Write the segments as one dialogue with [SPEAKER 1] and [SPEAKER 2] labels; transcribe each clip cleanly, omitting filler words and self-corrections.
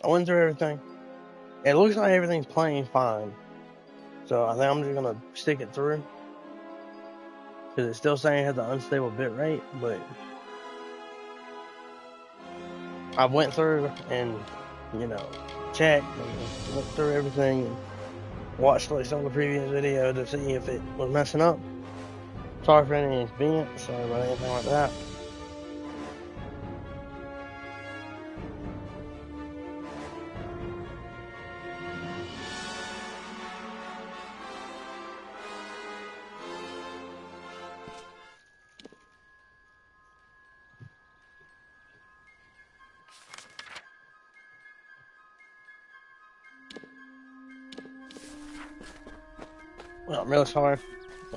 [SPEAKER 1] I went through everything. It looks like everything's playing fine. So I think I'm just gonna stick it through. Because it's still saying it has an unstable bit rate, but I went through and, you know, checked and went through everything and watched like some of the previous videos to see if it was messing up. Sorry for any inconvenience, sorry about anything like that. Well, I'm really sorry.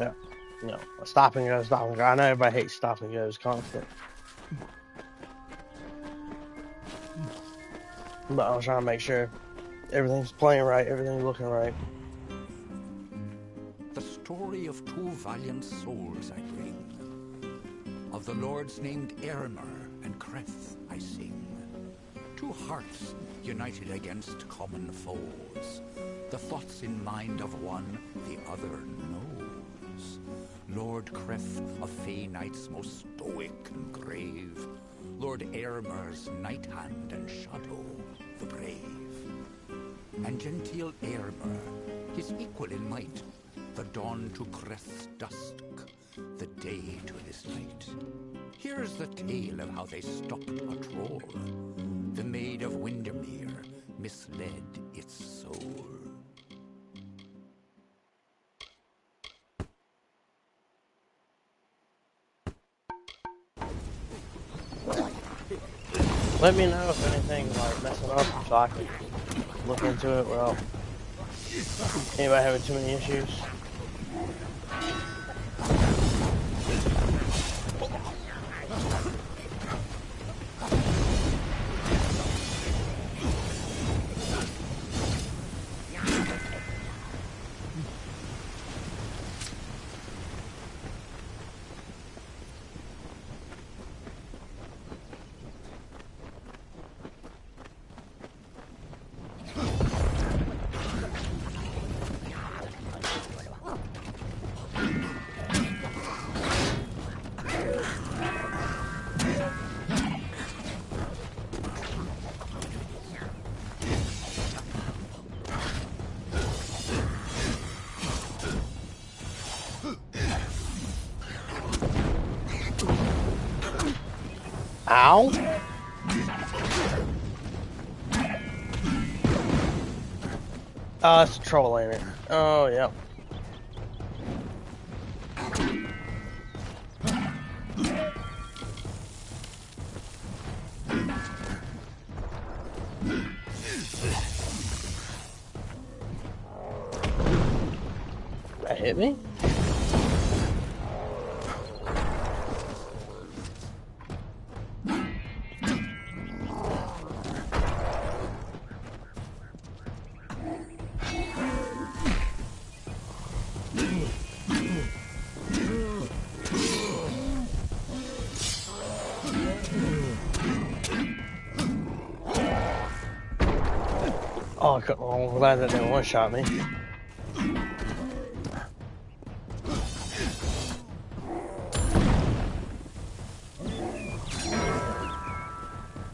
[SPEAKER 1] Yeah, you know, stop and go, stop and go. I know everybody hates stop and goes constant. But I was trying to make sure everything's playing right, everything's looking right.
[SPEAKER 2] The story of two valiant souls I bring. Of the lords named Amalur and Creth I sing. Two hearts united against common foes. The thoughts in mind of one, the other knows. Lord Creth of Fey Knight's most stoic and grave. Lord Amalur's night hand and shadow, the brave. And genteel Amalur, his equal in might, the dawn to Creth's dusk, the day to his night. Here's the tale of how they stopped a troll. The maid of Windermere misled its soul.
[SPEAKER 1] Let me know if anything's like messing up so I can look into it without anybody having too many issues. Ow! Oh, it's a troll, ain't it? Oh, yeah. That hit me? Oh, I'm glad that didn't one-shot me.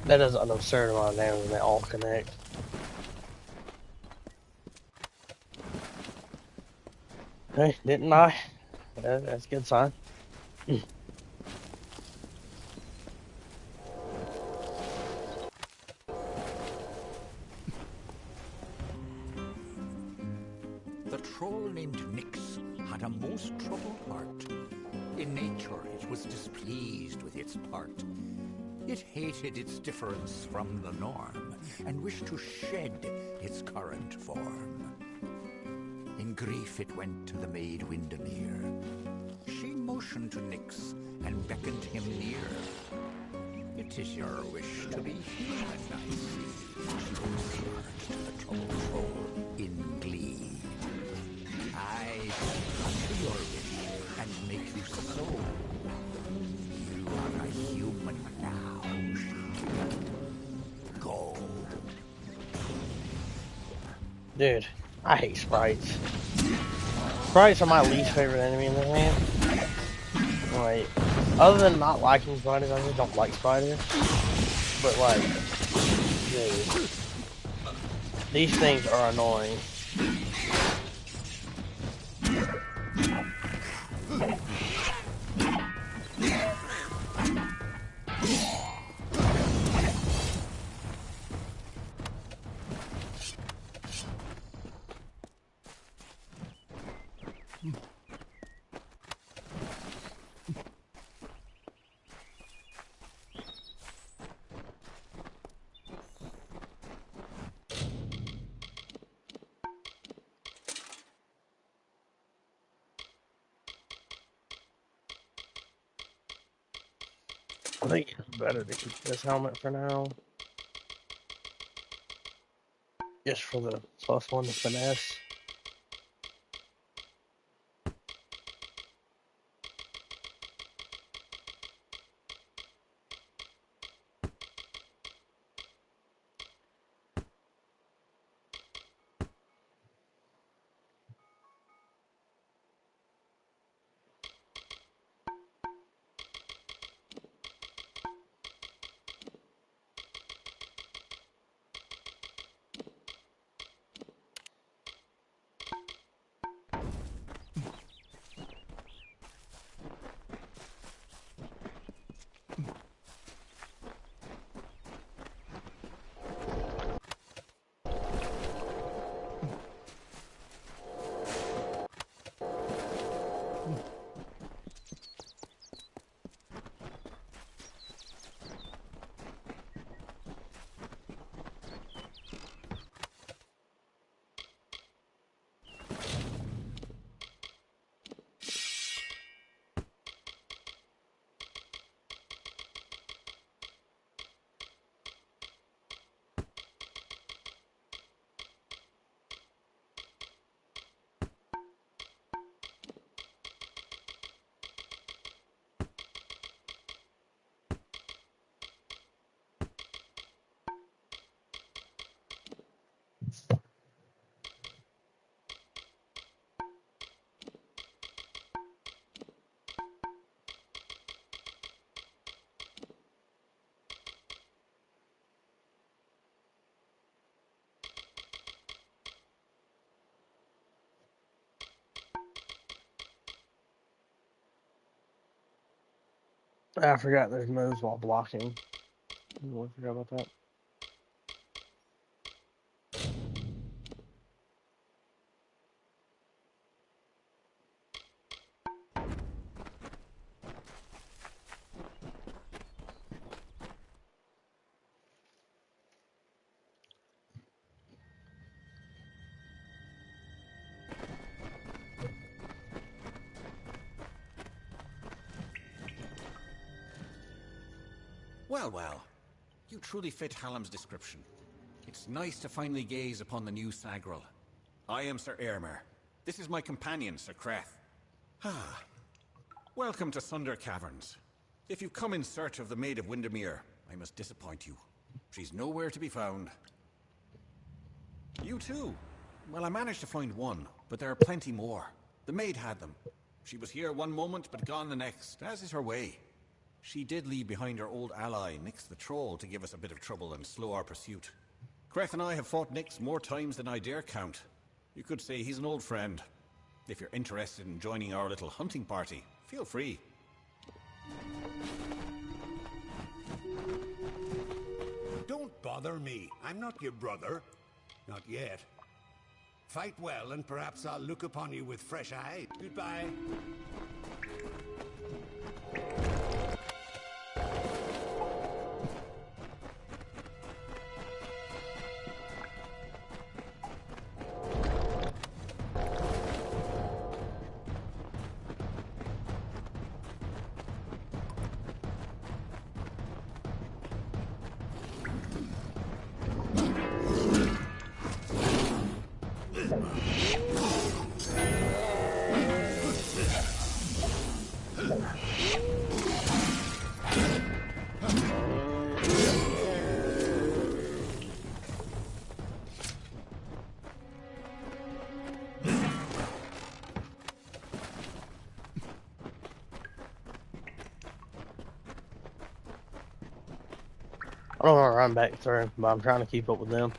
[SPEAKER 1] That does an absurd amount of damage when they all connect. Hey, didn't I? That's a good sign.
[SPEAKER 2] The troll named Nyx had a most troubled heart. In nature it was displeased with its part. It hated its difference from the norm, and wished to shed its current form. In grief it went to the maid Windermere. She motioned to Nyx, and beckoned him near. It is your wish to be human, I see. She whispered to the troll in glee. I unto your wish, and make you so. You are a human now. Go.
[SPEAKER 1] Dude, I hate sprites. Sprites are my least favorite enemy in the game. Like, other than not liking spiders, I just don't like spiders. But like, dude, these things are annoying. I think it's better to keep this helmet for now. Just for the +1 to finesse. I forgot there's moves while blocking. I forgot about that.
[SPEAKER 2] Well, well. You truly fit Hallam's description. It's nice to finally gaze upon the new Sagril. I am Sir Airmer. This is my companion, Sir Creth. Ah. Welcome to Sunder Caverns. If you've come in search of the Maid of Windermere, I must disappoint you. She's nowhere to be found. You too? Well, I managed to find one, but there are plenty more. The maid had them. She was here one moment, but gone the next, as is her way. She did leave behind her old ally, Nyx the Troll, to give us a bit of trouble and slow our pursuit. Creth and I have fought Nyx more times than I dare count. You could say he's an old friend. If you're interested in joining our little hunting party, feel free.
[SPEAKER 3] Don't bother me. I'm not your brother. Not yet. Fight well, and perhaps I'll look upon you with fresh eye. Goodbye.
[SPEAKER 1] I don't want to run back through, but I'm trying to keep up with them.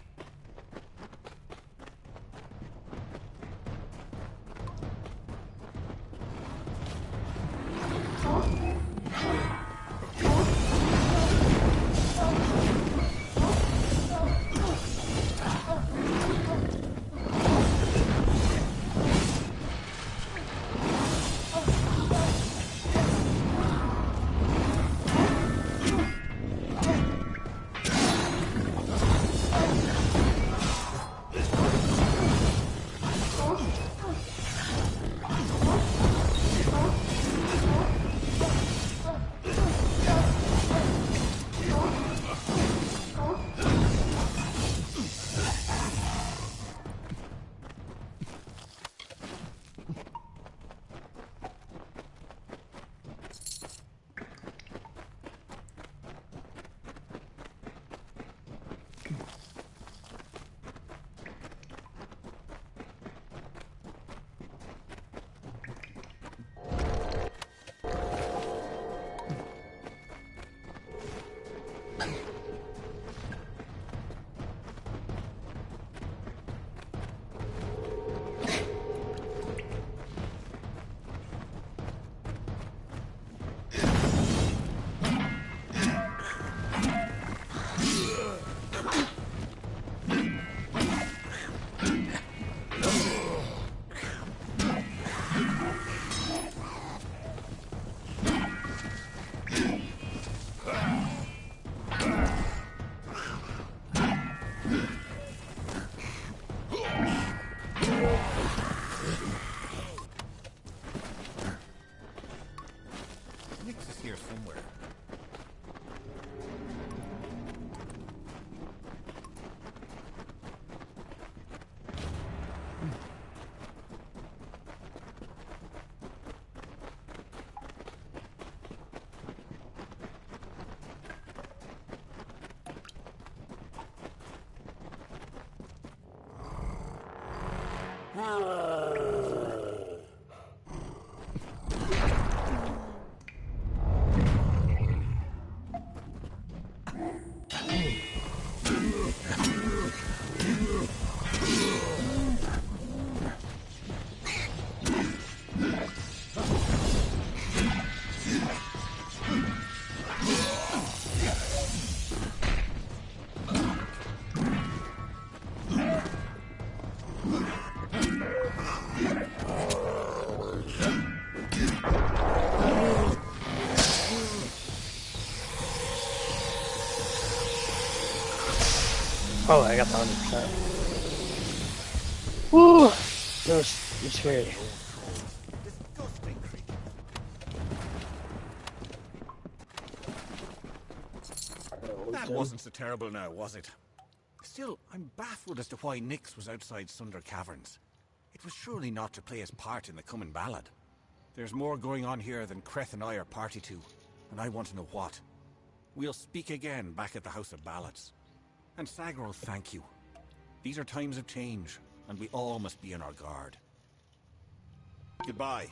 [SPEAKER 2] Nix is here somewhere.
[SPEAKER 1] Oh, I got the 100%. Woo! That was scary.
[SPEAKER 2] Disgusting creature. That wasn't so terrible now, was it? Still, I'm baffled as to why Nix was outside Sunder Caverns. It was surely not to play his part in the coming ballad. There's more going on here than Creth and I are party to, and I want to know what. We'll speak again back at the House of Ballads. And Sagro, thank you. These are times of change, and we all must be on our guard. Goodbye.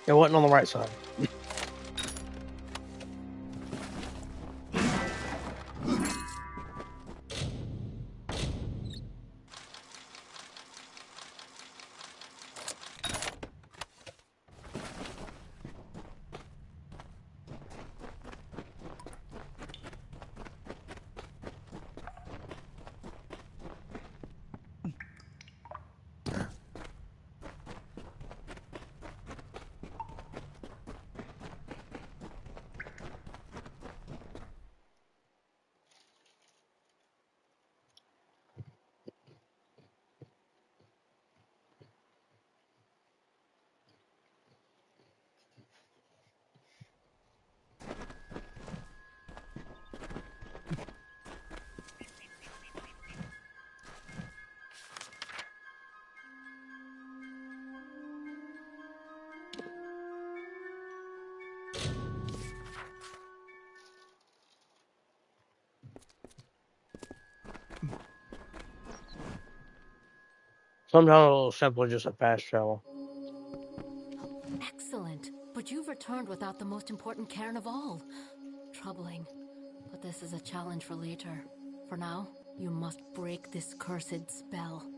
[SPEAKER 1] It wasn't on the right side. Sometimes a little simpler, just a fast travel.
[SPEAKER 4] Excellent. But you've returned without the most important cairn of all. Troubling. But this is a challenge for later. For now, you must break this cursed spell.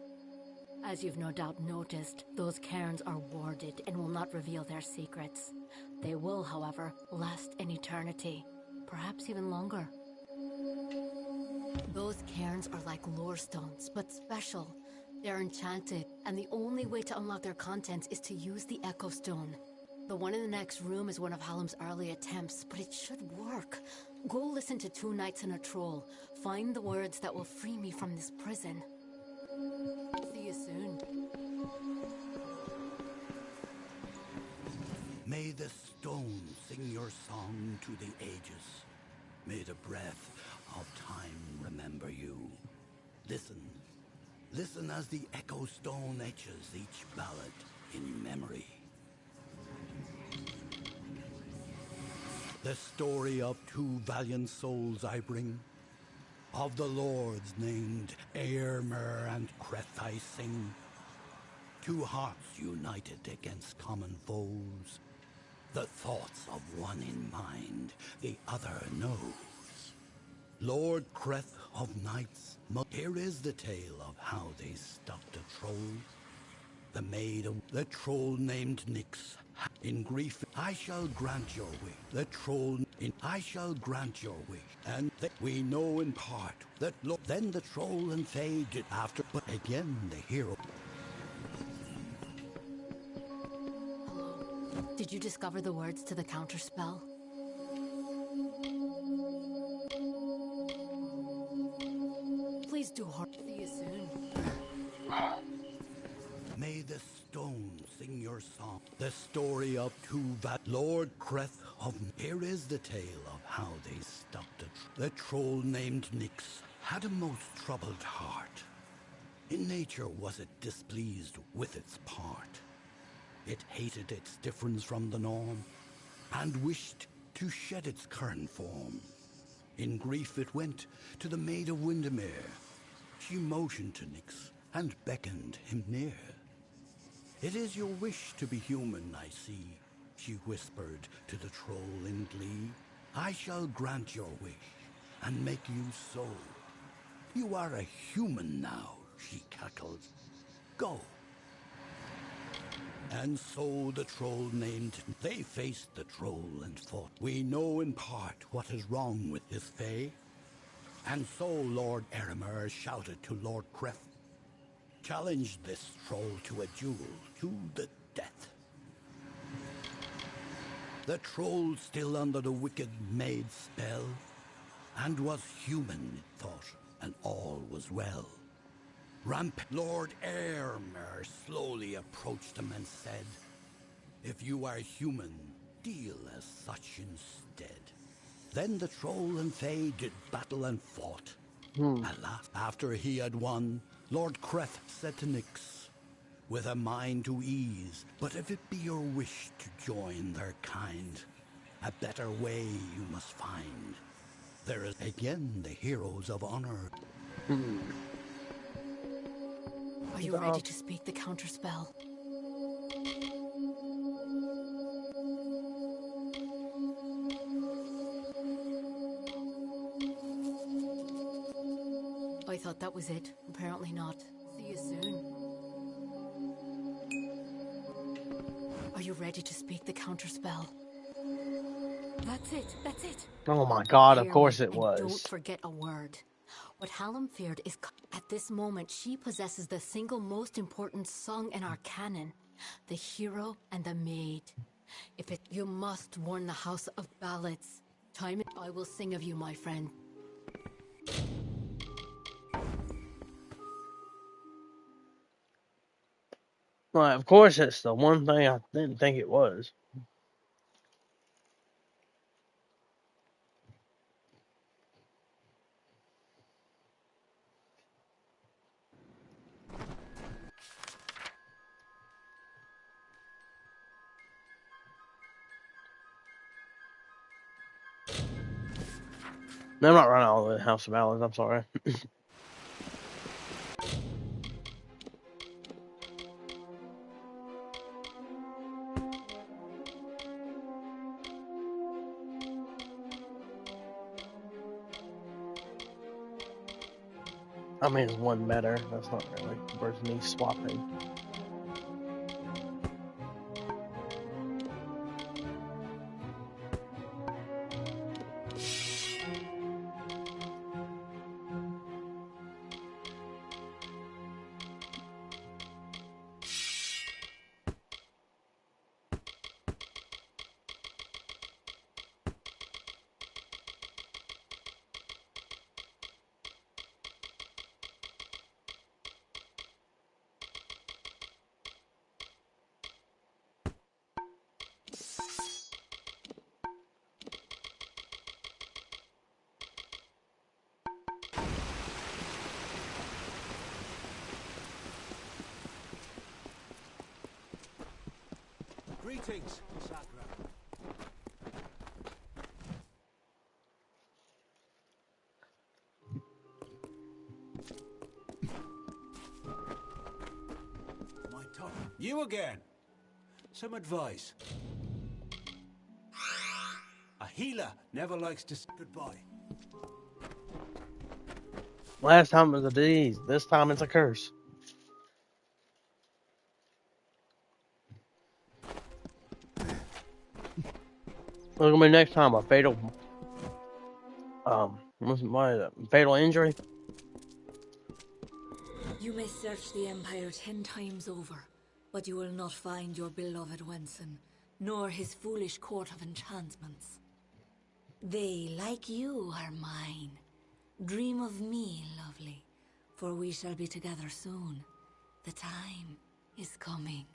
[SPEAKER 4] As you've no doubt noticed, those cairns are warded and will not reveal their secrets. They will, however, last an eternity. Perhaps even longer. Those cairns are like lore stones, but special. They're enchanted, and the only way to unlock their contents is to use the Echo Stone. The one in the next room is one of Hallam's early attempts, but it should work. Go listen to Two Knights and a Troll. Find the words that will free me from this prison. See you soon.
[SPEAKER 3] May the stone sing your song to the ages. May the breath of time remember you. Listen. Listen as the Echo Stone etches each ballad in memory. The story of two valiant souls I bring, of the lords named Aylmer and Creth I sing. Two hearts united against common foes, the thoughts of one in mind, the other knows. Lord Creth of Knights, here is the tale of how they stopped a troll. The maid of the troll named Nyx. In grief, I shall grant your wish. The troll I shall grant your wish. And we know in part that then the troll and fae did after, but again the hero.
[SPEAKER 4] Hello. Did you discover the words to the counterspell? Please do hurry. See you soon.
[SPEAKER 3] May the stone sing your song. The story of two Lord Creth of... Here is the tale of how they stopped the troll named Nyx had a most troubled heart. In nature was it displeased with its part. It hated its difference from the norm, and wished to shed its current form. In grief it went to the Maid of Windermere. She motioned to Nyx and beckoned him near. It is your wish to be human, I see, she whispered to the troll in glee. I shall grant your wish and make you so. You are a human now, she cackled. Go. And so the troll named, they faced the troll and fought. We know in part what is wrong with this fae. And so Lord Aylmer shouted to Lord Creth, challenged this troll to a duel, to the death. The troll still under the wicked maid's spell, and was human, it thought, and all was well. Lord Aylmer slowly approached him and said, if you are human, deal as such instead. Then the troll and fae did battle and fought. Alas, after he had won, Lord Creth said to Nyx, with a mind to ease, but if it be your wish to join their kind, a better way you must find. There is again the heroes of honor.
[SPEAKER 4] Are you ready to speak the counterspell? I thought that was it. Apparently not. See you soon. Are you ready to speak the counterspell? That's it. That's it.
[SPEAKER 1] Oh my God! Of
[SPEAKER 4] Hear
[SPEAKER 1] course
[SPEAKER 4] me,
[SPEAKER 1] it
[SPEAKER 4] and
[SPEAKER 1] was.
[SPEAKER 4] don't forget a word. What Hallam feared is at this moment she possesses the single most important song in our canon, the hero and the maid. If it, you must warn the House of Ballads. Time I will sing of you, my friend.
[SPEAKER 1] Well, of course it's the one thing I didn't think it was. No, I'm not running all the House of Ballads. I'm sorry. I mean, it's one better. That's not really worth me swapping.
[SPEAKER 5] Greetings, Sagra. My top. You again. Some advice. A healer never likes to say goodbye.
[SPEAKER 1] Last time it was a disease. This time it's a curse. What's gonna be next time? A fatal, what is it? Fatal injury?
[SPEAKER 6] You may search the Empire 10 times over, but you will not find your beloved Wenson, nor his foolish court of enchantments. They, like you, are mine. Dream of me, lovely, for we shall be together soon. The time is coming.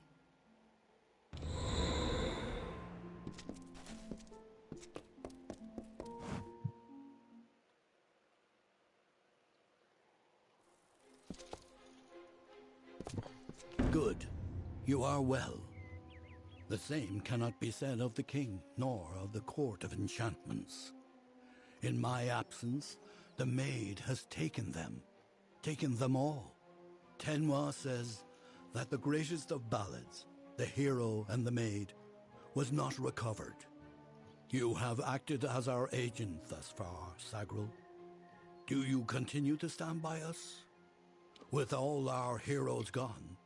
[SPEAKER 3] Good. You are well. The same cannot be said of the king, nor of the court of enchantments. In my absence, the maid has taken them all. Tenwa says that the greatest of ballads, the hero and the maid, was not recovered. You have acted as our agent thus far, Sagril. Do you continue to stand by us? With all our heroes gone,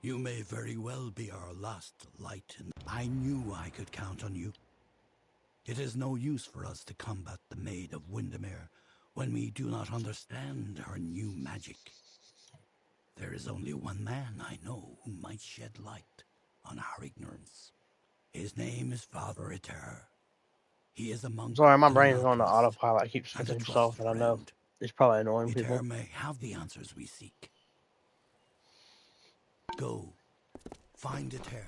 [SPEAKER 3] you may very well be our last light. I knew I could count on you. It is no use for us to combat the Maid of Windermere when we do not understand her new magic. There is only one man I know who might shed light on our ignorance. His name is Father Eter. He is a monk.
[SPEAKER 1] Sorry, my
[SPEAKER 3] and an
[SPEAKER 1] brain is on the
[SPEAKER 3] alchemist,
[SPEAKER 1] autopilot. I keep
[SPEAKER 3] and a
[SPEAKER 1] switching stuff,
[SPEAKER 3] trusted
[SPEAKER 1] and I know
[SPEAKER 3] friend.
[SPEAKER 1] it's probably annoying
[SPEAKER 3] Eter
[SPEAKER 1] people.
[SPEAKER 3] may have the answers we seek. Go, find Eter.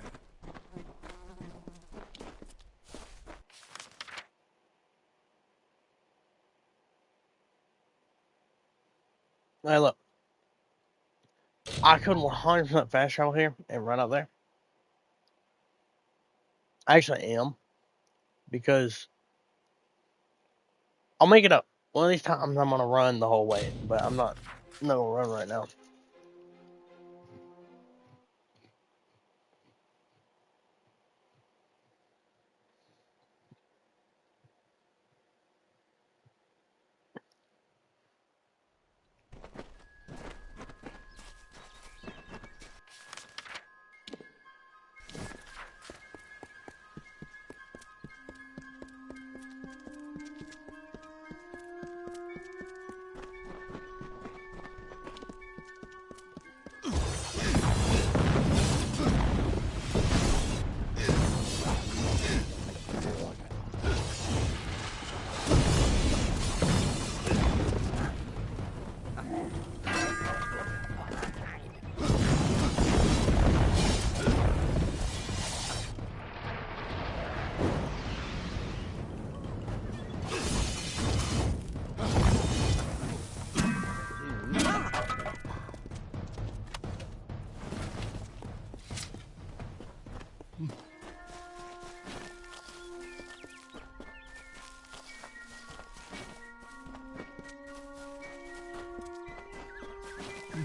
[SPEAKER 1] Hey, look. I could 100% fast travel here and run up there. I actually am, because I'll make it up. One of these times I'm gonna run the whole way, but I'm not gonna run right now.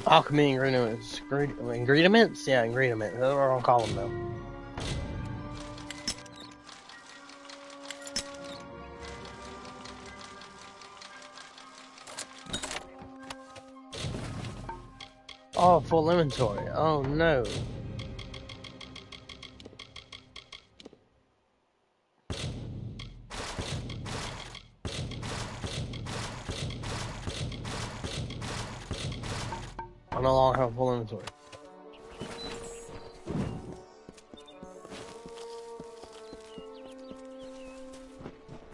[SPEAKER 1] Alchemy ingredients. Ingredients? Yeah, ingredients. That's what we're gonna call them now. Oh, full inventory. Oh no. I no longer have full inventory.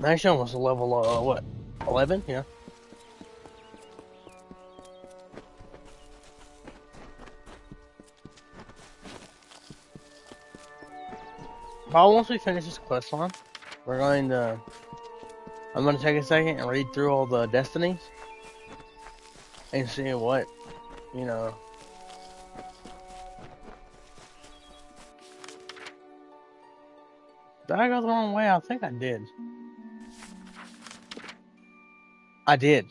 [SPEAKER 1] Actually, almost a level, what? 11? Yeah. Probably once we finish this quest line, we're going to. I'm going to take a second and read through all the destinies and see what, you know. Did I go the wrong way? I think I did. I did.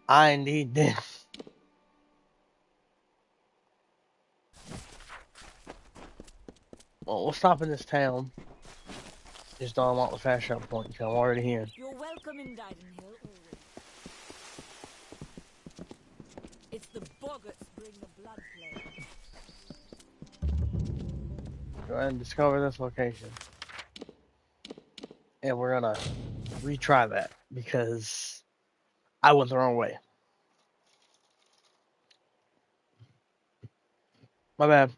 [SPEAKER 1] I indeed did. Well, we'll stop in this town. Just don't unlock the fast travel point because I'm already here.
[SPEAKER 6] You're welcome in Didenhill always. It's the boggarts bring the blood plague.
[SPEAKER 1] Go ahead and discover this location. And we're gonna retry that because I went the wrong way. My bad.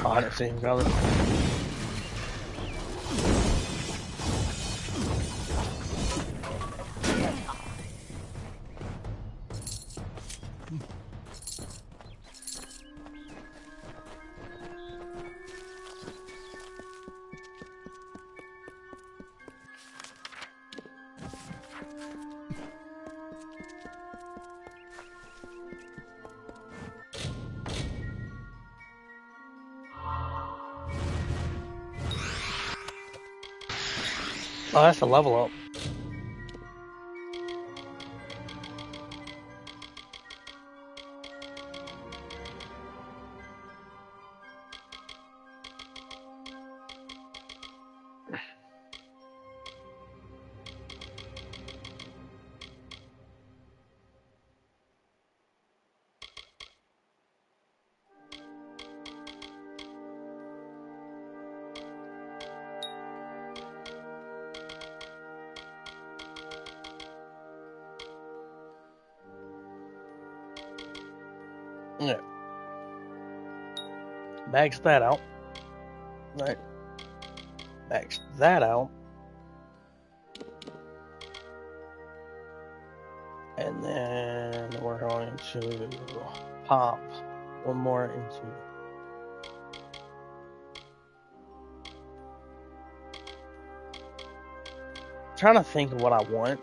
[SPEAKER 1] Oh, I didn't see him coming. Oh, that's a level up. Yeah. Max that out. Right. Max that out. And then we're going to pop one more into. I'm trying to think of what I want.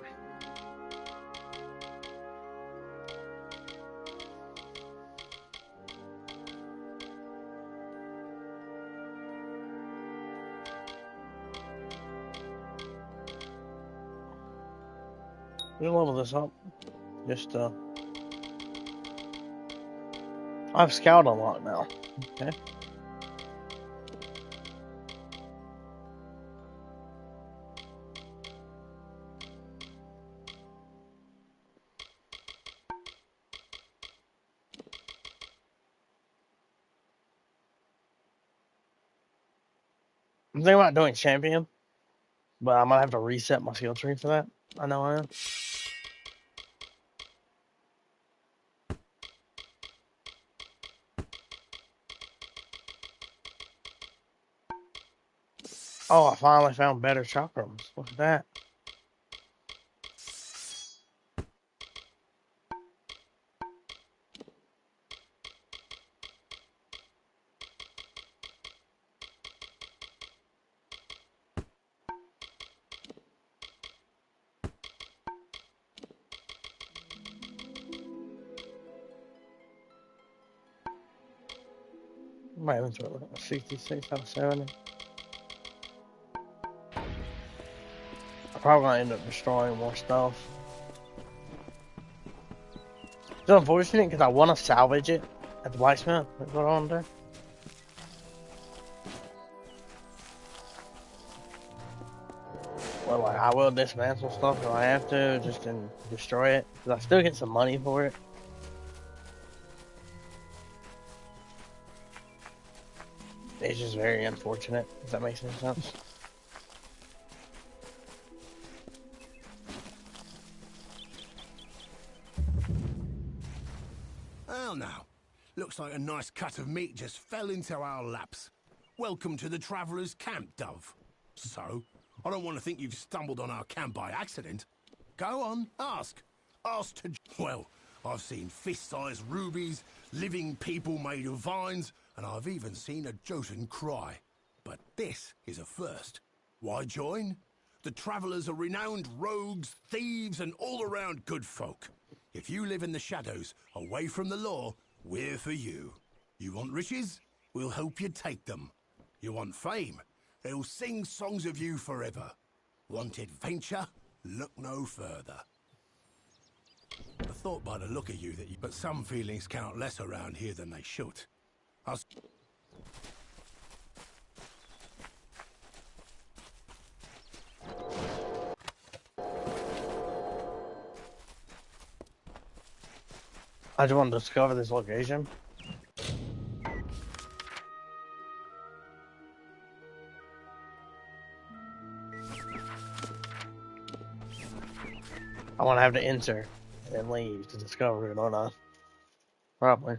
[SPEAKER 1] We'll level this up. Just I have Scout unlocked now. Okay. I'm thinking about doing champion, but I might have to reset my skill tree for that. I know I am. Oh, I finally found better chakrams. Look at that. My inventory looking at 66 out of 70. I'm probably gonna end up destroying more stuff. It's unfortunate because I want to salvage it at the blacksmith. That's what I want to do. Well, like, I will dismantle stuff if I have to, just to destroy it. Because I still get some money for it. It's just very unfortunate, if that makes any sense.
[SPEAKER 7] Well now, looks like a nice cut of meat just fell into our laps. Welcome to the Traveller's Camp, Dove. So, I don't want to think you've stumbled on our camp by accident. Go on, ask. Ask to... Well, I've seen fist-sized rubies, living people made of vines, and I've even seen a Jotun cry. But this is a first. Why join? The Travellers are renowned rogues, thieves, and all-around good folk. If you live in the shadows, away from the law, we're for you. You want riches? We'll help you take them. You want fame? They'll sing songs of you forever. Want adventure? Look no further. I thought by the look of you that you... But some feelings count less around here than they should.
[SPEAKER 1] I just want to discover this location. I want to have to enter and then leave to discover it, don't I? Probably.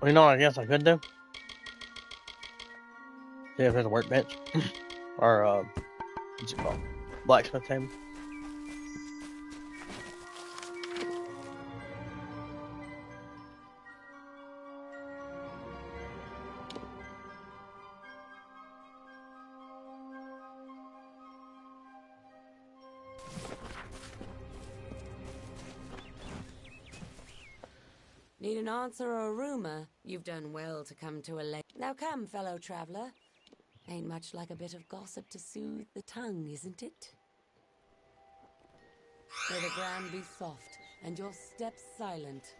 [SPEAKER 1] Well, you know what I guess I could do? See if there's a workbench. Or, what's it called? Blacksmith table.
[SPEAKER 8] Need an answer or a rumour? You've done well to come to a lake. Now come, fellow traveller. Ain't much like a bit of gossip to soothe the tongue, isn't it? May the ground be soft, and your steps silent.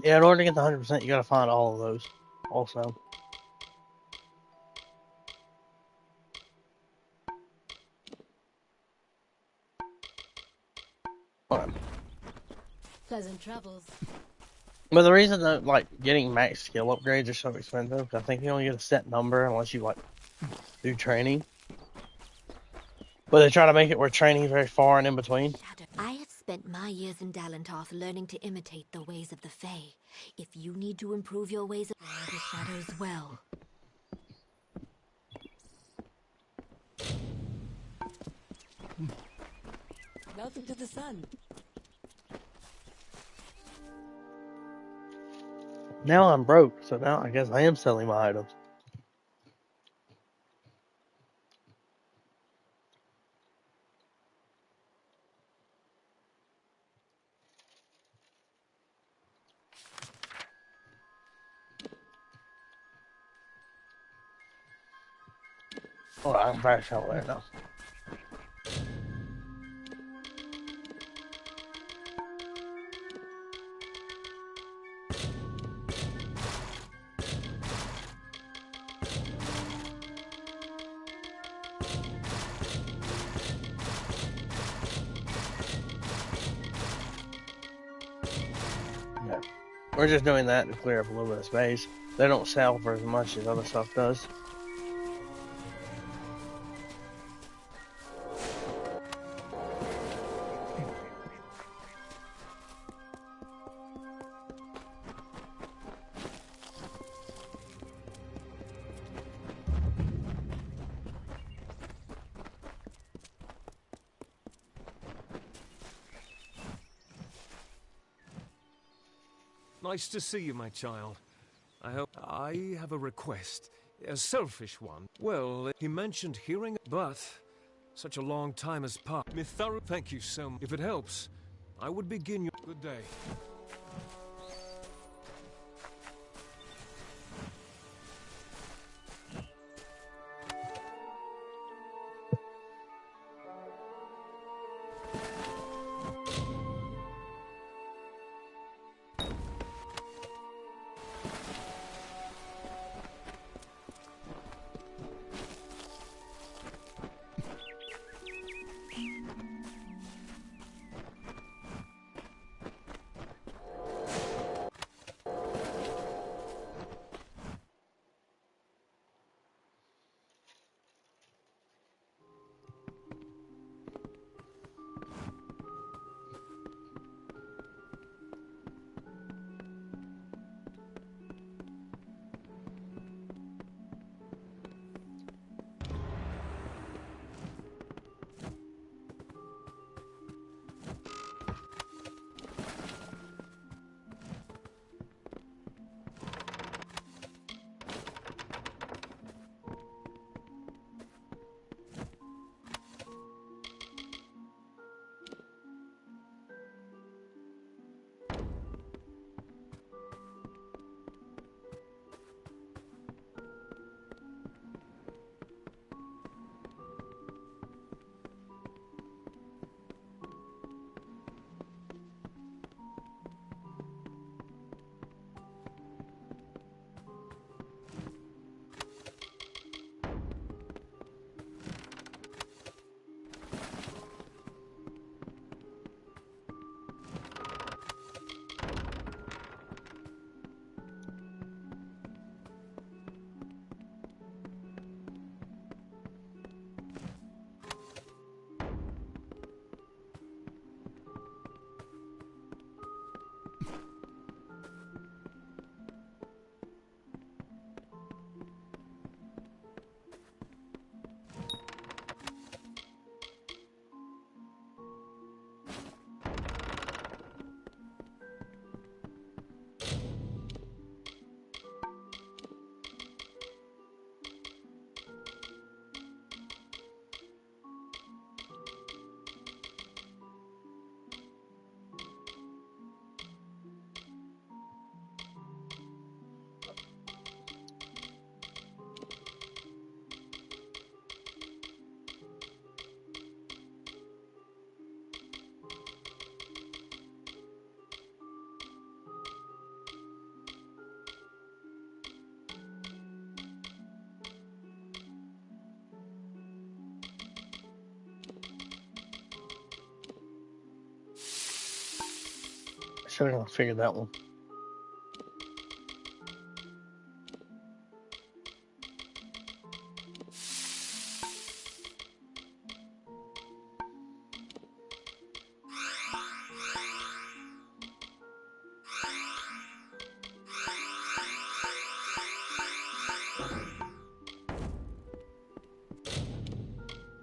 [SPEAKER 1] Yeah, in order to get the 100%, you gotta find all of those, also. Hold on.
[SPEAKER 4] Pleasant travels.
[SPEAKER 1] But the reason that, like, getting max skill upgrades are so expensive, because I think you only get a set number unless you, like, do training. But they try to make it where training is very far and in between.
[SPEAKER 9] I have spent my years in Dalentarth learning to imitate the ways of the Fae. If you need to improve your ways of the shadows well.
[SPEAKER 8] Welcome to the sun.
[SPEAKER 1] Now I'm broke, so now I guess I am selling my items. Oh, I'm back out there now. Yeah. We're just doing that to clear up a little bit of space. They don't sell for as much as other stuff does.
[SPEAKER 10] Nice to see you, my child. I have a request. A selfish one. Well, he mentioned hearing, but such a long time has passed. Thank you so much. If it helps, I would begin your good day.
[SPEAKER 1] Should have figured that one.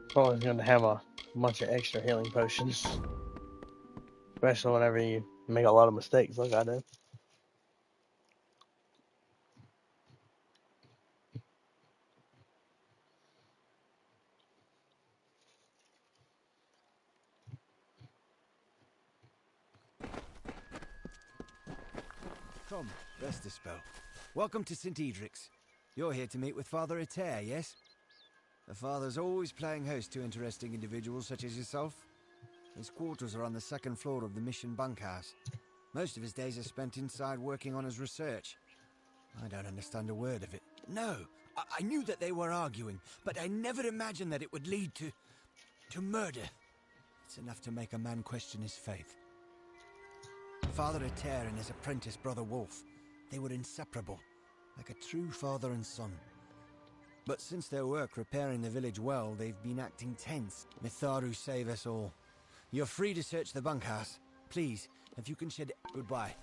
[SPEAKER 1] It's always good to have a bunch of extra healing potions, especially whenever you make a lot of mistakes like I do.
[SPEAKER 11] Come, rest a spell. Welcome to St. Edric's. You're here to meet with Father Eter, yes? The Father's always playing host to interesting individuals such as yourself. His quarters are on the second floor of the mission bunkhouse. Most of his days are spent inside working on his research. I don't understand a word of it. No, I knew that they were arguing, but I never imagined that it would lead to murder. It's enough to make a man question his faith. Father Eter and his apprentice brother Wolf, they were inseparable, like a true father and son. But since their work repairing the village well, they've been acting tense. Mitharu save us all. You're free to search the bunkhouse. Please, if you can shed... Goodbye.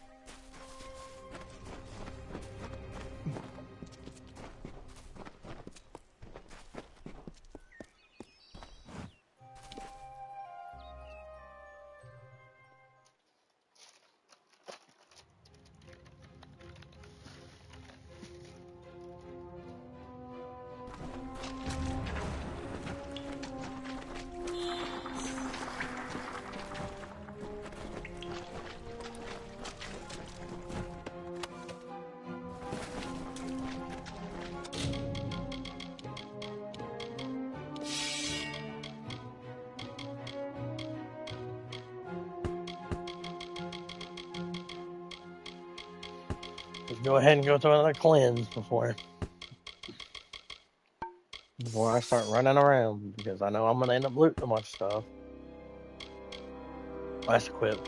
[SPEAKER 1] Let's go ahead and go through another cleanse before I start running around, because I know I'm gonna end up looting a bunch of stuff. Let's quit.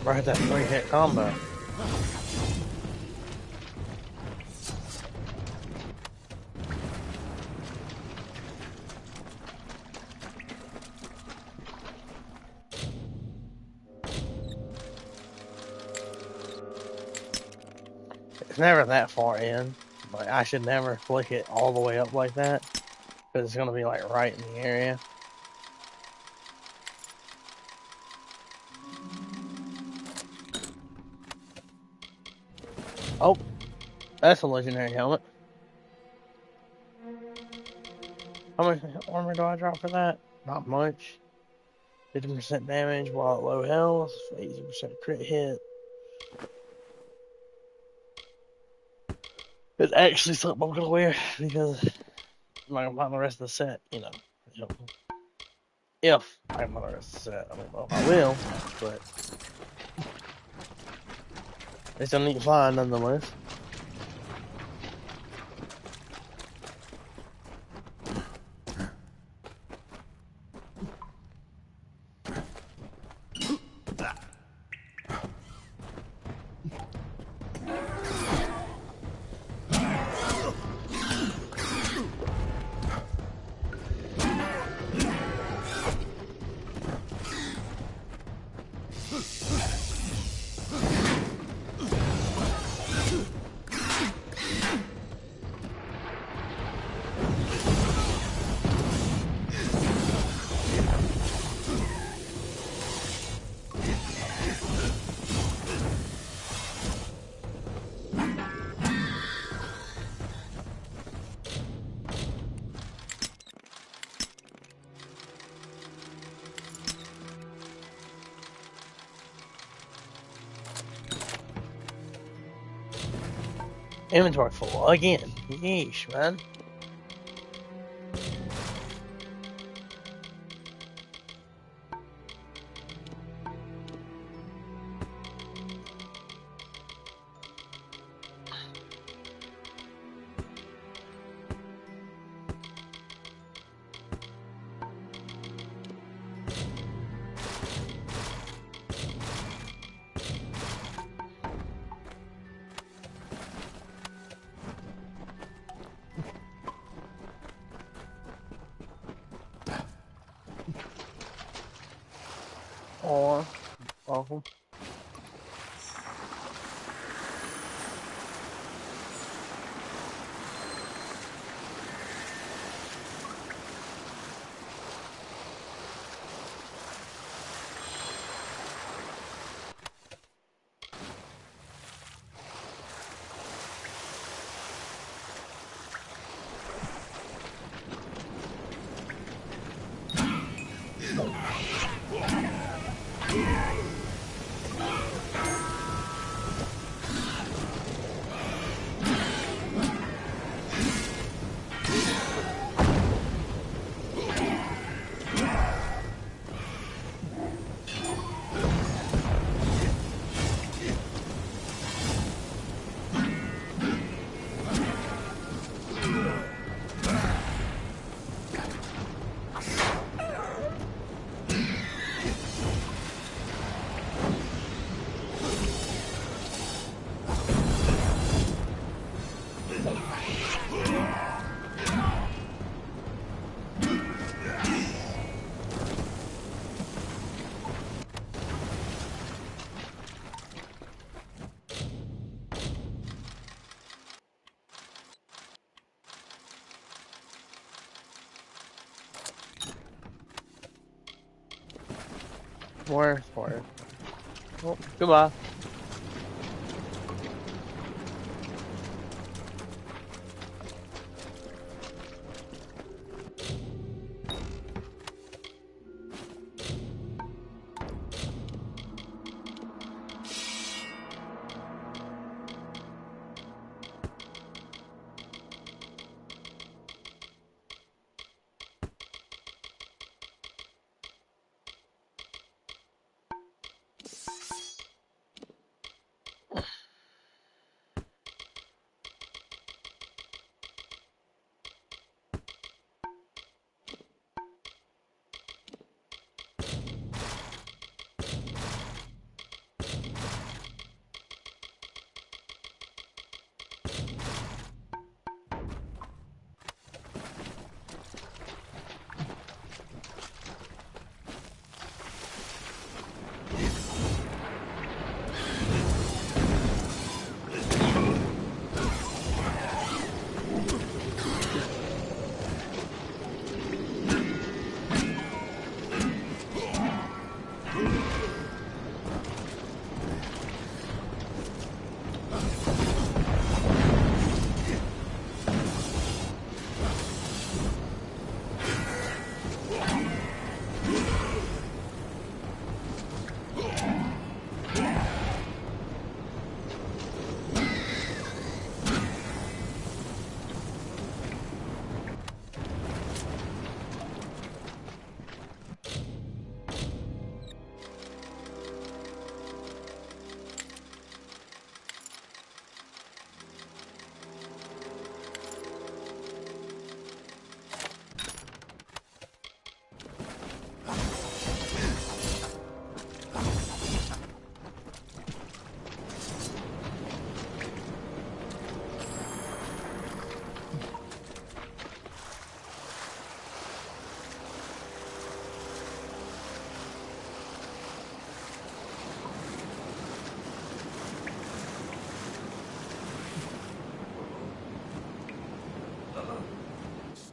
[SPEAKER 1] Right, that 3-hit combo. It's never that far in, but I should never flick it all the way up like that, because it's going to be like right in the area. Oh, that's a legendary helmet. How much armor do I drop for that? Not much. 50% damage while at low health, 80% crit hit. It's actually something I'm gonna wear, because I'm not gonna buy the rest of the set, you know. if Amalur is set. I don't know if I will, but it's a neat find nonetheless. Inventory full again. Yeesh, man. Or awful. Where? Oh, goodbye.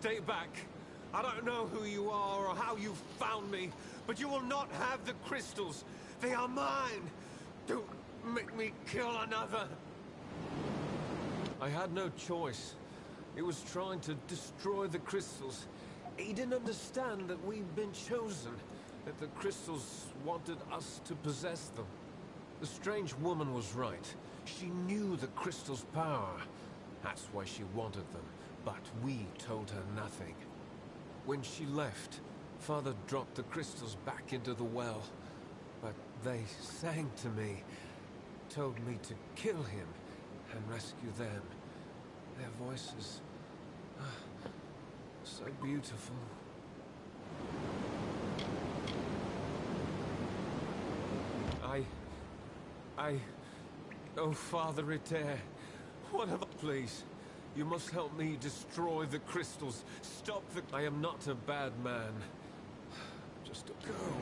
[SPEAKER 10] Stay back. I don't know who you are or how you found me, but you will not have the crystals. They are mine. Don't make me kill another. I had no choice. He was trying to destroy the crystals. He didn't understand that we'd been chosen, that the crystals wanted us to possess them. The strange woman was right. She knew the crystals' power. That's why she wanted them, but we told her nothing. When she left, Father dropped the crystals back into the well, but they sang to me, told me to kill him and rescue them. Their voices, so beautiful. Oh, Father Etair, what have I... Please, you must help me destroy the crystals. Stop the... I am not a bad man. Just a girl.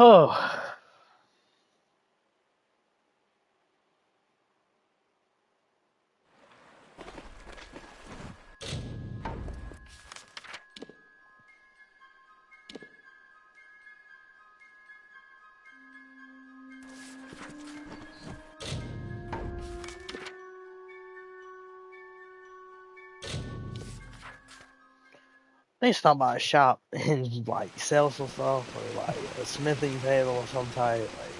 [SPEAKER 1] Oh. They stop by a shop and like sell some stuff or like a smithing table of some type. Like,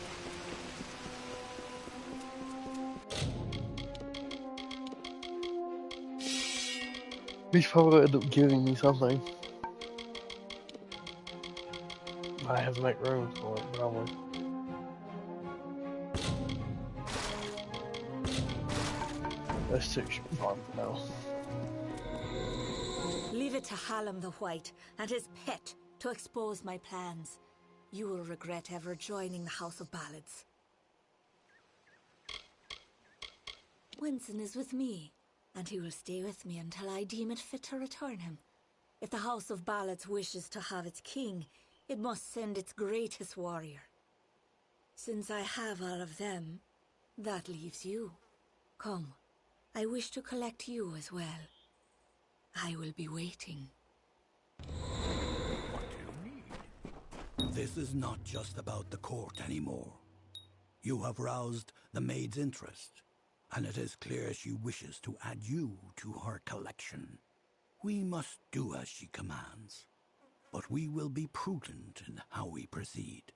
[SPEAKER 1] he's probably gonna end up giving me something. I have to make room for it, probably. Those two should be fine for now.
[SPEAKER 6] Leave it to Hallam the White and his pet to expose my plans. You will regret ever joining the House of Ballads. Winston is with me, and he will stay with me until I deem it fit to return him. If the House of Ballads wishes to have its king, it must send its greatest warrior. Since I have all of them, that leaves you. Come, I wish to collect you as well. I will be waiting.
[SPEAKER 3] What do you need? This is not just about the court anymore. You have roused the maid's interest, and it is clear she wishes to add you to her collection. We must do as she commands, but we will be prudent in how we proceed.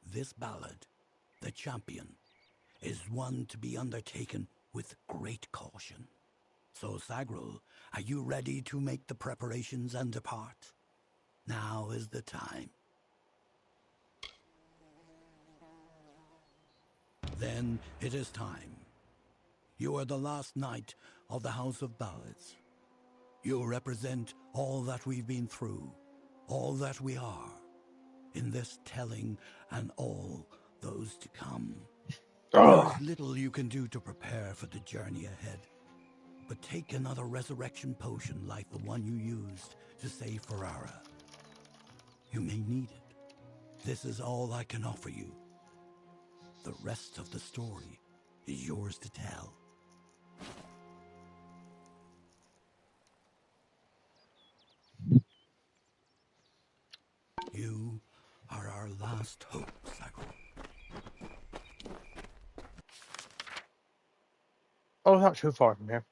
[SPEAKER 3] This ballad, The Champion, is one to be undertaken with great caution. So, Sagrul, are you ready to make the preparations and depart? Now is the time. Then it is time. You are the last knight of the House of Ballads. You represent all that we've been through, all that we are, in this telling and all those to come. There is little you can do to prepare for the journey ahead, but take another resurrection potion like the one you used to save Ferrara. You may need it. This is all I can offer you. The rest of the story is yours to tell. You are our last hope, Sagrul.
[SPEAKER 1] Oh, not too far from here.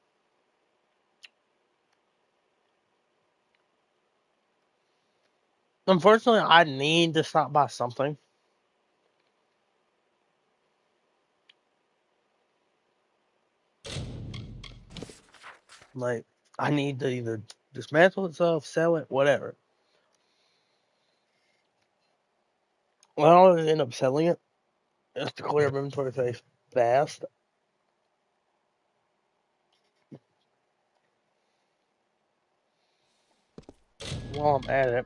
[SPEAKER 1] Unfortunately, I need to stop by something. Like, I need to either dismantle itself, sell it, whatever. Well, I'll end up selling it just to clear inventory space fast. While I'm at it,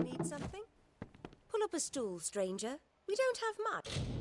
[SPEAKER 12] Need something? Pull up a stool, stranger. We don't have much.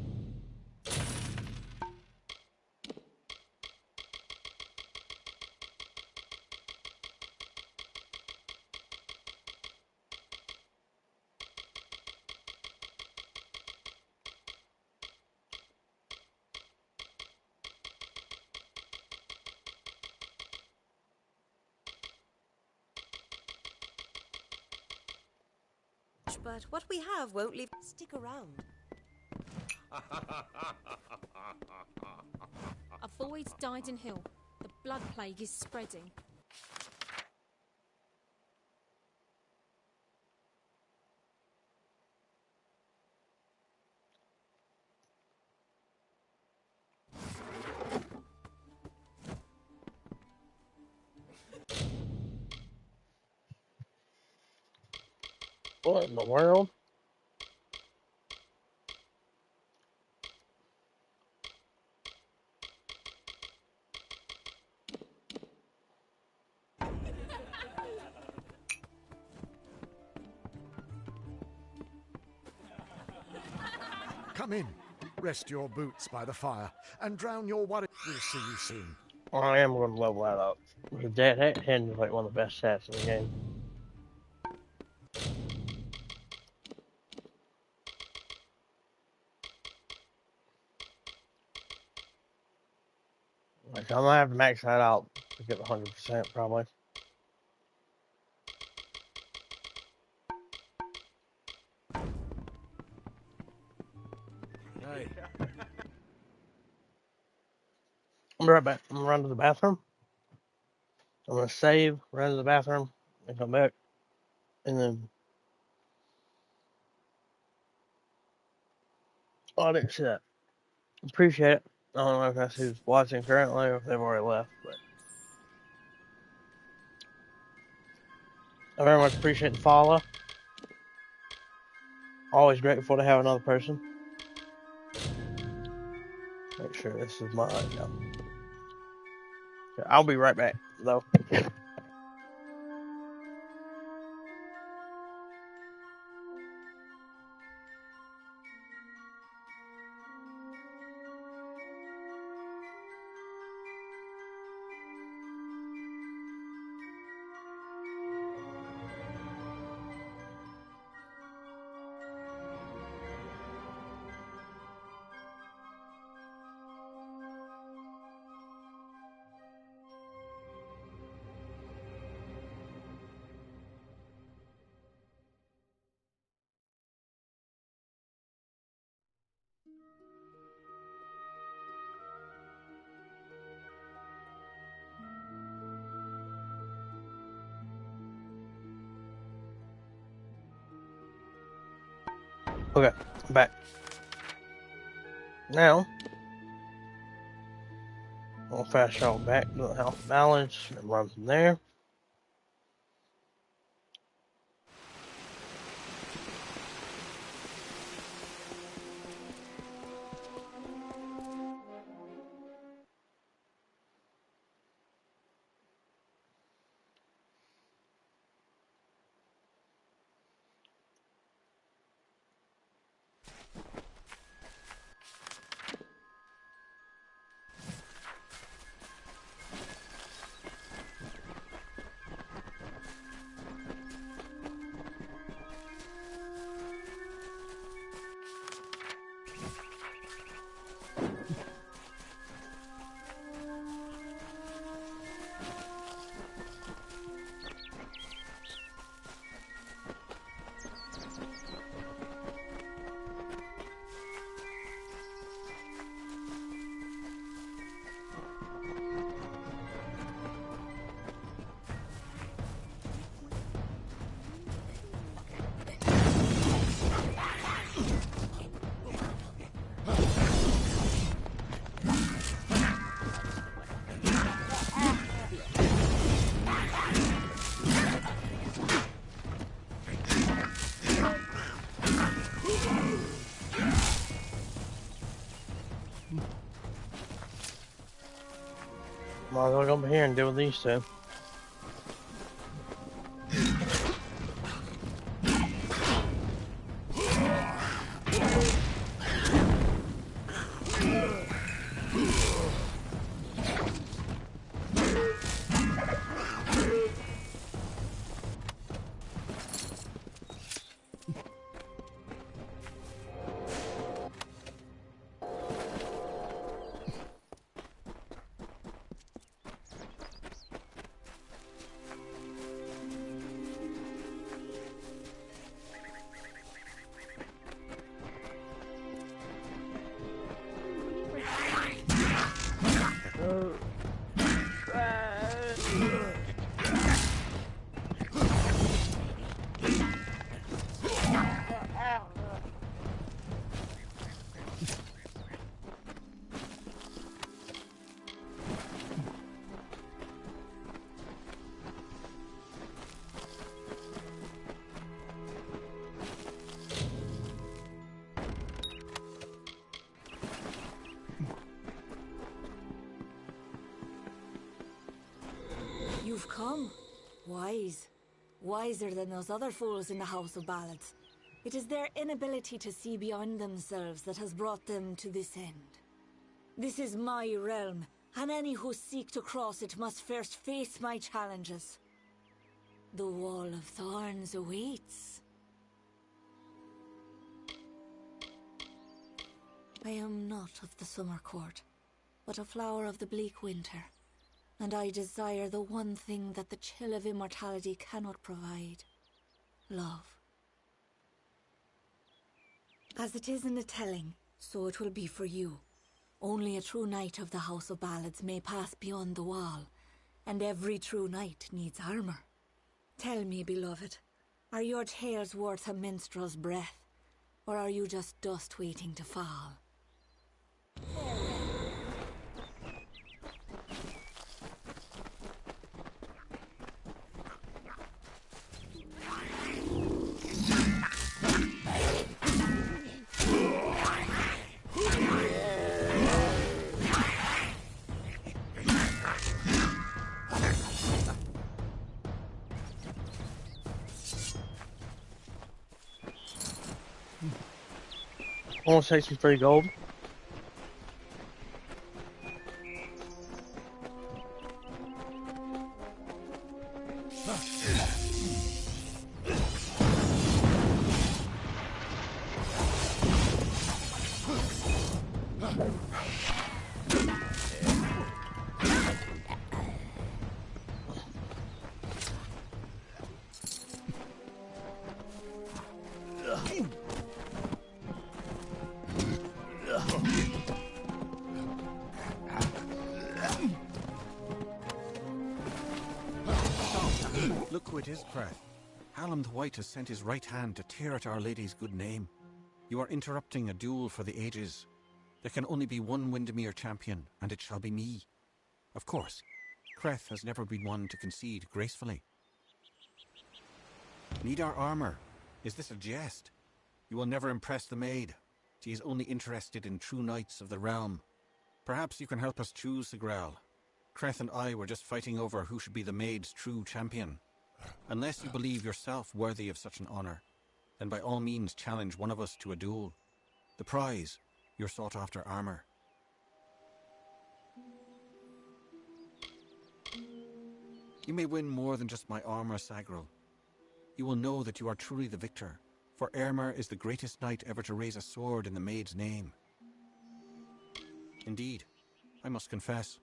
[SPEAKER 12] But what we have won't leave. Stick around.
[SPEAKER 13] Avoid Dyden Hill. The blood plague is spreading.
[SPEAKER 1] what in the world?
[SPEAKER 14] Come in. Rest your boots by the fire and drown your worry. We'll see you soon.
[SPEAKER 1] I am going to level that up. That hand is like one of the best stats in the game. Like, I'm going to have to max that out to get 100% probably.
[SPEAKER 14] Hey.
[SPEAKER 1] I'll be right back. I'm going to run to the bathroom. I'm going to save, run to the bathroom, and come back. And then audit shit. Appreciate it. I don't know if that's who's watching currently or if they've already left, but I very much appreciate the follow. Always grateful to have another person. Make sure this is mine. No. I'll be right back, though. Okay, I'm back. Now, I'll fast travel back to the House of Balance and run from there. Might as well go over here and deal with these two.
[SPEAKER 6] You've come. Wise. Wiser than those other fools in the House of Ballads. It is their inability to see beyond themselves that has brought them to this end. This is my realm, and any who seek to cross it must first face my challenges. The Wall of Thorns awaits. I am not of the Summer Court, but a flower of the bleak winter. And I desire the one thing that the chill of immortality cannot provide. Love. As it is in the telling, so it will be for you. Only a true knight of the House of Ballads may pass beyond the wall, and every true knight needs armor. Tell me, beloved, are your tales worth a minstrel's breath, or are you just dust waiting to fall?
[SPEAKER 1] I want to take some free gold.
[SPEAKER 5] Look who it is, Creth. Hallam the White has sent his right hand to tear at Our Lady's good name. You are interrupting a duel for the ages. There can only be one Windermere champion, and it shall be me. Of course, Creth has never been one to concede gracefully. Need our armor? Is this a jest? You will never impress the maid. She is only interested in true knights of the realm. Perhaps you can help us choose, Sigrel. Creth and I were just fighting over who should be the maid's true champion. Unless you believe yourself worthy of such an honor, then by all means challenge one of us to a duel. The prize, your sought-after armor. You may win more than just my armor, Sagrel. You will know that you are truly the victor, for Aylmer is the greatest knight ever to raise a sword in the maid's name. Indeed, I must confess.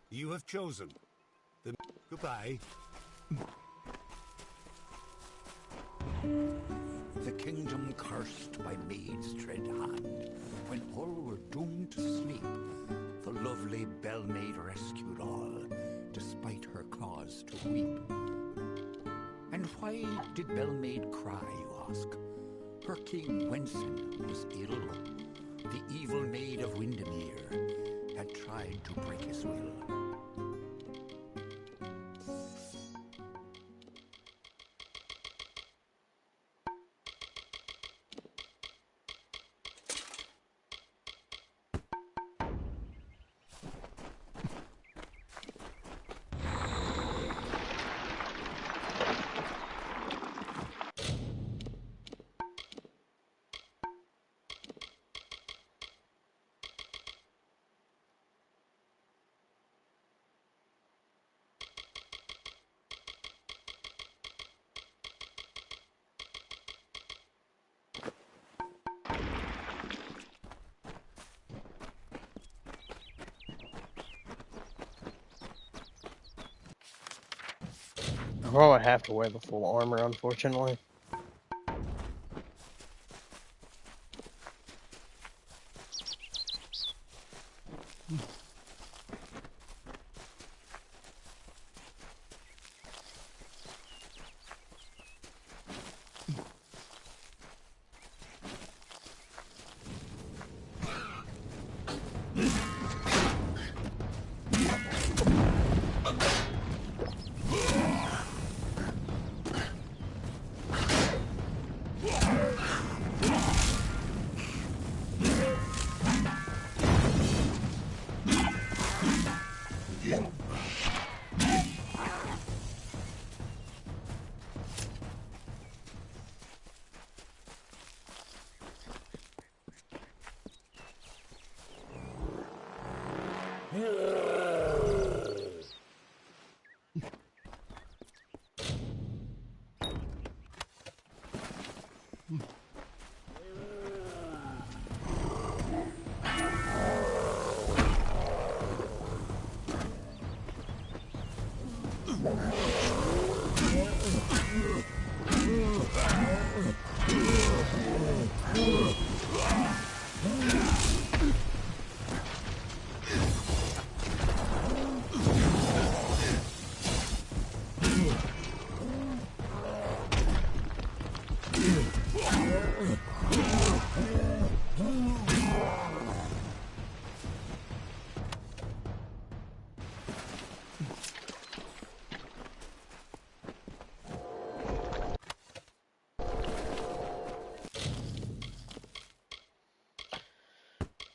[SPEAKER 7] You have chosen. Goodbye.
[SPEAKER 2] The kingdom cursed by maid's dread hand, when all were doomed to sleep, the lovely Bellmaid rescued all, despite her cause to weep. And why did Bellmaid cry, you ask? Her king Wenson was ill. The evil maid of Windermere had tried to break his will.
[SPEAKER 1] I probably have to wear the full armor, unfortunately.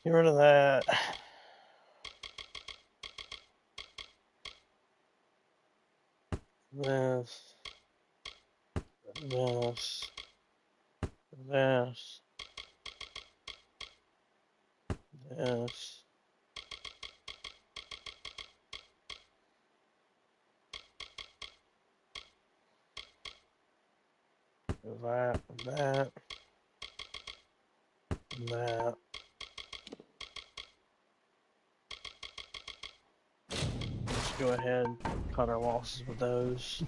[SPEAKER 1] Get rid of that. This. This. This. This. That. That. That. Let's go ahead and cut our losses with those.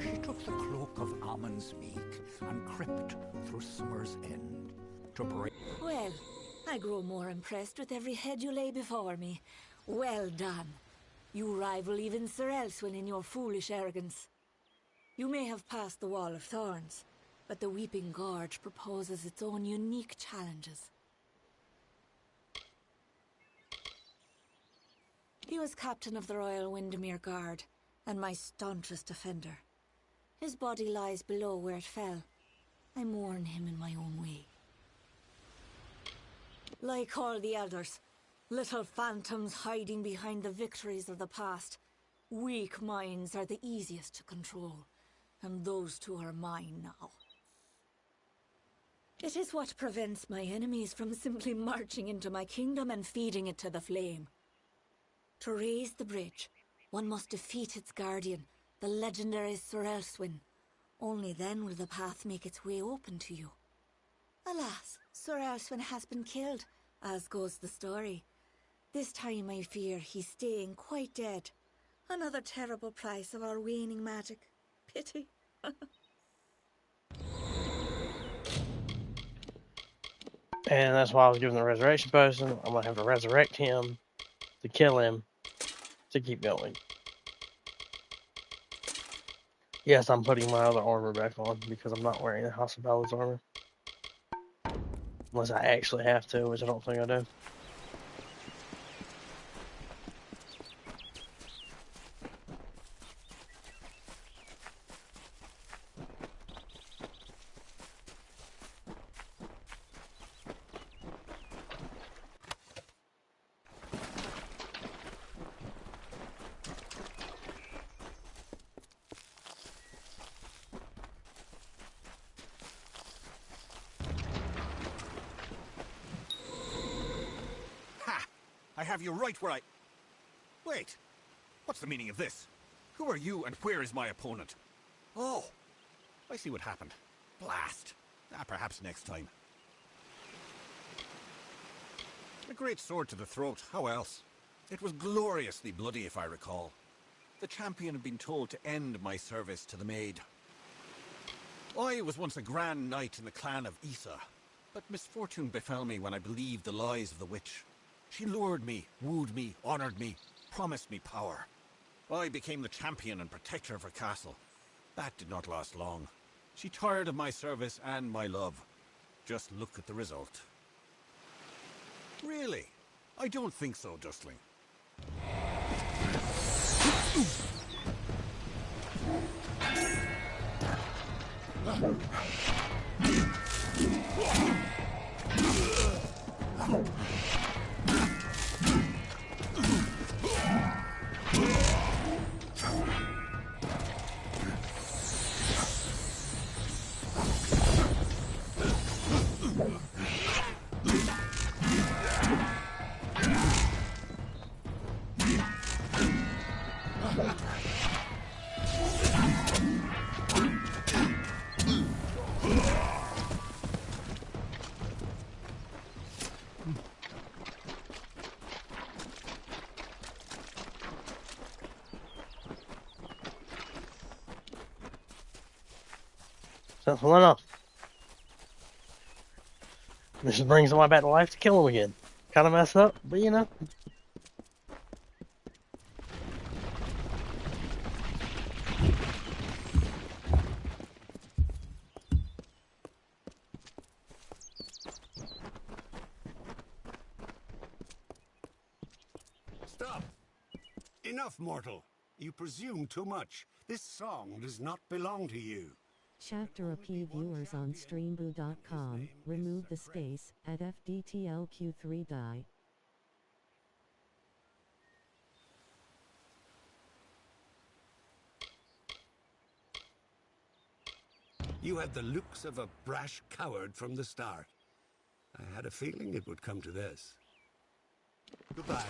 [SPEAKER 2] She took the cloak of Ammon's meek and crept through summer's end to break.
[SPEAKER 6] Well, I grow more impressed with every head you lay before me. Well done. You rival even Sir Elswyn in your foolish arrogance. You may have passed the Wall of Thorns, but the Weeping Gorge proposes its own unique challenges. He was captain of the Royal Windermere Guard, and my staunchest defender. His body lies below where it fell. I mourn him in my own way. Like all the elders, little phantoms hiding behind the victories of the past, weak minds are the easiest to control, and those two are mine now. It is what prevents my enemies from simply marching into my kingdom and feeding it to the flame. To raise the bridge, one must defeat its guardian, the legendary Sir Elswyn. Only then will the path make its way open to you. Alas, Sir Elswyn has been killed, as goes the story. This time I fear he's staying quite dead. Another terrible price of our waning magic. Pity.
[SPEAKER 1] And that's why I was given the resurrection potion. I'm gonna have to resurrect him to kill him to keep going. Yes, I'm putting my other armor back on because I'm not wearing the House of Bella's armor. Unless I actually have to, which I don't think I do.
[SPEAKER 5] I have you right where I... Wait! What's the meaning of this? Who are you and where is my opponent? Oh! I see what happened. Blast! Perhaps next time. A great sword to the throat, how else? It was gloriously bloody, if I recall. The champion had been told to end my service to the maid. I was once a grand knight in the clan of Isa, but misfortune befell me when I believed the lies of the witch. She lured me, wooed me, honored me, promised me power. I became the champion and protector of her castle. That did not last long. She tired of my service and my love. Just look at the result. Really? I don't think so, Dustling.
[SPEAKER 1] That's why not. This just brings somebody back to life to kill him again. Kind of messed up, but you know.
[SPEAKER 3] Stop! Enough, mortal. You presume too much. This song does not belong to you.
[SPEAKER 15] Chapter AP viewers on streamboo.com, remove the space, at FDTLQ3 die.
[SPEAKER 3] You had the looks of a brash coward from the start. I had a feeling it would come to this. Goodbye.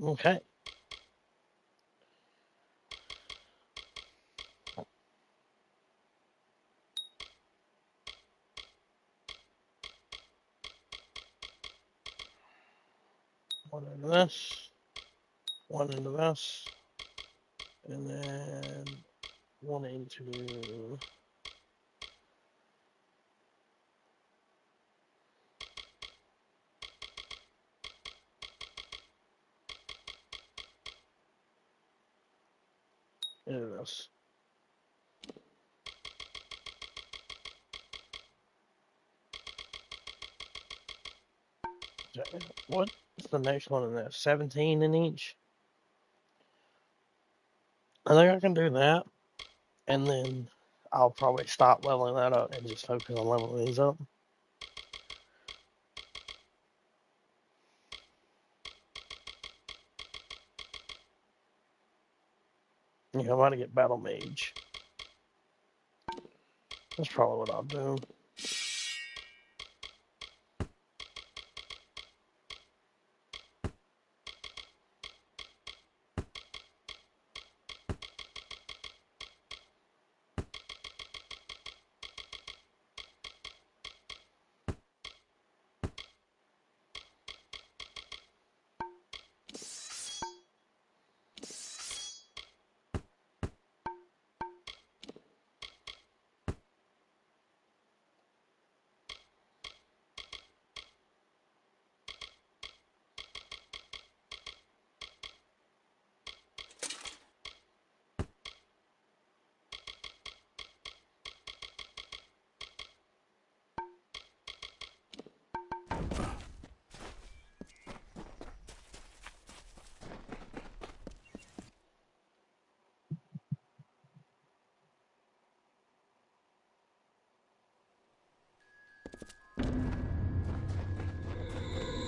[SPEAKER 1] Okay. One into this. One into this. And then one into... into this. What's the next one in there? 17 in each? I think I can do that. And then I'll probably stop leveling that up and just focus on leveling these up. Yeah, I might get Battle Mage. That's probably what I'll do.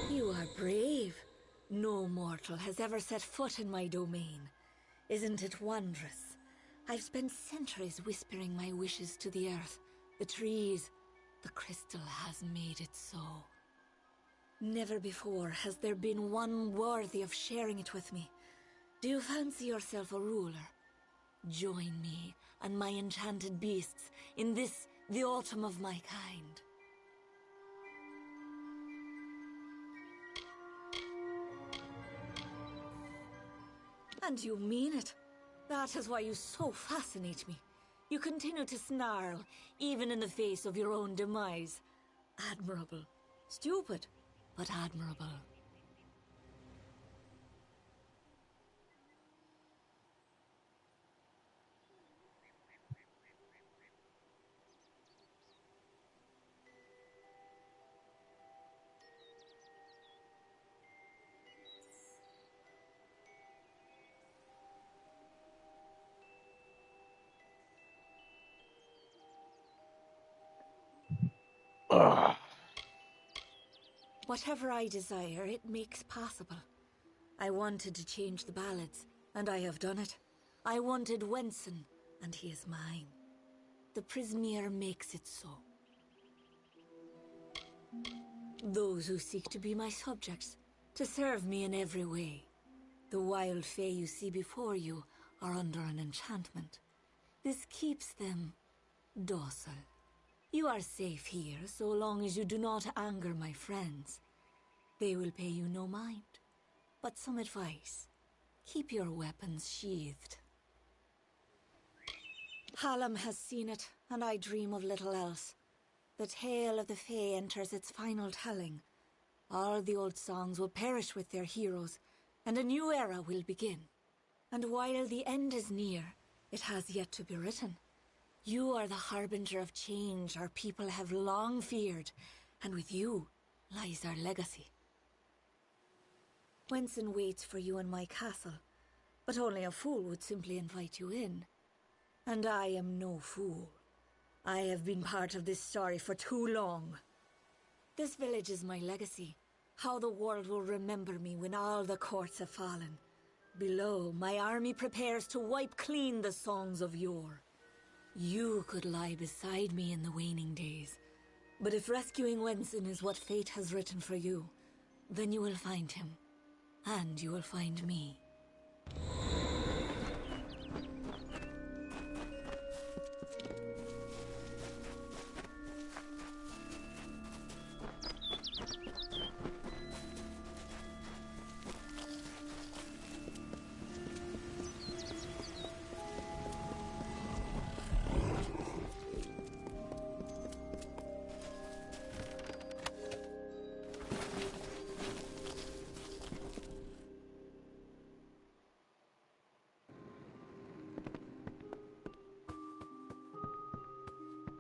[SPEAKER 6] You are brave. No mortal has ever set foot in my domain. Isn't it wondrous? I've spent centuries whispering my wishes to the earth, the trees. The crystal has made it so. Never before has there been one worthy of sharing it with me. Do you fancy yourself a ruler? Join me and my enchanted beasts in this, the autumn of my kind. And you mean it. That is why you so fascinate me. You continue to snarl, even in the face of your own demise. Admirable. Stupid, but admirable.
[SPEAKER 1] Ugh.
[SPEAKER 6] Whatever I desire, it makes possible. I wanted to change the ballads, and I have done it. I wanted Wenson, and he is mine. The Prismeer makes it so. Those who seek to be my subjects, to serve me in every way. The wild fae you see before you are under an enchantment. This keeps them docile. You are safe here so long as you do not anger my friends. They will pay you no mind. But some advice. Keep your weapons sheathed. Hallam has seen it, and I dream of little else. The tale of the Fae enters its final telling. All the old songs will perish with their heroes, and a new era will begin. And while the end is near, it has yet to be written. You are the harbinger of change our people have long feared, and with you lies our legacy. Wenson waits for you in my castle, but only a fool would simply invite you in. And I am no fool. I have been part of this story for too long. This village is my legacy, how the world will remember me when all the courts have fallen. Below, my army prepares to wipe clean the songs of yore. You could lie beside me in the waning days, but if rescuing Wenson is what fate has written for you, then you will find him, and you will find me.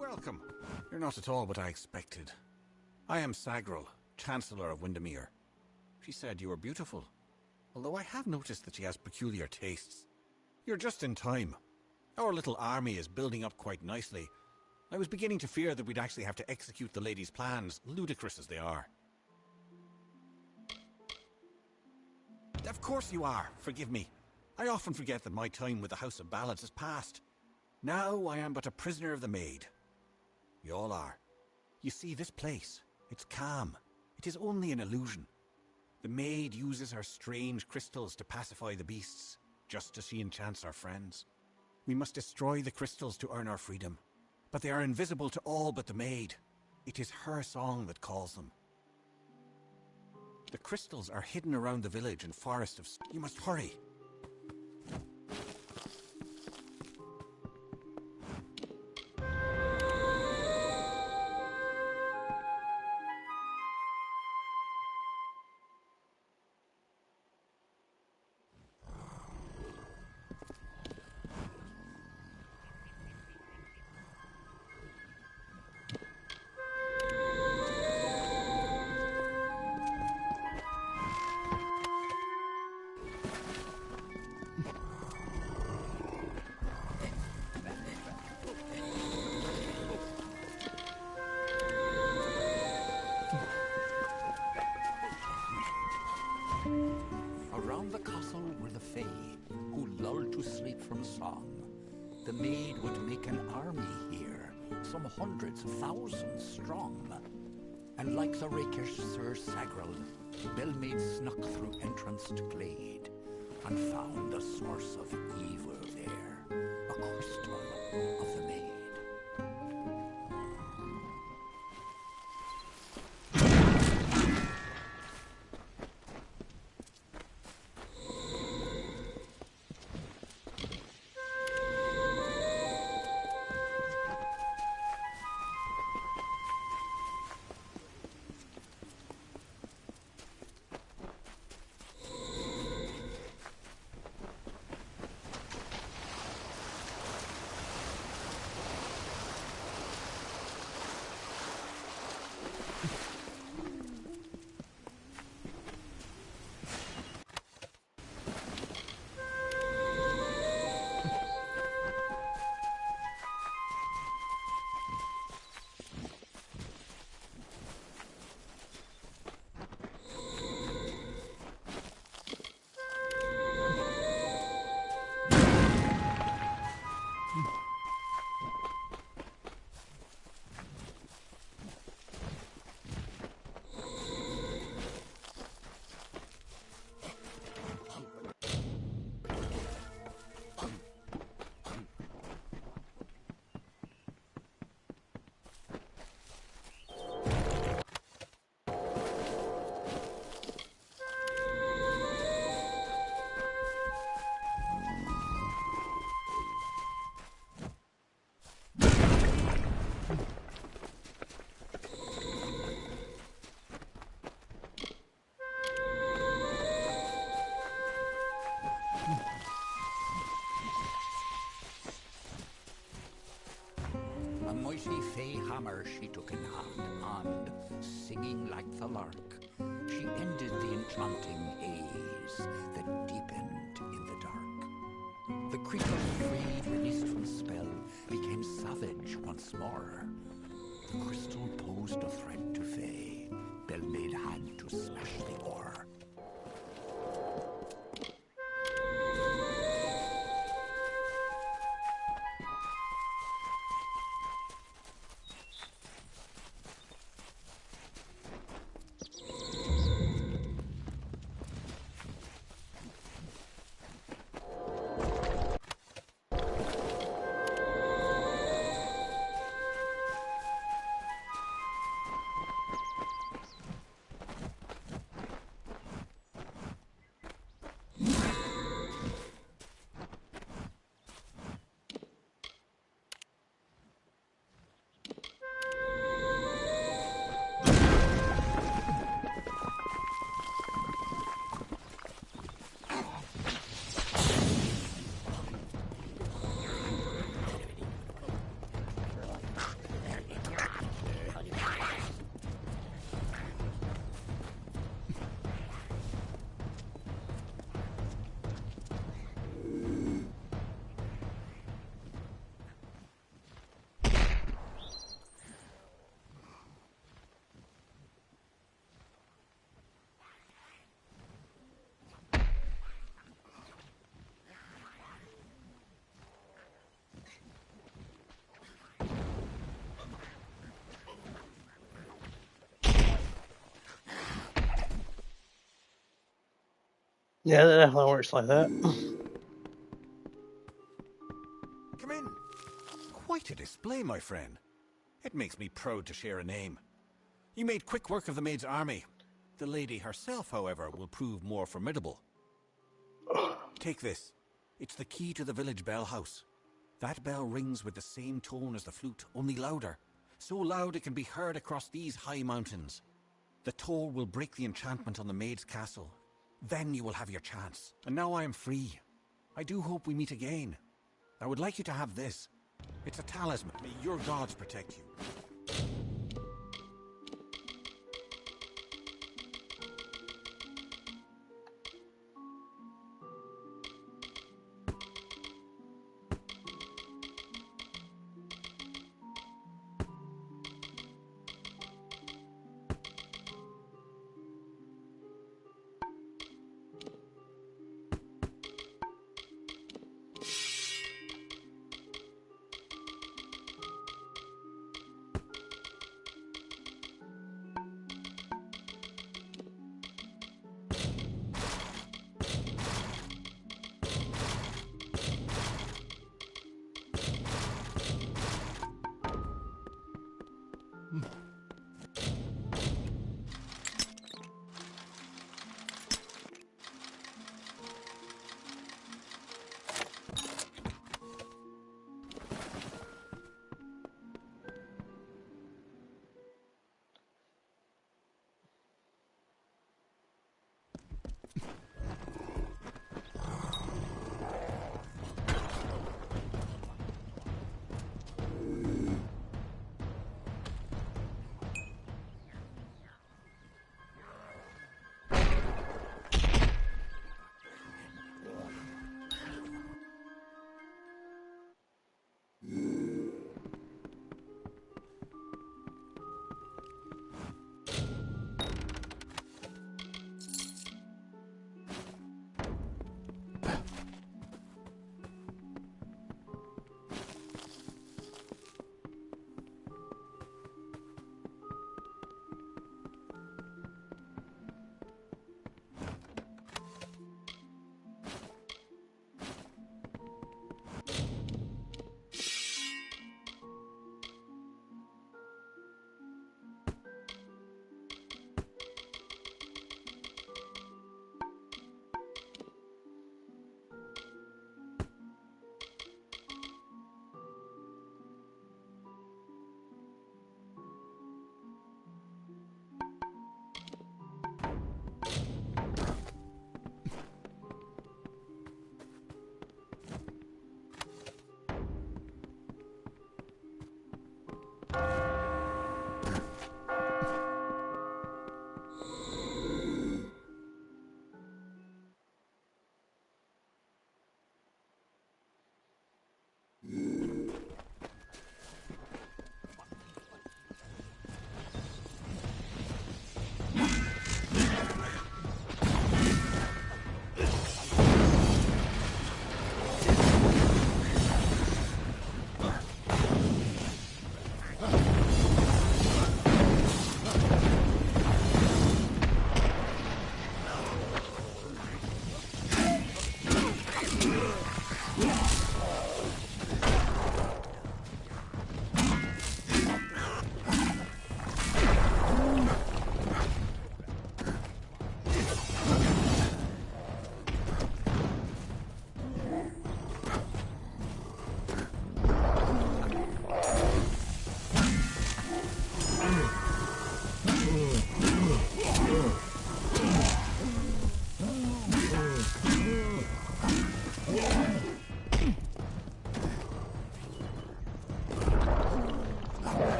[SPEAKER 5] Welcome. You're not at all what I expected. I am Sagrel, Chancellor of Windermere. She said you were beautiful, although I have noticed that she has peculiar tastes. You're just in time. Our little army is building up quite nicely. I was beginning to fear that we'd actually have to execute the lady's plans, ludicrous as they are. Of course you are. Forgive me. I often forget that my time with the House of Ballads has passed. Now I am but a prisoner of the maid. You all are. You see, this place, it's calm. It is only an illusion. The maid uses her strange crystals to pacify the beasts, just as she enchants our friends. We must destroy the crystals to earn our freedom, but they are invisible to all but the maid. It is her song that calls them. The crystals are hidden around the village and forest of... You must hurry.
[SPEAKER 2] Around the castle were the Fae, who lulled to sleep from song. The maid would make an army here, some hundreds of thousands strong. And like the rakish Sir Sagrel, Bellmaid snuck through entranced glade, and found the source of evil there, a crystal of the maid. A mighty Fey hammer she took in hand, and, singing like the lark, she ended the enchanting haze that deepened in the dark. The creatures freed, released from spell, became savage once more. The crystal posed a threat to Fey. Bellmaid had to smash the ore.
[SPEAKER 1] Yeah, that definitely works like that.
[SPEAKER 5] Come in. Quite a display, my friend. It makes me proud to share a name. You made quick work of the maid's army. The lady herself, however, will prove more formidable. Take this. It's the key to the village bell house. That bell rings with the same tone as the flute, only louder. So loud it can be heard across these high mountains. The toll will break the enchantment on the maid's castle. Then you will have your chance. And now I am free. I do hope we meet again. I would like you to have this. It's a talisman. May your gods protect you.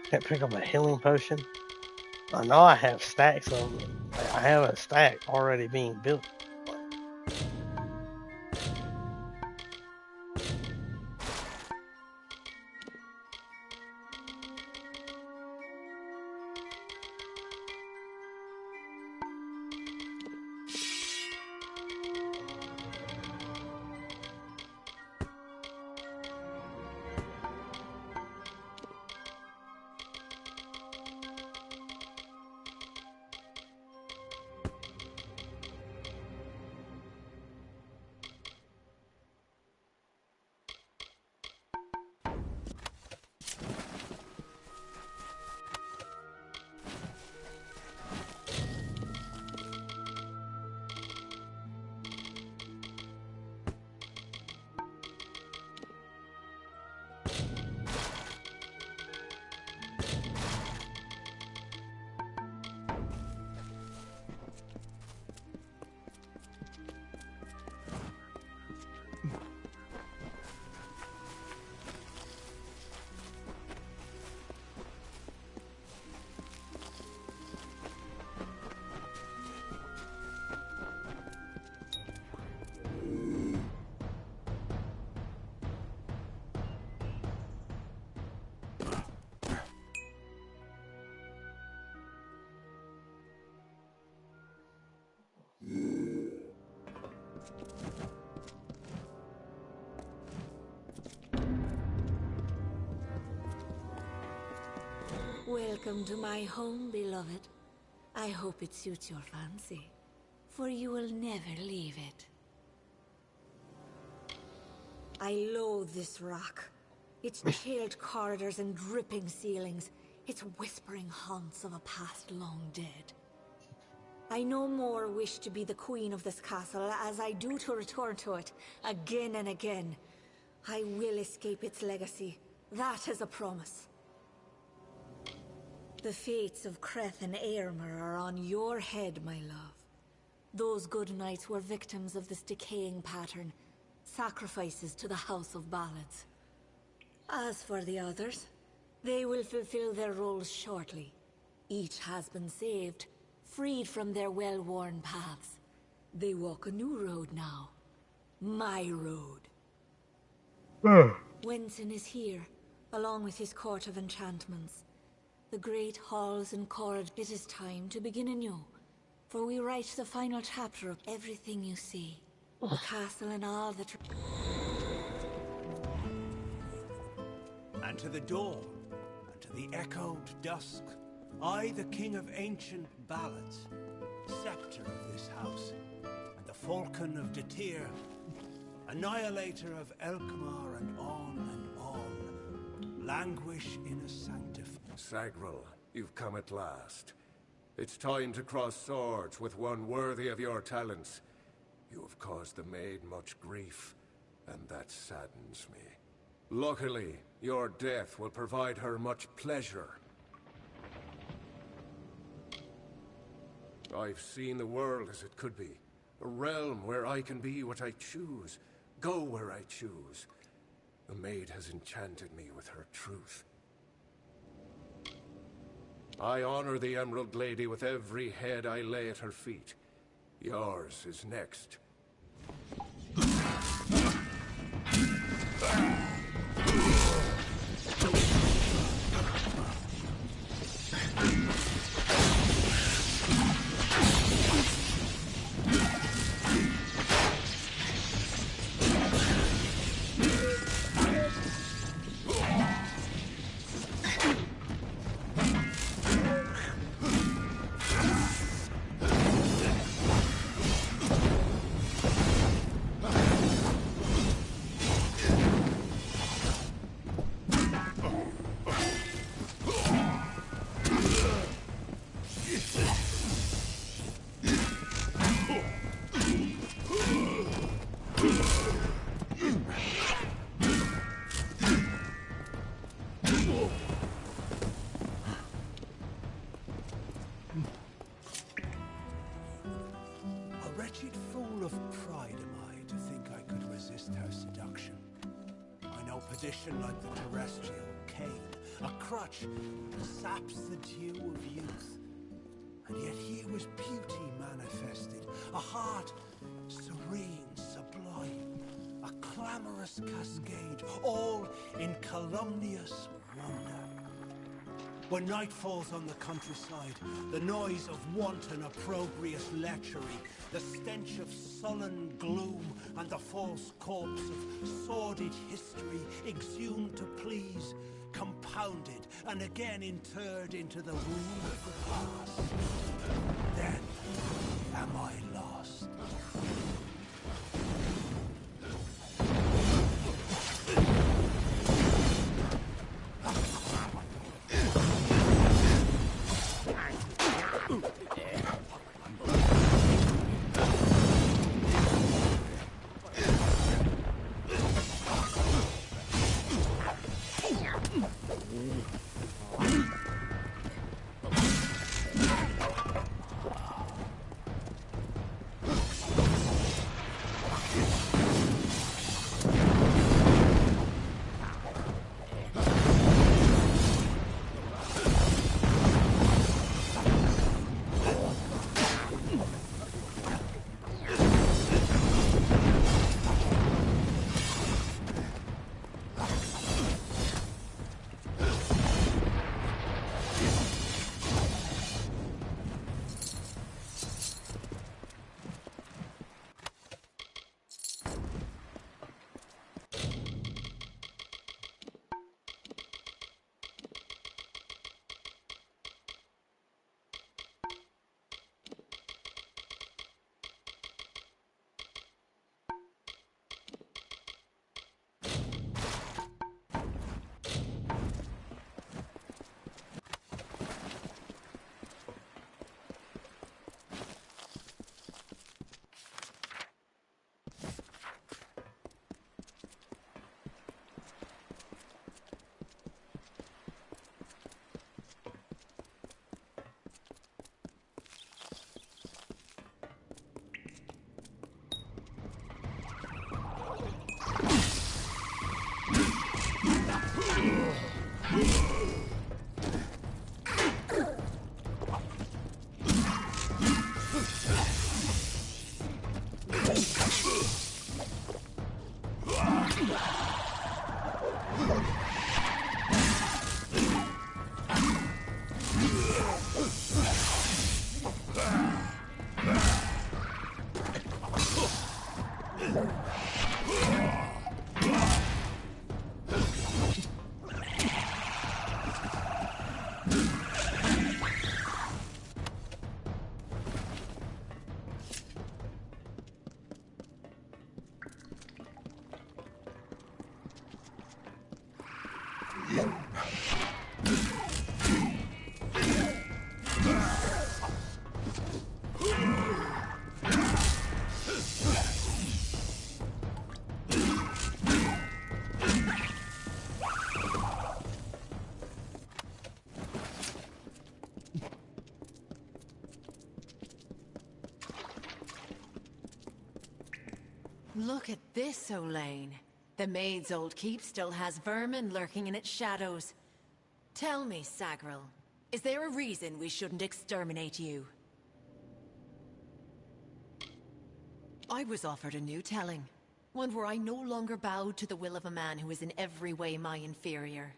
[SPEAKER 1] Can't pick up a healing potion. I know I have stacks of them. I have a stack already being built.
[SPEAKER 6] Welcome to my home, beloved. I hope it suits your fancy, for you will never leave it. I loathe this rock. Its chilled corridors and dripping ceilings, its whispering haunts of a past long dead. I no more wish to be the queen of this castle as I do to return to it again and again. I will escape its legacy. That is a promise. The fates of Creth and Aermer are on your head, my love. Those good knights were victims of this decaying pattern, sacrifices to the House of Ballads. As for the others, they will fulfill their roles shortly. Each has been saved, freed from their well-worn paths. They walk a new road now. My road. Wenson is here, along with his court of enchantments. The great halls and corridors. It is time to begin anew, for we write the final chapter of everything you see. The castle and all that...
[SPEAKER 16] And to the dawn, and to the echoed dusk, I, the king of ancient ballads, scepter of this house, and the falcon of Detir, annihilator of Elkmar, and on, languish in a sanctified...
[SPEAKER 17] Sagril, you've come at last. It's time to cross swords with one worthy of your talents. You have caused the maid much grief, and that saddens me. Luckily, your death will provide her much pleasure. I've seen the world as it could be. A realm where I can be what I choose, go where I choose. The maid has enchanted me with her truth. I honor the Emerald Lady with every head I lay at her feet. Yours is next.
[SPEAKER 16] position like the terrestrial cane, a crutch that saps the dew of youth. And yet here was beauty manifested, a heart serene, sublime, a clamorous cascade, all in calumnious wonder. When night falls on the countryside, the noise of wanton opprobrious lechery, the stench of sullen gloom, and the false corpse of sordid history exhumed to please, compounded and again interred into the womb of the past. Then am I lost.
[SPEAKER 18] Look at this, Olaine. The maid's old keep still has vermin lurking in its shadows. Tell me, Sagril, is there a reason we shouldn't exterminate you? I was offered a new telling. One where I no longer bowed to the will of a man who is in every way my inferior.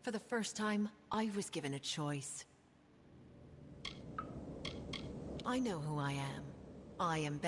[SPEAKER 18] For the first time, I was given a choice. I know who I am. I am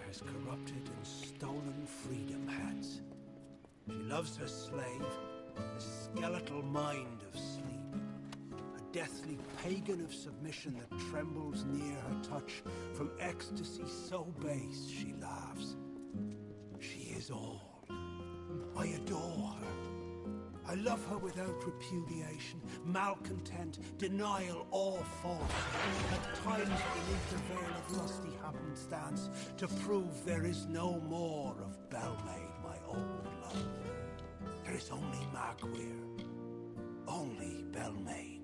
[SPEAKER 16] has corrupted and stolen freedom has. She loves her slave, a skeletal mind of sleep, a deathly pagan of submission that trembles near her touch. From ecstasy so base she laughs. She is all. I adore her. I love her without repudiation, malcontent, denial, or false. At times beneath the veil of lusty happenstance, to prove there is no more of Belmaid, my old love. There is only Magweir, only Belmaid.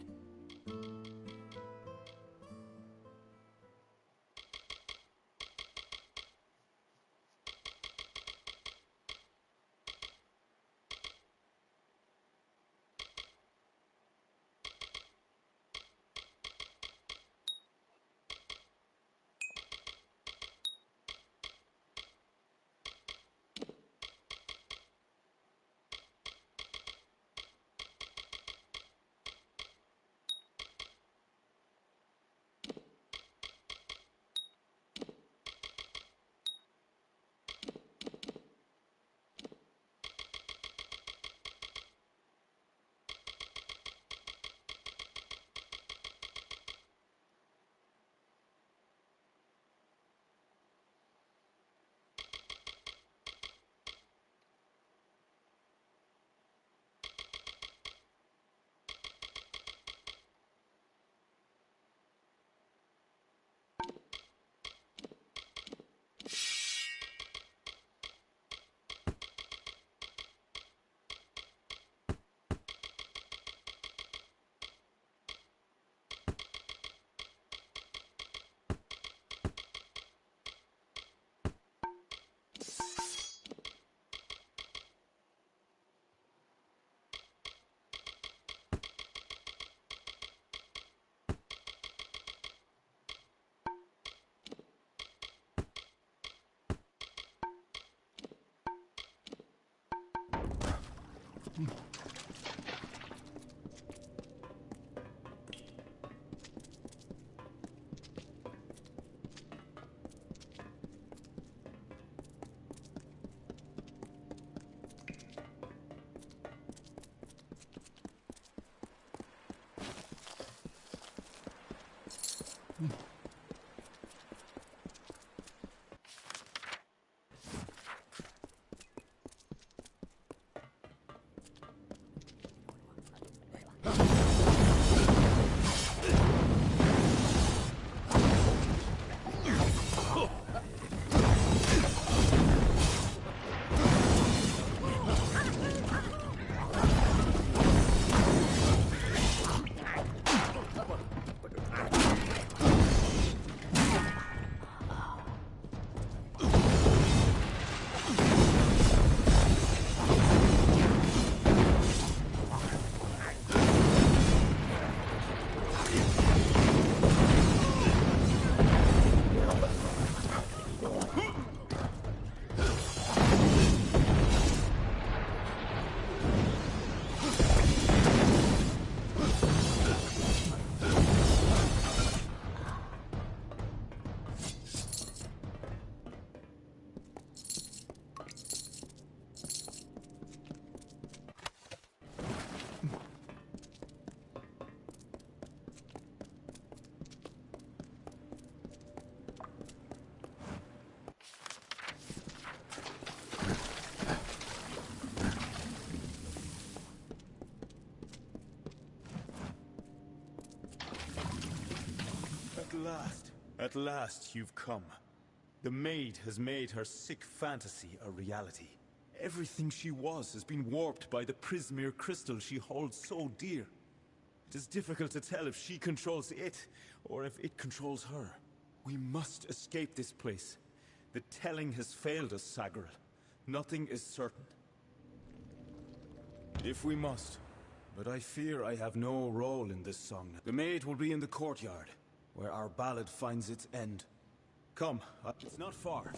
[SPEAKER 19] At last you've come. The maid has made her sick fantasy a reality. Everything she was has been warped by the Prismere crystal she holds so dear. It is difficult to tell if she controls it, or if it controls her. We must escape this place. The telling has failed us, Sagril. Nothing is certain. If we must. But I fear I have no role in this song. The maid will be in the courtyard, where our ballad finds its end. Come, it's not far.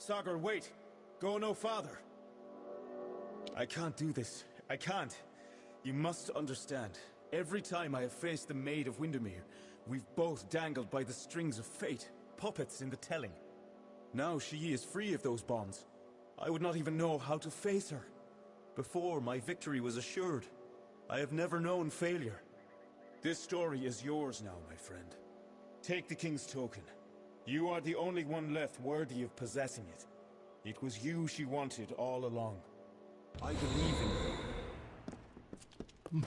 [SPEAKER 19] Sagar, wait! Go no farther! I can't do this. I can't. You must understand. Every time I have faced the Maid of Windermere, we've both dangled by the strings of fate, puppets in the telling. Now she is free of those bonds. I would not even know how to face her. Before, my victory was assured. I have never known failure. This story is yours now, my friend. Take the King's token. You are the only one left worthy of possessing it. It was you she wanted all along. I believe in you.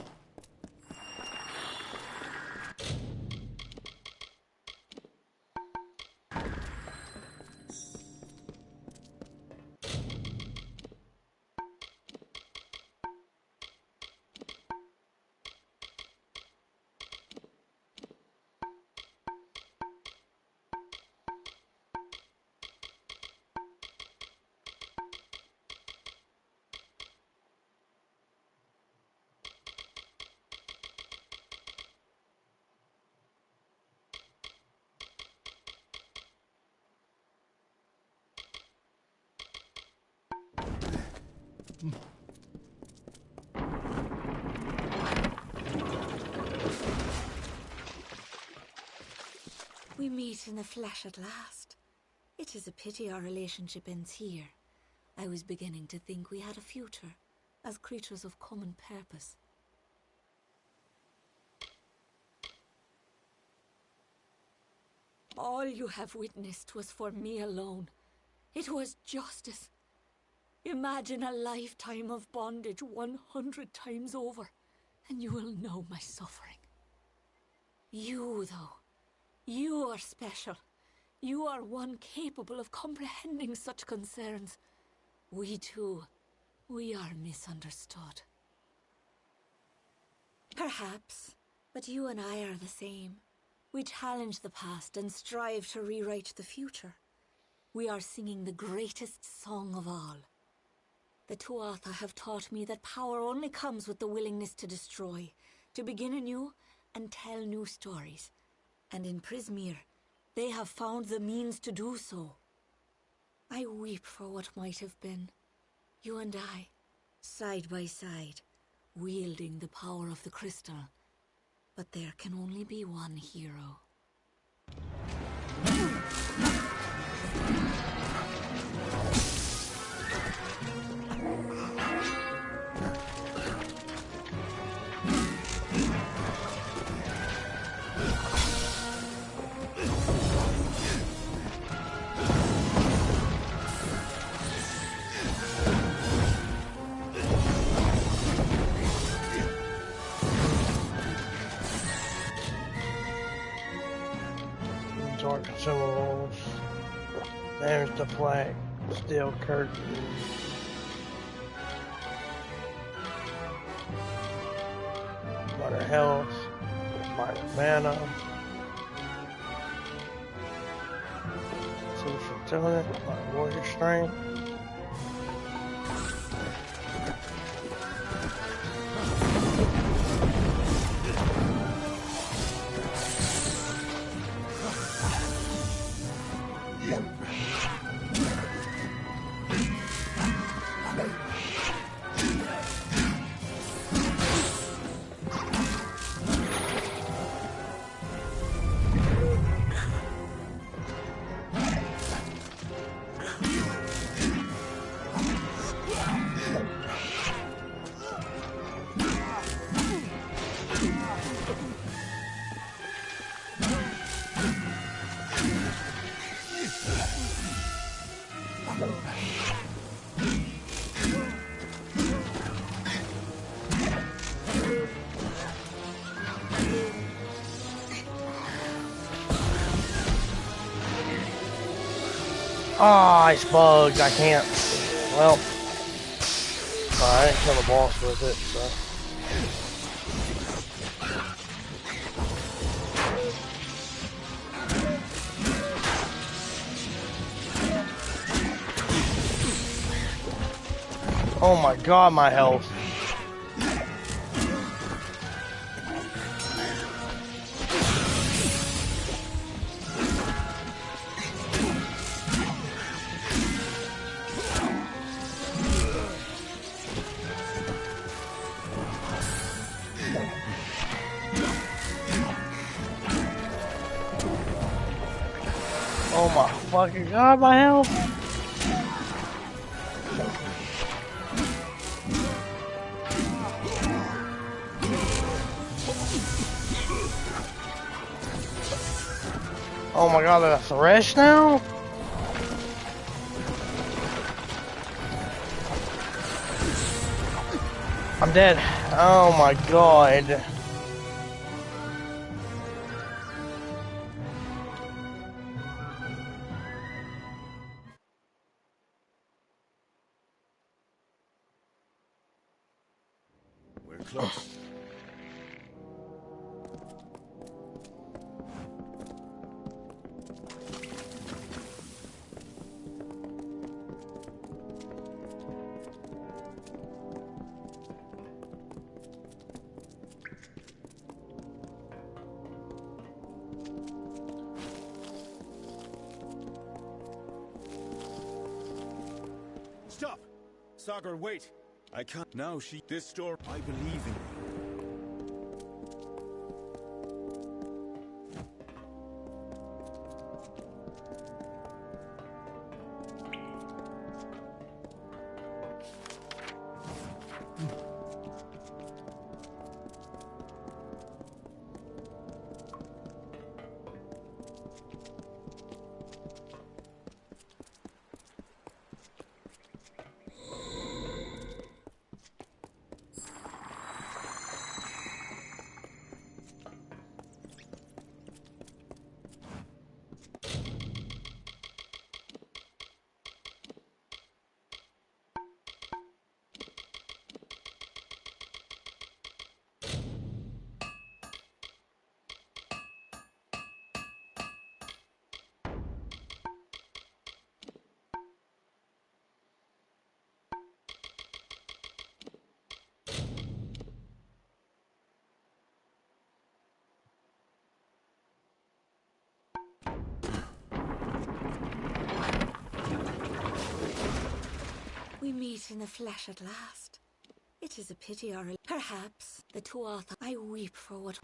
[SPEAKER 6] We meet in the flesh at last. It is a pity our relationship ends here. I was beginning to think we had a future, as creatures of common purpose. All you have witnessed was for me alone. It was justice. Imagine a lifetime of bondage 100 times over, and you will know my suffering. You, though, you are special. You are one capable of comprehending such concerns. We too, we are misunderstood. Perhaps, but you and I are the same. We challenge the past and strive to rewrite the future. We are singing the greatest song of all. The Tuatha have taught me that power only comes with the willingness to destroy, to begin anew and tell new stories. And in Prismeer, they have found the means to do so. I weep for what might have been. You and I, side by side, wielding the power of the crystal. But there can only be one hero.
[SPEAKER 1] Dark consumables. There's the flag. Steel curtain. Minor health. Minor mana. Super fertility. Minor warrior strength. Ah, ice bugs, I can't. Well, I didn't kill the boss with it, so. Oh my god, my health. Oh my fucking god, my health! Oh my god, there's a thresh now? I'm dead. Oh my god.
[SPEAKER 19] We're close. Stop! Sagar, wait! I can't now. This store. I believe in you.
[SPEAKER 6] We meet in the flesh at last. It is a pity our... Perhaps the Tuatha... I weep for what...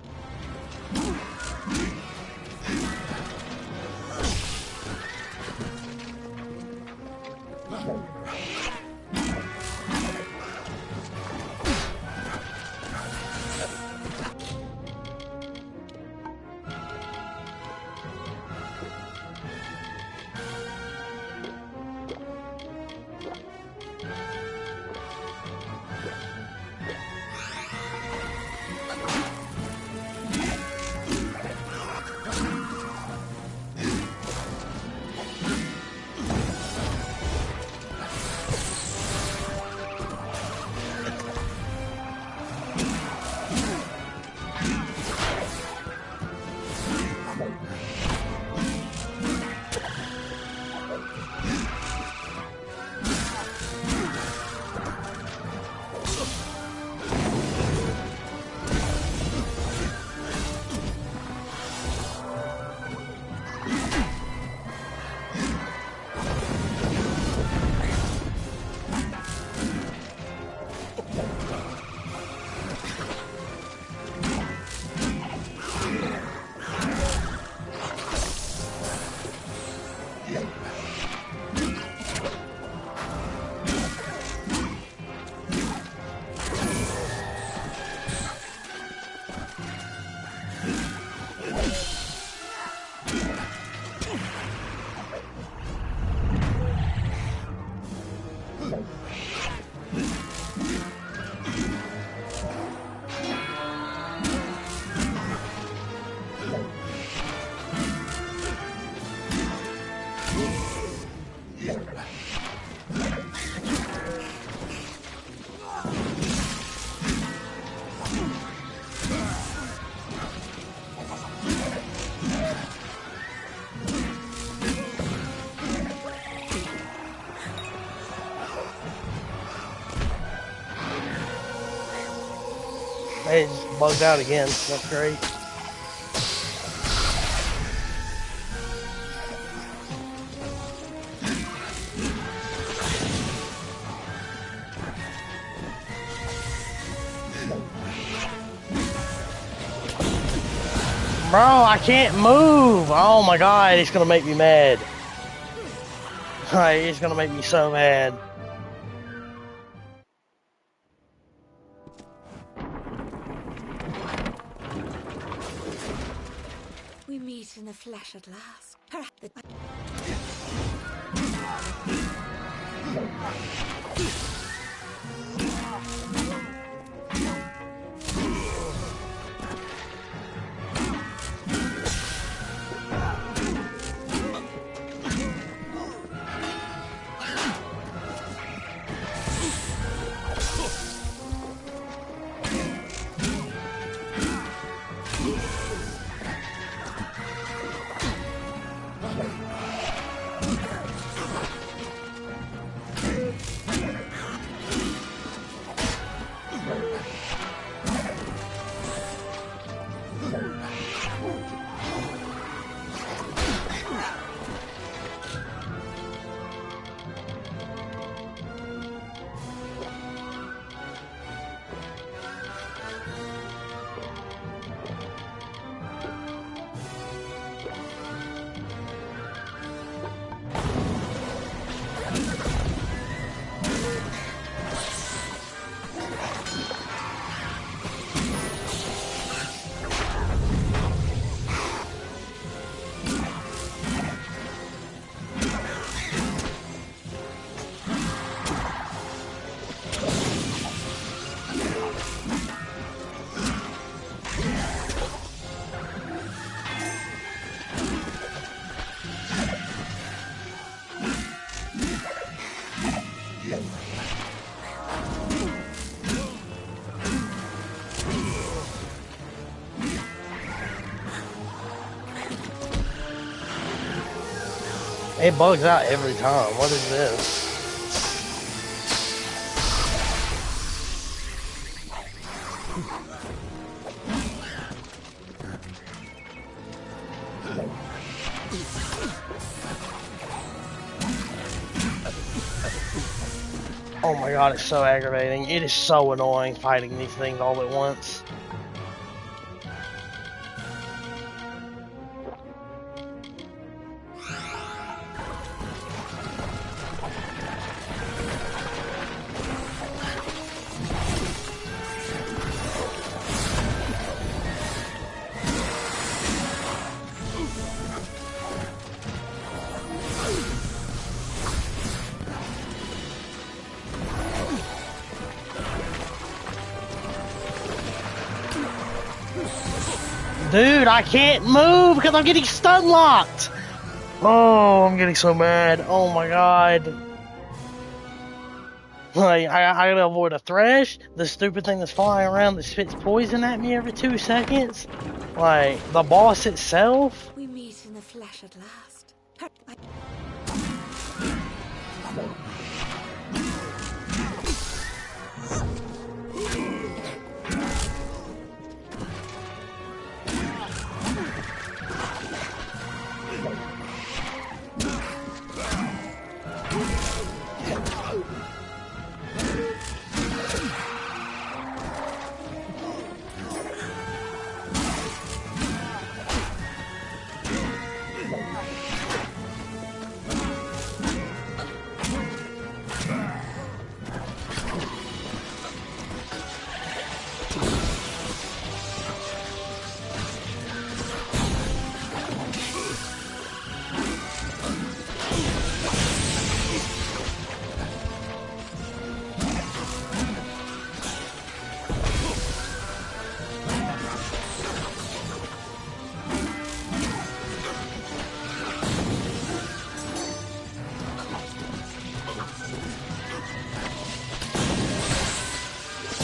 [SPEAKER 1] Hey, it just bugged out again. That's great. Bro, I can't move. Oh my god, it's gonna make me mad. It's gonna make me so mad.
[SPEAKER 6] We meet in the flesh at last.
[SPEAKER 1] It bugs out every time. What is this? Oh my god, it's so aggravating. It is so annoying fighting these things all at once. Dude, I can't move because I'm getting stun locked. Oh, I'm getting so mad. Oh my god. Like, I gotta avoid a thresh, the stupid thing that's flying around that spits poison at me every 2 seconds. Like, the boss itself.
[SPEAKER 6] We meet in the flesh at last.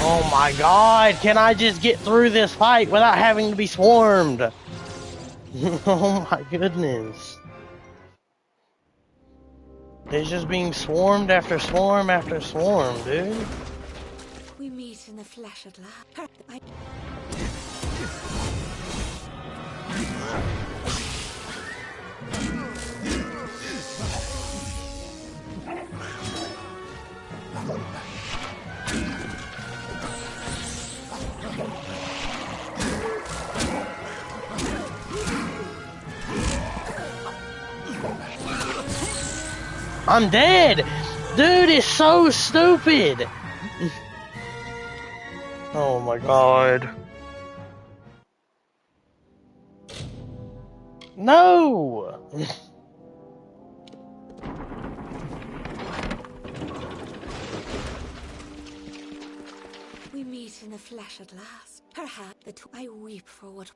[SPEAKER 1] Oh my god, can I just get through this fight without having to be swarmed? Oh my goodness. It's just being swarmed after swarm after swarm, dude.
[SPEAKER 6] We meet in the flesh at last.
[SPEAKER 1] I'm dead! Dude, it's so stupid! Oh my god. No!
[SPEAKER 6] We meet in the flesh at last. Perhaps I weep for what...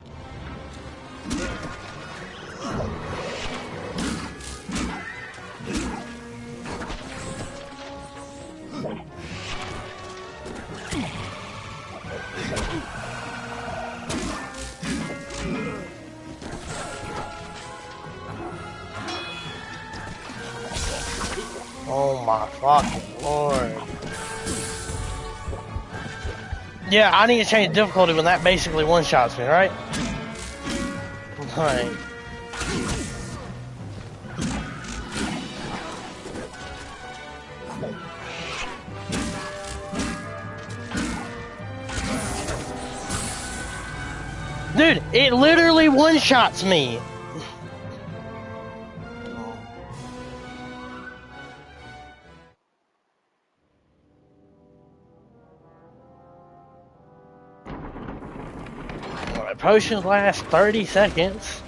[SPEAKER 1] Oh my fucking lord. Yeah, I need to change difficulty when that basically one-shots me, right? Right. Dude, it literally one-shots me. Alright, potions last 30 seconds.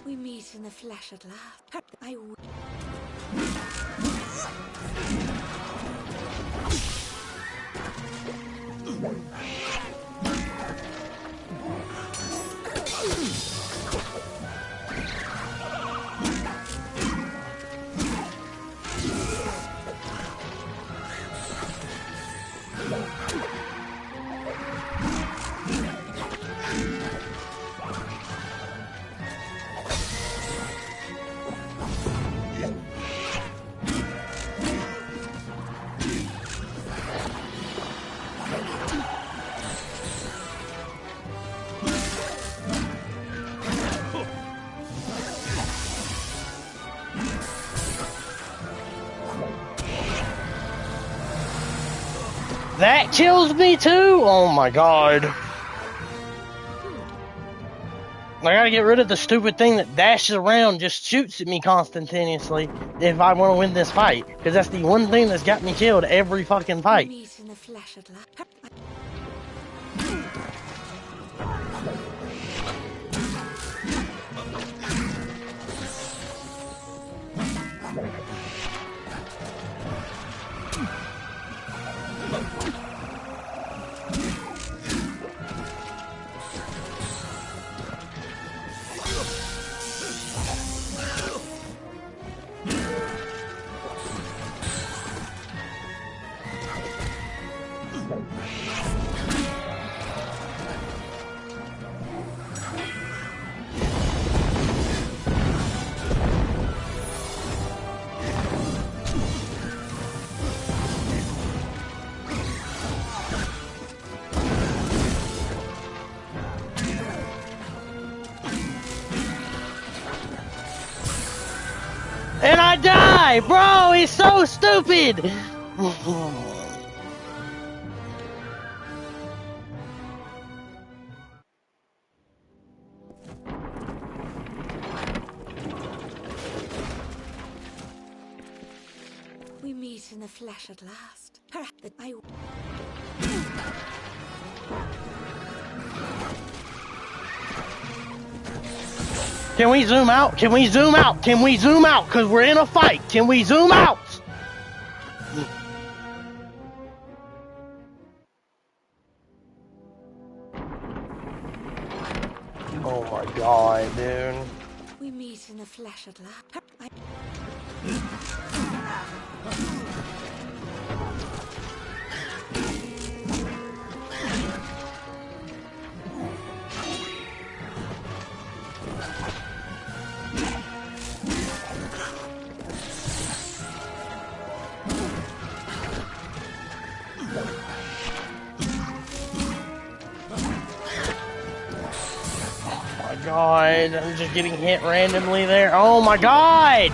[SPEAKER 6] We meet in the flesh at last. I weep.
[SPEAKER 1] That kills me too? Oh my god. I gotta get rid of the stupid thing that dashes around, just shoots at me constantly if I want to win this fight. Because that's the one thing that's got me killed every fucking fight.
[SPEAKER 6] We meet in the flesh at last.
[SPEAKER 1] And I die! Bro, he's so stupid!
[SPEAKER 6] We meet in the flesh at last. Perhaps I...
[SPEAKER 1] Can we zoom out? Can we zoom out? Can we zoom out? Because we're in a fight. Can we zoom out? Oh my god, dude.
[SPEAKER 6] We meet in the flesh at last.
[SPEAKER 1] God, I'm just getting hit randomly there. Oh my god!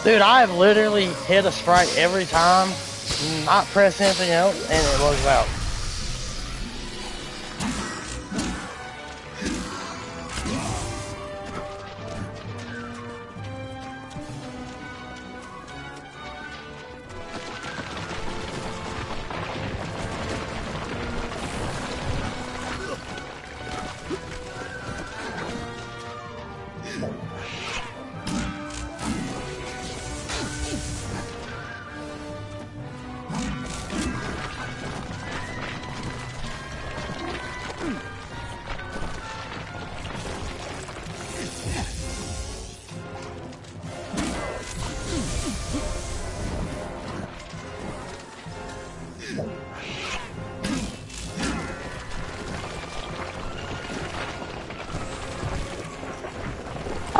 [SPEAKER 1] Dude, I have literally hit a strike every time, not press anything else, and it loads out.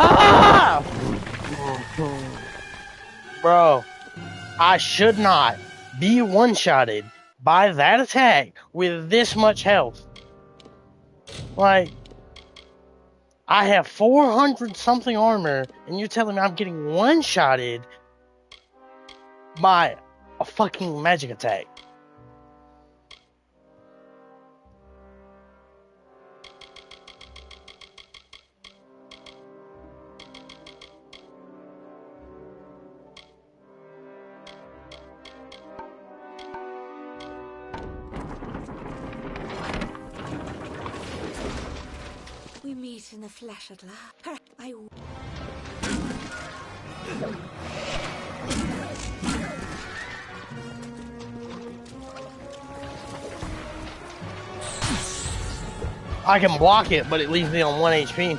[SPEAKER 1] Ah! Bro, I should not be one-shotted by that attack with this much health. Like, I have 400 something armor, and you're telling me I'm getting one-shotted by a fucking magic attack.
[SPEAKER 6] We meet in the flesh at last.
[SPEAKER 1] I can block it, but it leaves me on 1 HP.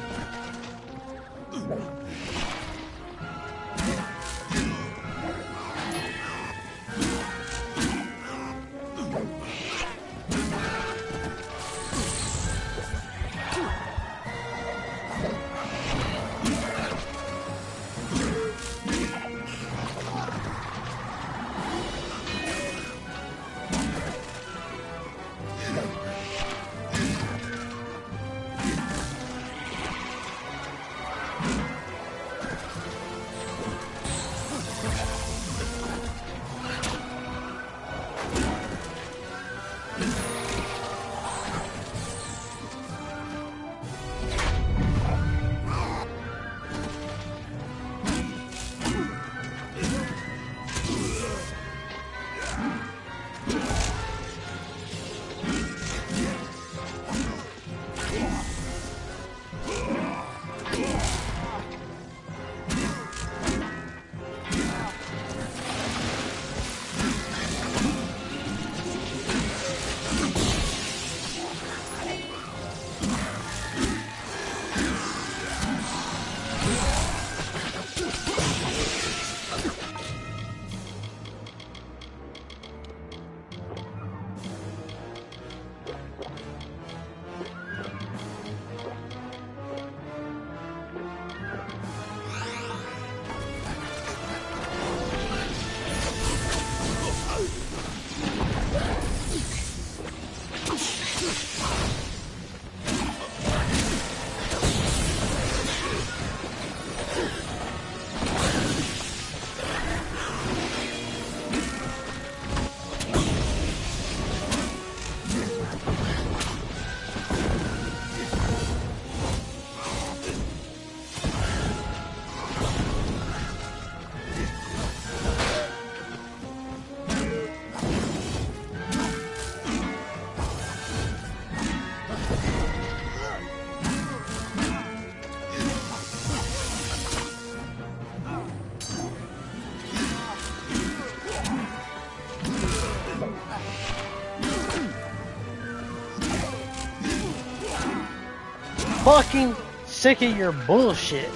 [SPEAKER 1] Fucking sick of your bullshit.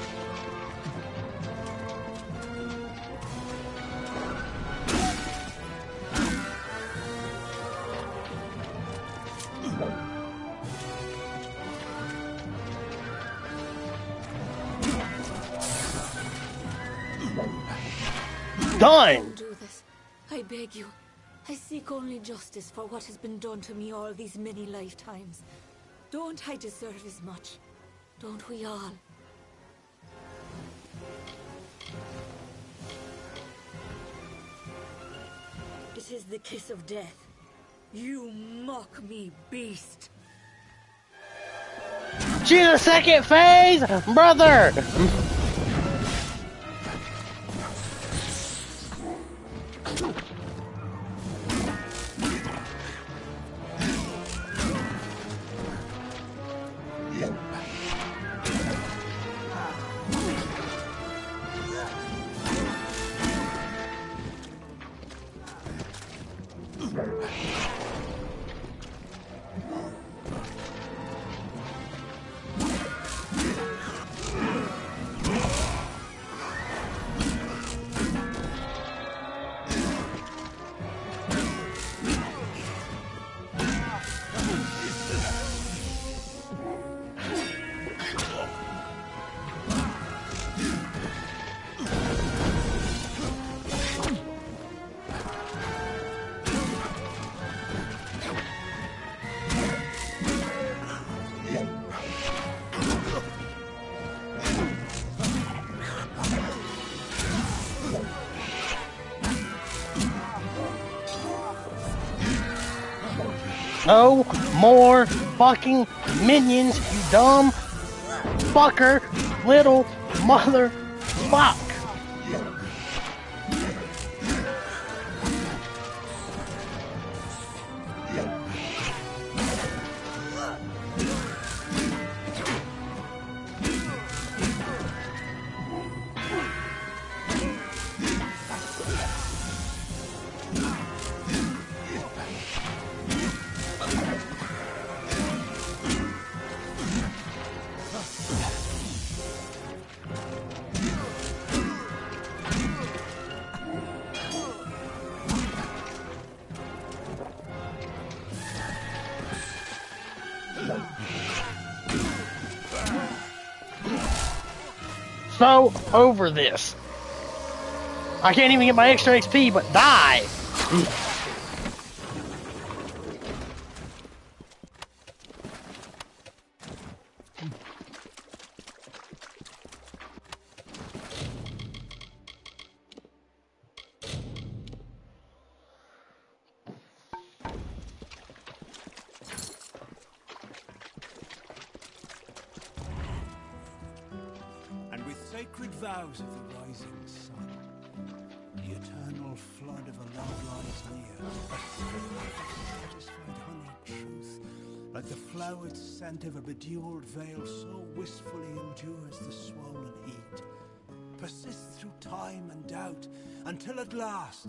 [SPEAKER 1] Done!
[SPEAKER 6] Don't do this. I beg you. I seek only justice for what has been done to me all these many lifetimes. Don't I deserve as much? Don't we all? This is the kiss of death. You mock me, beast.
[SPEAKER 1] She's a second phase, brother! No more fucking minions, you dumb fucker, little mother fuck. So over this. I can't even get my extra XP, but die!
[SPEAKER 16] And with sacred vows of the rising sun, the eternal flood of a love lies near, a stream of satisfied honey truth, like the flowered scent of a bedewed veil, so wistfully endures the swollen heat, persists through time and doubt, until at last,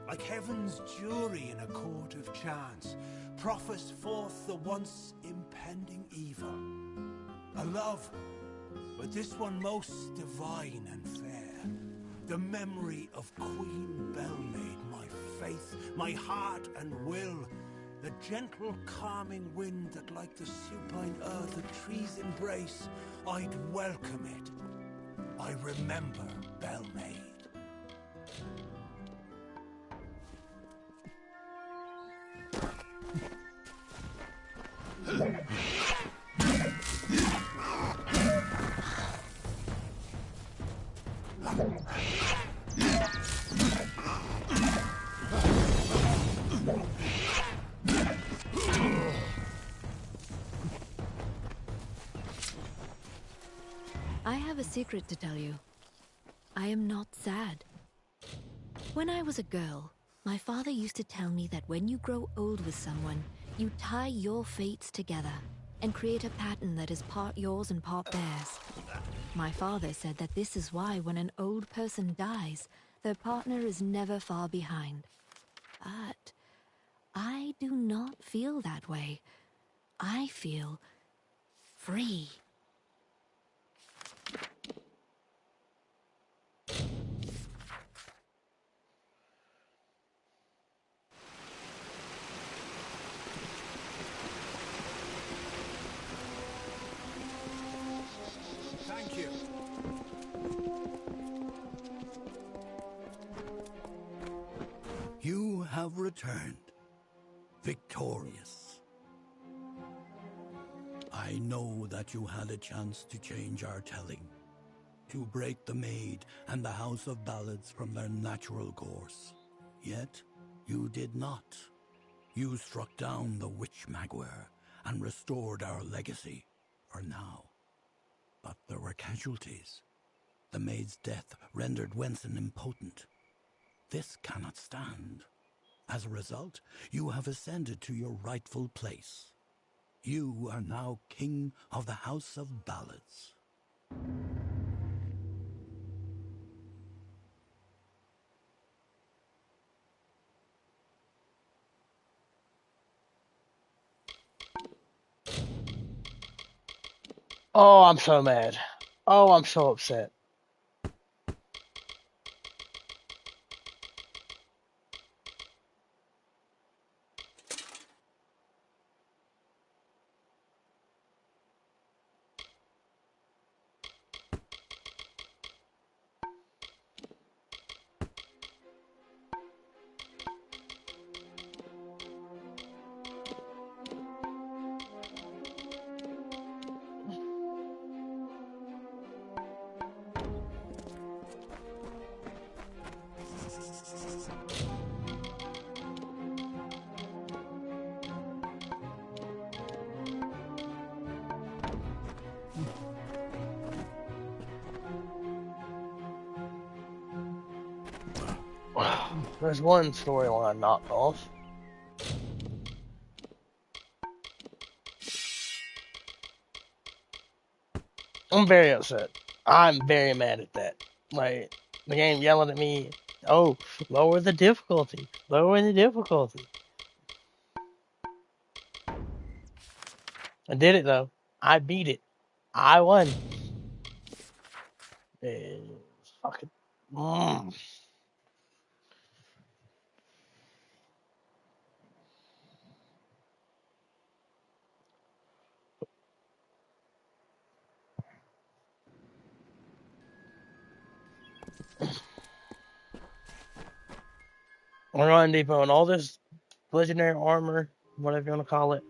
[SPEAKER 16] like heaven's jury in a court of chance, proffers forth the once impending evil, a love, but this one most divine and fair, the memory of Queen Belmaid, my faith, my heart and will, the gentle calming wind that like the supine earth a tree's embrace, I'd welcome it. I remember Belmaid.
[SPEAKER 9] I have a secret to tell you. I am not sad. When I was a girl, my father used to tell me that when you grow old with someone, you tie your fates together and create a pattern that is part yours and part theirs. My father said that this is why when an old person dies, their partner is never far behind. But I do not feel that way. I feel free.
[SPEAKER 16] Thank you.
[SPEAKER 3] You have returned, victorious. I know that you had a chance to change our telling, to break the Maid and the House of Ballads from their natural course. Yet, You did not. You struck down the witch Magware and restored our legacy for now. But there were casualties. The maid's death rendered Wenson impotent. This cannot stand. As a result, you have ascended to your rightful place. You are now king of the House of Ballads.
[SPEAKER 1] Oh, I'm so mad. Oh, I'm so upset. There's one storyline knocked off. I'm very upset. I'm very mad at that. Like, the game yelling at me, oh, lower the difficulty. Lower the difficulty. I did it, though. I beat it. I won. Fucking... We're going depot and all this legendary armor, whatever you want to call it.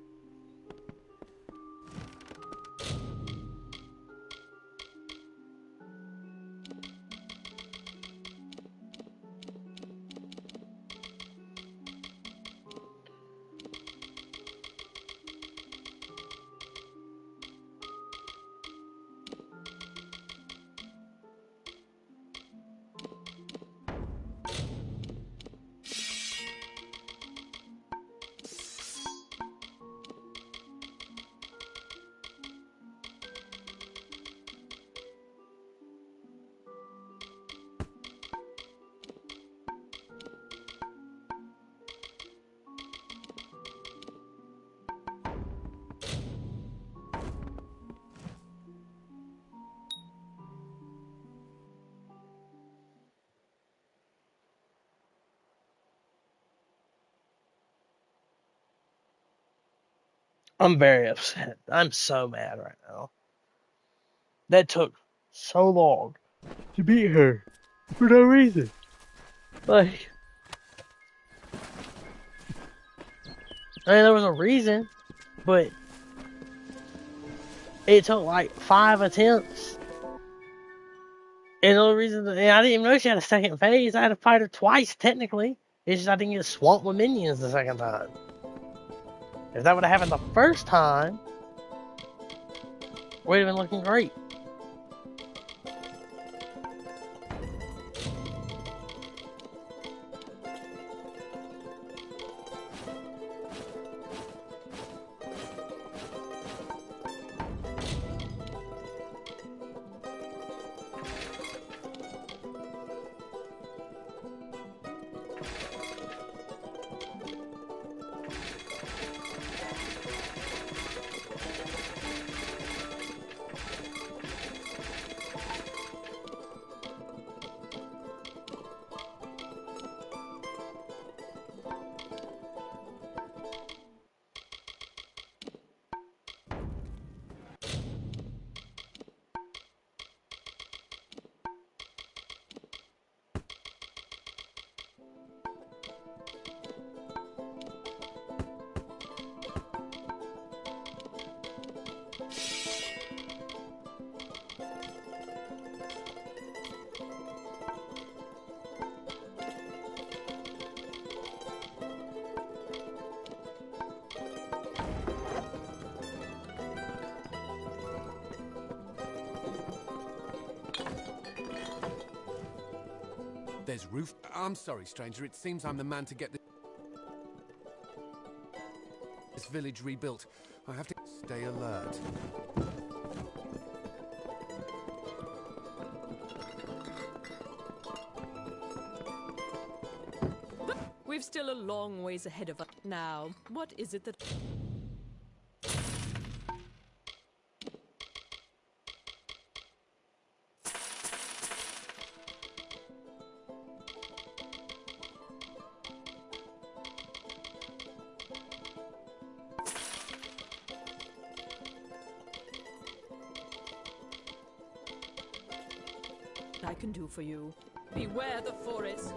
[SPEAKER 1] I'm very upset. I'm so mad right now. That took so long to beat her for no reason. Like, I mean, there was a reason, but it took like 5 attempts. And the only reason, and I didn't even know she had a second phase. I had to fight her twice, technically. It's just I didn't get swamped with minions the second time. If that would have happened the first time, we'd have been looking great.
[SPEAKER 7] There's roof... I'm sorry, stranger. It seems I'm the man to get this village rebuilt. I have to stay alert.
[SPEAKER 20] We've still a long ways ahead of us. Now, what is it that... I can do for you? Beware the forest.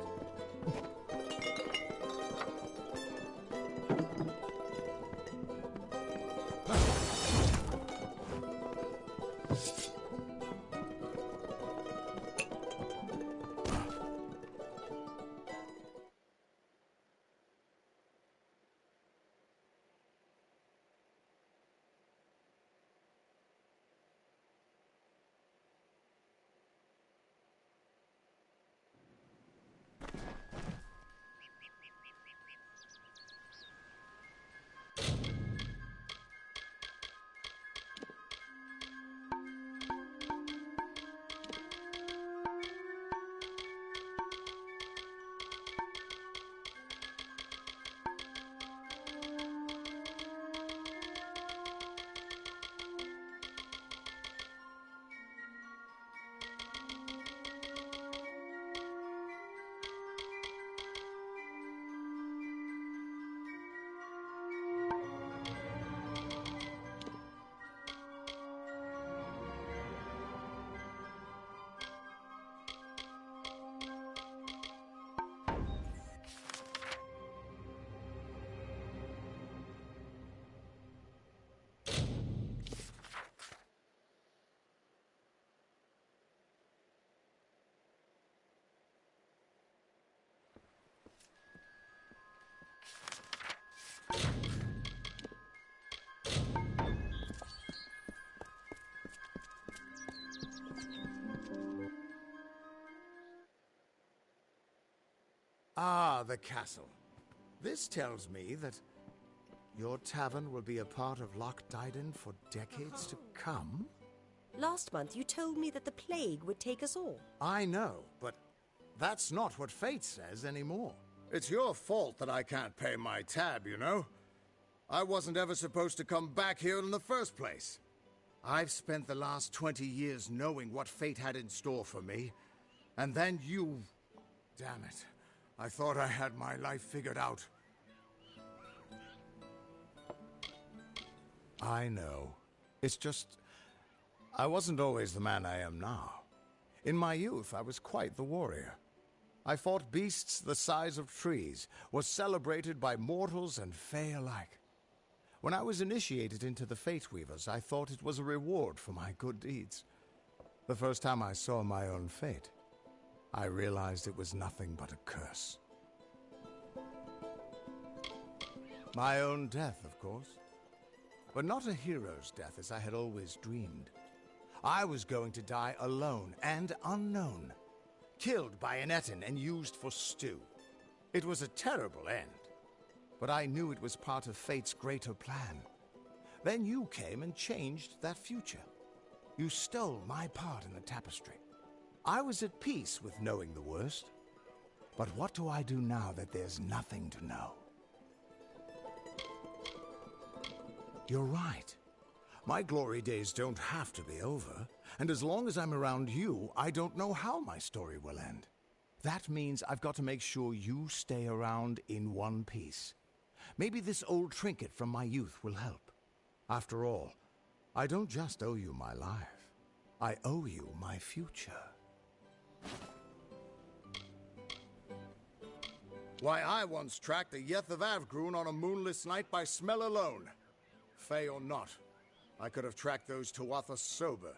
[SPEAKER 14] Ah, the castle. This tells me that your tavern will be a part of Loch Dyden for decades to come?
[SPEAKER 12] Last month you told me that the plague would take us all.
[SPEAKER 14] I know, but that's not what fate says anymore. It's your fault that I can't pay my tab, you know? I wasn't ever supposed to come back here in the first place. I've spent the last 20 years knowing what fate had in store for me, and then you... Damn it. I thought I had my life figured out. I know. It's just... I wasn't always the man I am now. In my youth, I was quite the warrior. I fought beasts the size of trees, was celebrated by mortals and fae alike. When I was initiated into the Fate Weavers, I thought it was a reward for my good deeds. The first time I saw my own fate, I realized it was nothing but a curse. My own death, of course. But not a hero's death as I had always dreamed. I was going to die alone and unknown, killed by an Etin and used for stew. It was a terrible end, but I knew it was part of fate's greater plan. Then you came and changed that future. You stole my part in the tapestry. I was at peace with knowing the worst. But what do I do now that there's nothing to know? You're right. My glory days don't have to be over, and as long as I'm around you, I don't know how my story will end. That means I've got to make sure you stay around in one piece. Maybe this old trinket from my youth will help. After all, I don't just owe you my life. I owe you my future. Why, I once tracked a Yeth of Avgrun on a moonless night by smell alone. Fey or not, I could have tracked those Tuatha sober.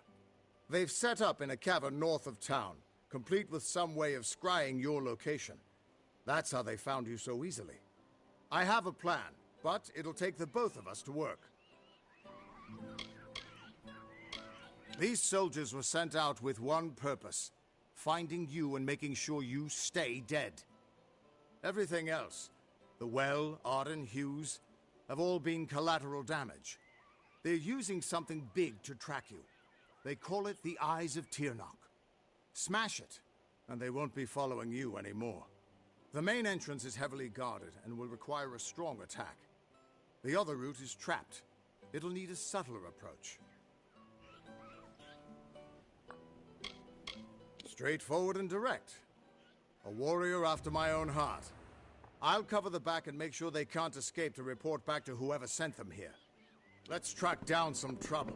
[SPEAKER 14] They've set up in a cavern north of town, complete with some way of scrying your location. That's how they found you so easily. I have a plan, but it'll take the both of us to work. These soldiers were sent out with one purpose: finding you and making sure you stay dead. Everything else, the well, Arden, Hughes, have all been collateral damage. They're using something big to track you. They call it the Eyes of Tirnoch. Smash it, and they won't be following you anymore. The main entrance is heavily guarded and will require a strong attack. The other route is trapped. It'll need a subtler approach. Straightforward and direct. A warrior after my own heart. I'll cover the back and make sure they can't escape to report back to whoever sent them here. Let's track down some trouble.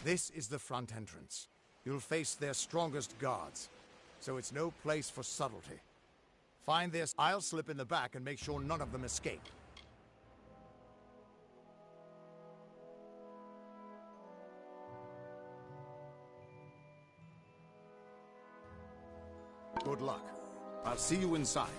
[SPEAKER 14] This is the front entrance. You'll face their strongest guards, so it's no place for subtlety. Find this. I'll slip in the back and make sure none of them escape. Good luck. I'll see you inside.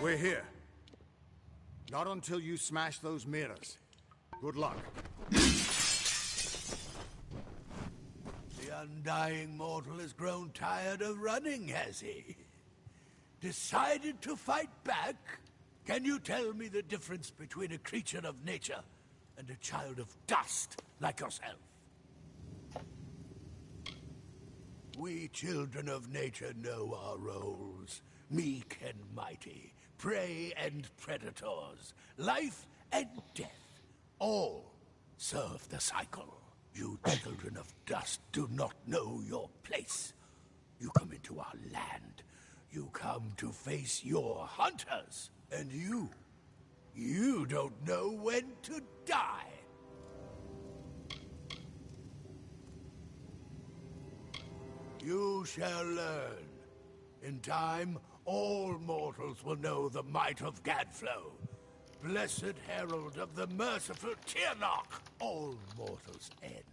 [SPEAKER 14] We're here. Not until you smash those mirrors. Good luck.
[SPEAKER 3] The undying mortal has grown tired of running, has he? Decided to fight back? Can you tell me the difference between a creature of nature and a child of dust like yourself? We children of nature know our roles. Meek and mighty, prey and predators, life and death, all serve the cycle. You children of dust do not know your place. You come into our land. You come to face your hunters. And you don't know when to die. You shall learn. In time, all mortals will know the might of Gadflow, blessed herald of the merciful Tyrnarch. all mortals end,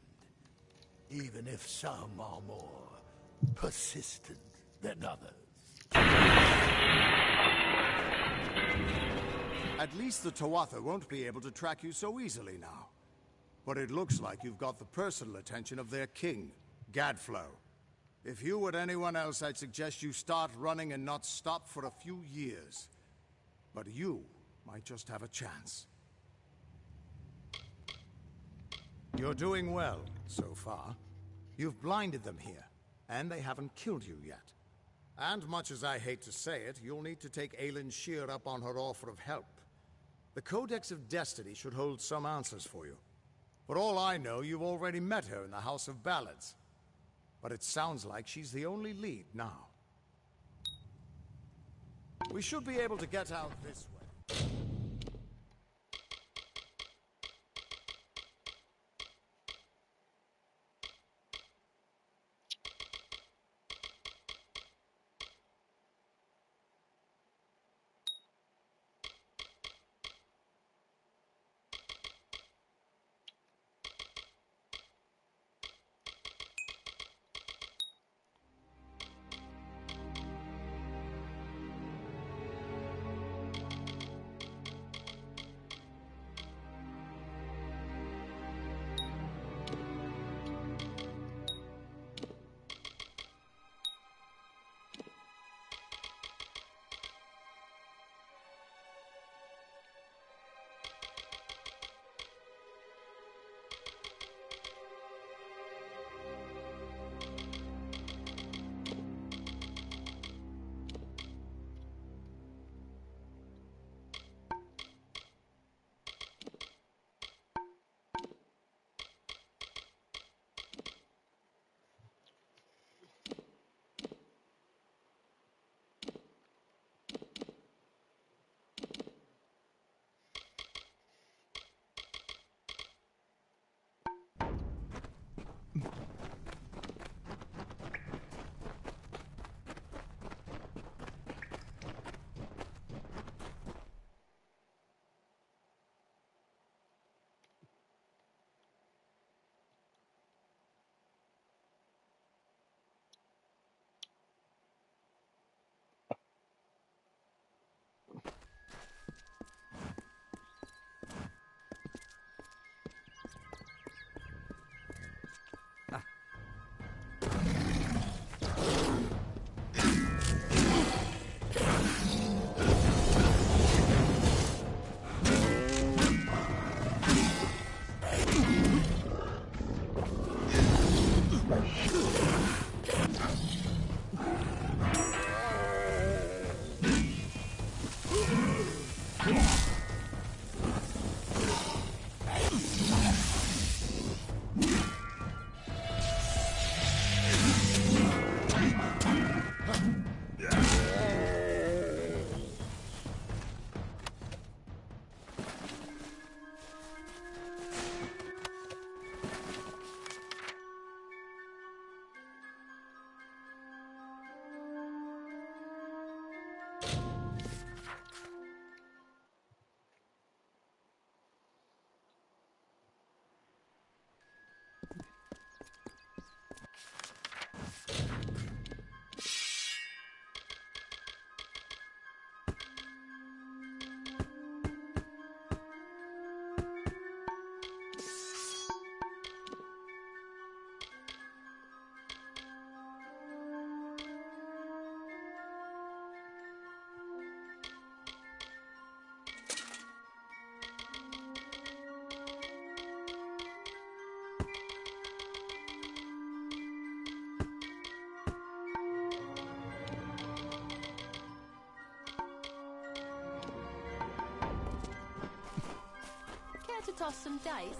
[SPEAKER 3] even if some are more persistent than others.
[SPEAKER 14] At least the Tuatha won't be able to track you so easily now. But it looks like you've got the personal attention of their king, Gadflow. If you were anyone else, I'd suggest you start running and not stop for a few years. But you might just have a chance. You're doing well, so far. You've blinded them here, and they haven't killed you yet. And much as I hate to say it, you'll need to take Aelin Shear up on her offer of help. The Codex of Destiny should hold some answers for you. For all I know, you've already met her in the House of Ballads. But it sounds like she's the only lead now. We should be able to get out this way.
[SPEAKER 4] To toss some dice?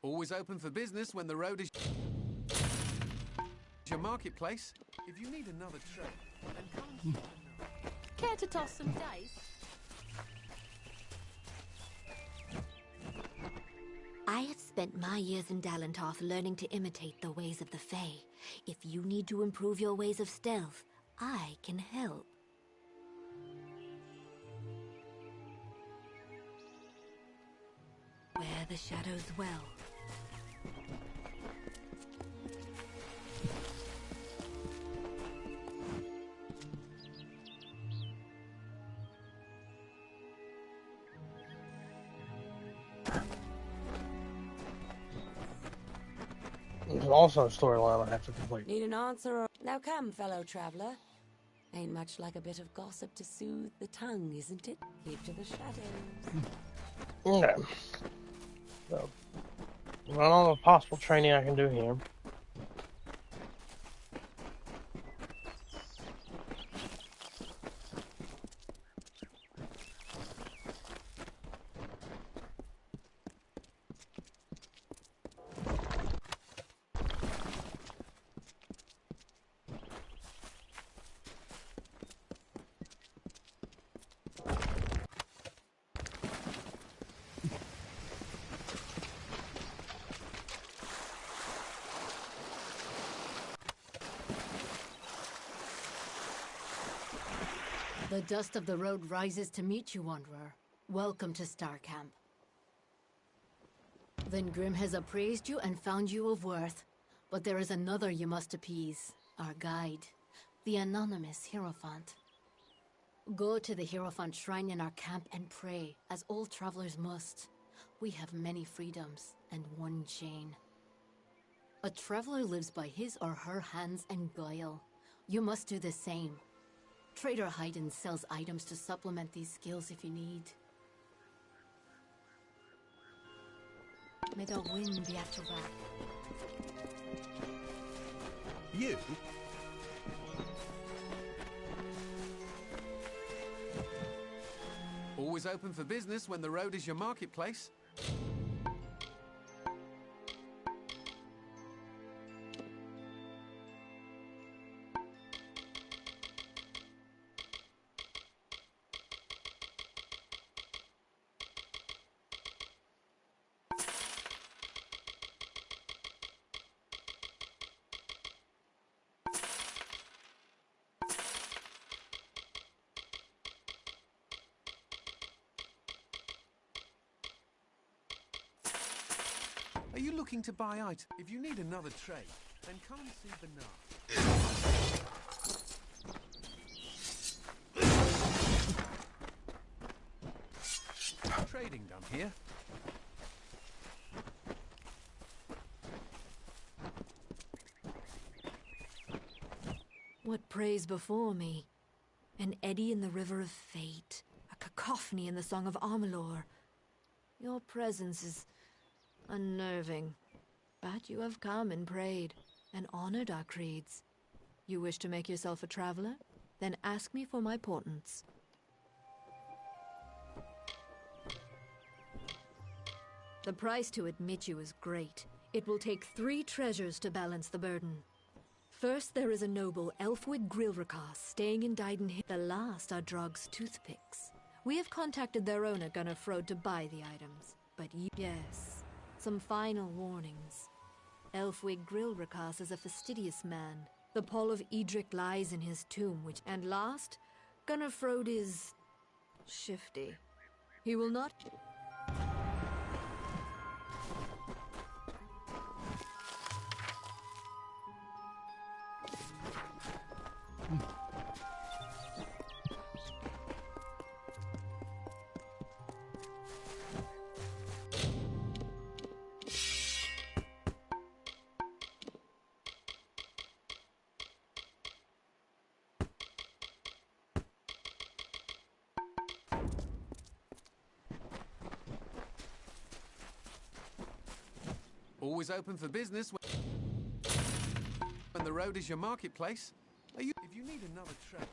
[SPEAKER 21] Always open for business when the road is your marketplace. If you need another trade, then come and
[SPEAKER 4] Care to toss some dice?
[SPEAKER 9] I have spent my years in Dalentarth learning to imitate the ways of the Fae. If you need to improve your ways of stealth, I can help. Where the shadows dwell.
[SPEAKER 1] There's also a storyline I have to complete.
[SPEAKER 12] Need an answer or... Now come, fellow traveller. Ain't much like a bit of gossip to soothe the tongue, isn't it? Keep to the shadows.
[SPEAKER 1] Okay. So, run all the possible training I can do here.
[SPEAKER 4] The dust of the road rises to meet you, Wanderer. Welcome to Star Camp. Then Grim has appraised you and found you of worth. But there is another you must appease. Our guide, the anonymous Hierophant. Go to the Hierophant shrine in our camp and pray, as all travelers must. We have many freedoms and one chain. A traveler lives by his or her hands and guile. You must do the same. Trader Hayden sells items to supplement these skills if you need. May the wind be at your back.
[SPEAKER 16] You?
[SPEAKER 21] Always open for business when the road is your marketplace. Are you looking to buy items? If you need another trade, then come and see Bernard. Trading done here.
[SPEAKER 9] What prays before me? An eddy in the river of fate, a cacophony in the song of Amalur. Your presence is unnerving, but you have come and prayed, and honored our creeds. You wish to make yourself a traveler? Then ask me for my portents. The price to admit you is great. It will take 3 treasures to balance the burden. First, there is a noble Elfwig Grilrakas staying in Dyden Hill. The last are Drog's toothpicks. We have contacted their owner, Gunnar Frode, to buy the items. But yes, some final warnings. Elfwig Grilrakas is a fastidious man. The pall of Edric lies in his tomb, and last, Gunnar Frode is shifty. He will not...
[SPEAKER 21] Always open for business when the road is your marketplace. Are you? If you need another trade.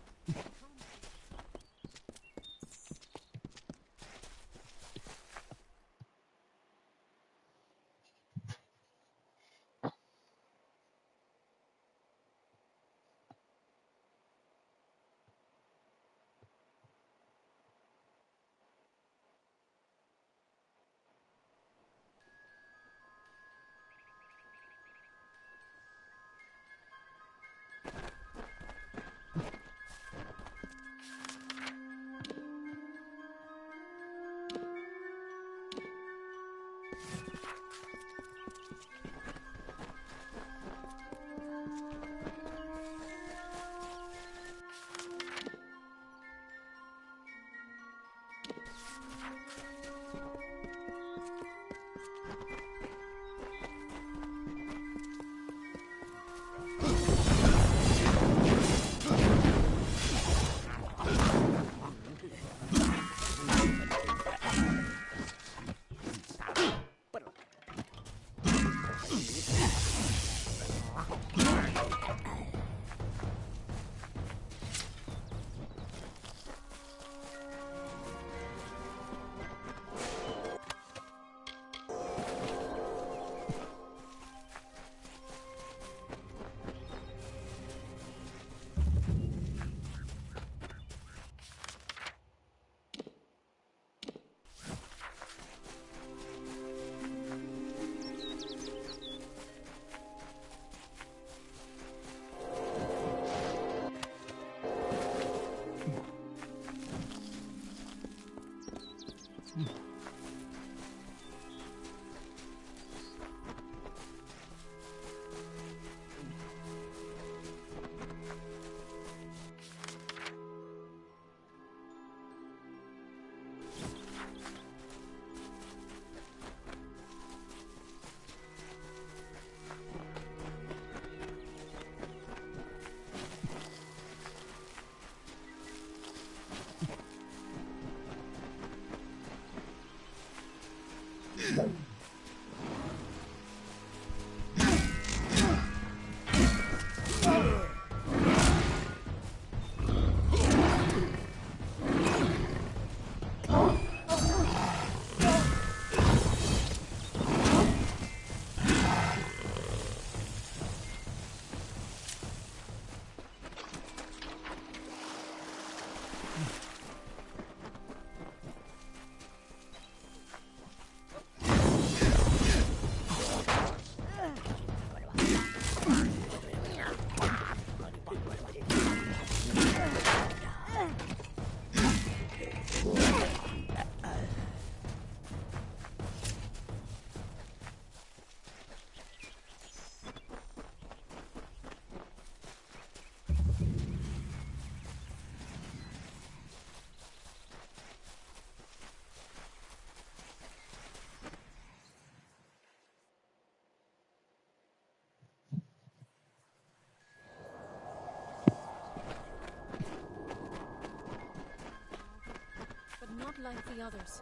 [SPEAKER 13] like the others.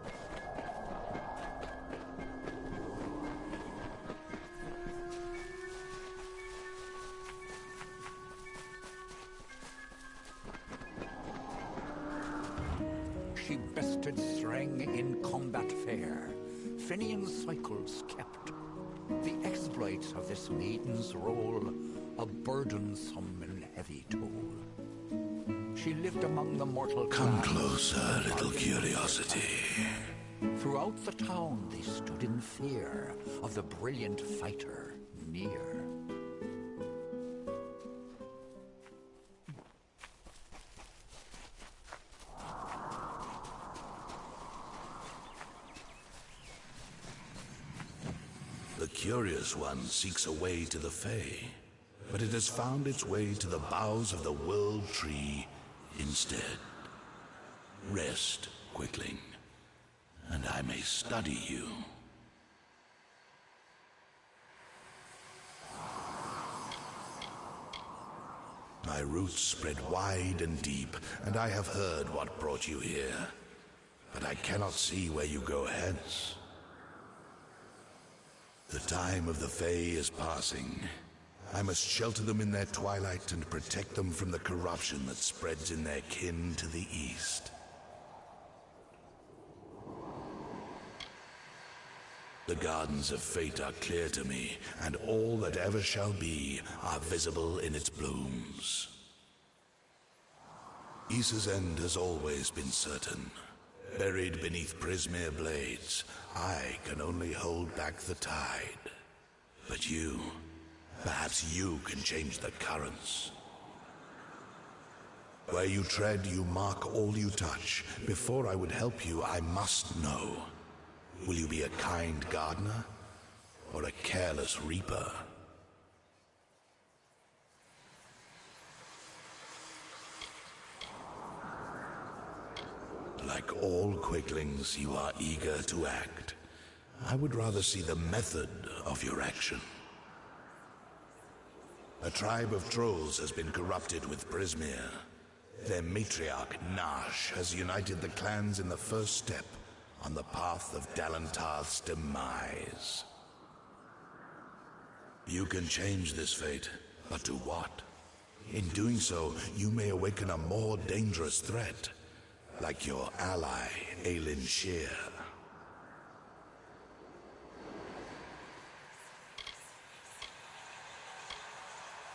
[SPEAKER 2] She bested Threng in combat fair. Finian's cycles kept. The exploits of this maiden's role, a burdensome and heavy toll. She lived among the mortal
[SPEAKER 8] Come
[SPEAKER 2] clans.
[SPEAKER 8] closer, little curiosity.
[SPEAKER 2] Throughout the town they stood in fear of the brilliant fighter near.
[SPEAKER 8] The curious one seeks a way to the Fae, but it has found its way to the boughs of the World Tree instead. Rest, Quickling, and I may study you. My roots spread wide and deep, and I have heard what brought you here, but I cannot see where you go hence. The time of the Fae is passing. I must shelter them in their twilight and protect them from the corruption that spreads in their kin to the east. The gardens of fate are clear to me, and all that ever shall be are visible in its blooms. Issa's end has always been certain. Buried beneath Prismere blades, I can only hold back the tide. But you, perhaps you can change the currents. Where you tread, you mark all you touch. Before I would help you, I must know. Will you be a kind gardener or a careless reaper? Like all quicklings, you are eager to act. I would rather see the method of your action. A tribe of trolls has been corrupted with Prismere. Their matriarch, Nash, has united the clans in the first step on the path of Dalentarth's demise. You can change this fate, but to what? In doing so, you may awaken a more dangerous threat, like your ally, Aelin Shear.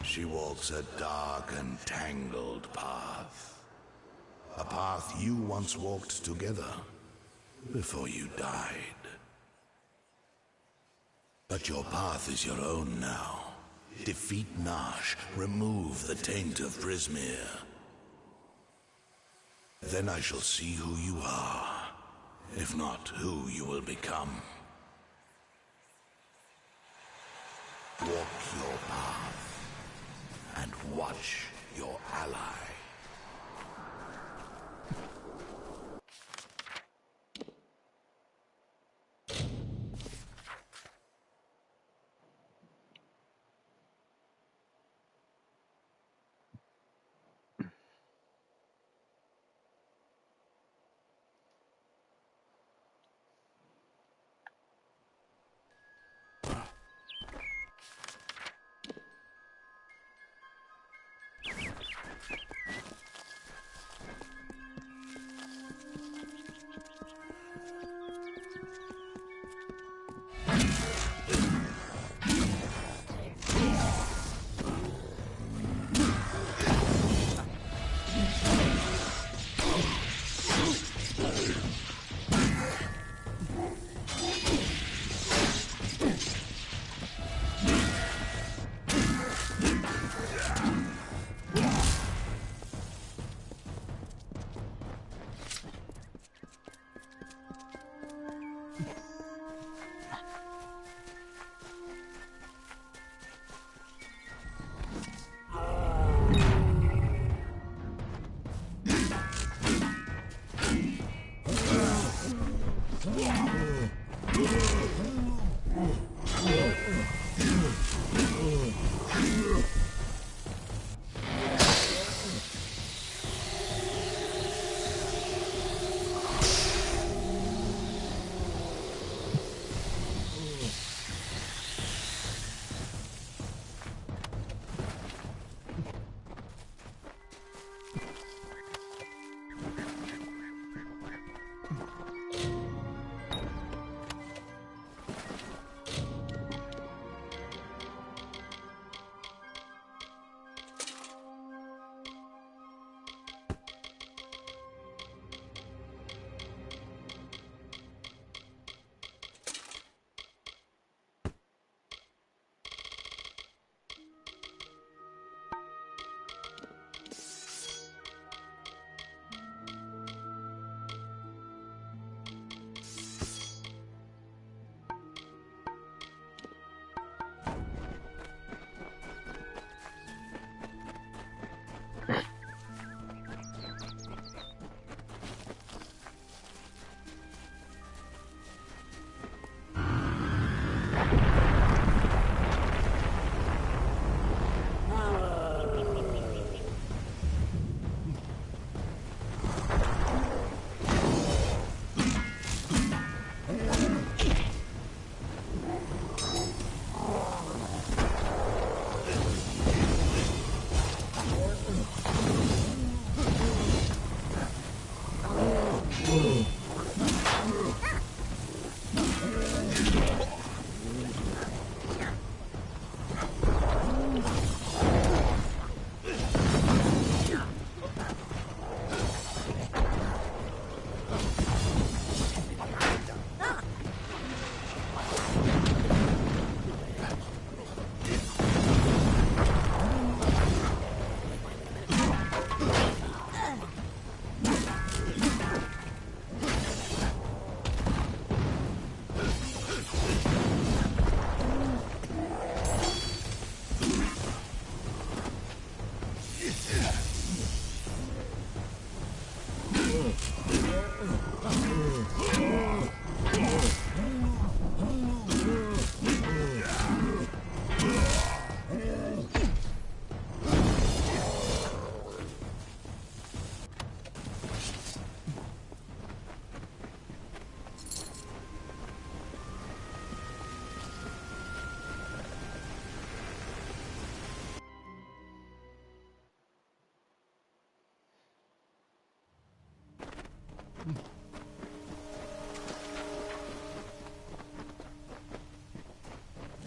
[SPEAKER 8] She walks a dark and tangled path. A path you once walked together before you died. But your path is your own now. Defeat Nash, remove the taint of Prismere. Then I shall see who you are, if not who you will become. Walk your path, and watch your ally.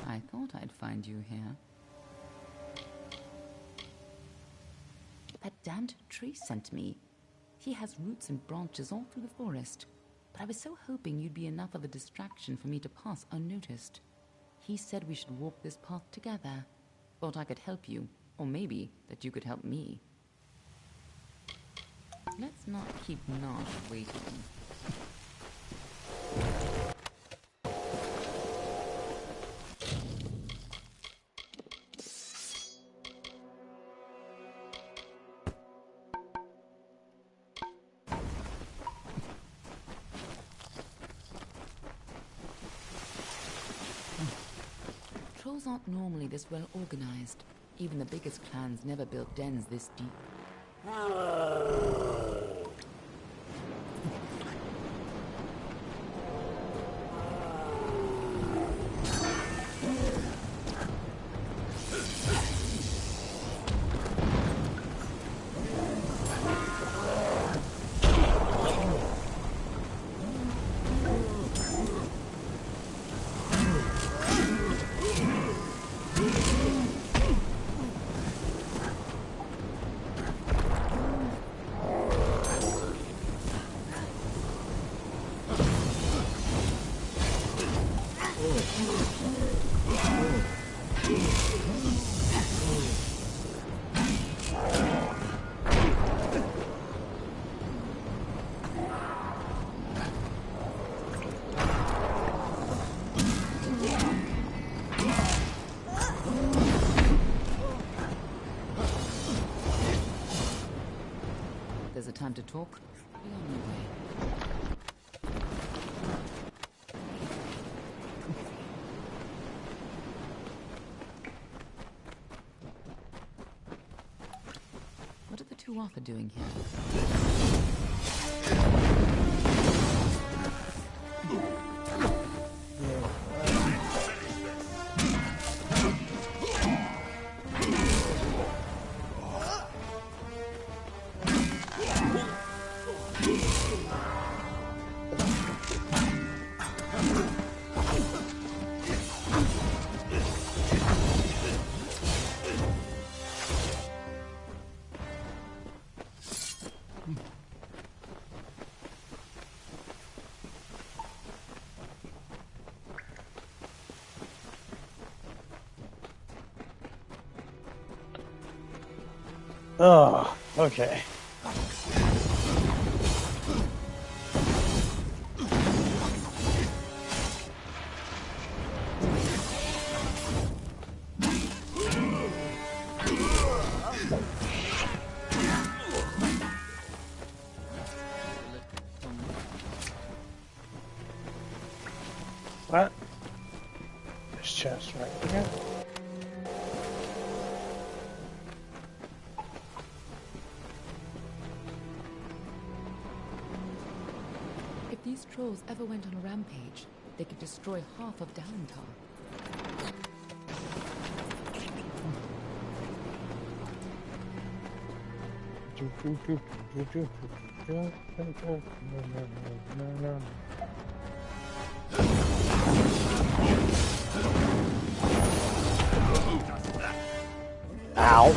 [SPEAKER 11] I thought I'd find you here. That damned tree sent me. He has roots and branches all through the forest, but I was so hoping you'd be enough of a distraction for me to pass unnoticed. He said we should walk this path together. Thought I could help you, or maybe that you could help me. Let's not keep Nosh waiting. Trolls aren't normally this well organized. Even the biggest clans never built dens this deep. There's a time to talk. Be on your way. What are the two Arthur doing here?
[SPEAKER 1] Oh, okay. What? This chest right here.
[SPEAKER 11] If these trolls ever went on a rampage, they could destroy half of Dalentar.
[SPEAKER 1] Ow.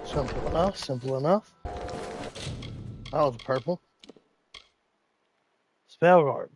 [SPEAKER 1] Simple enough, simple enough. That was purple. Spell guard.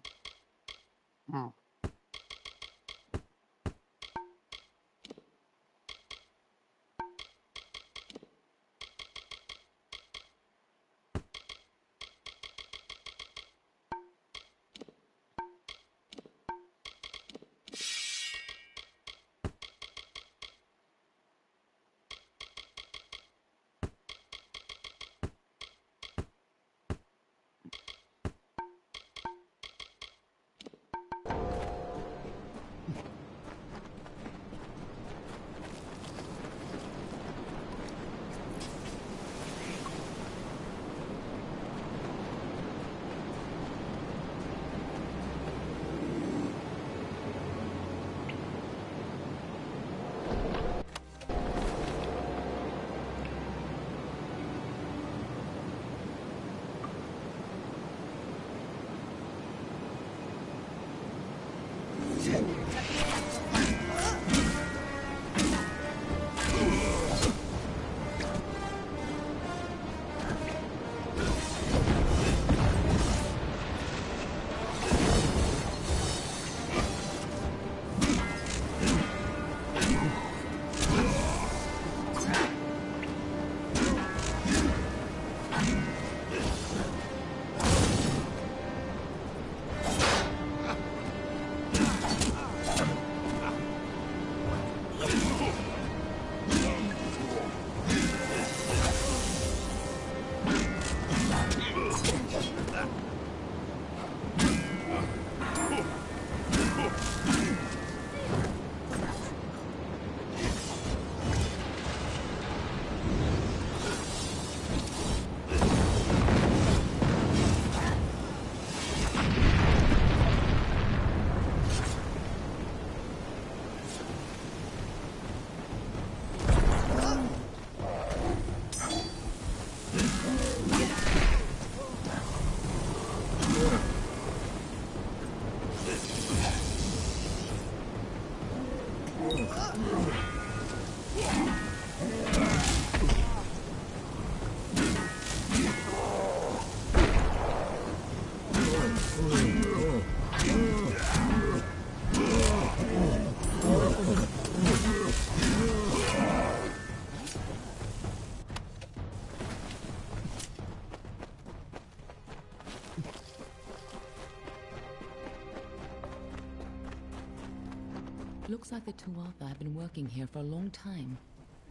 [SPEAKER 11] Looks like the Tuatha have been working here for a long time.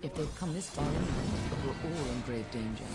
[SPEAKER 11] If they've come this far inland, we're all in grave danger.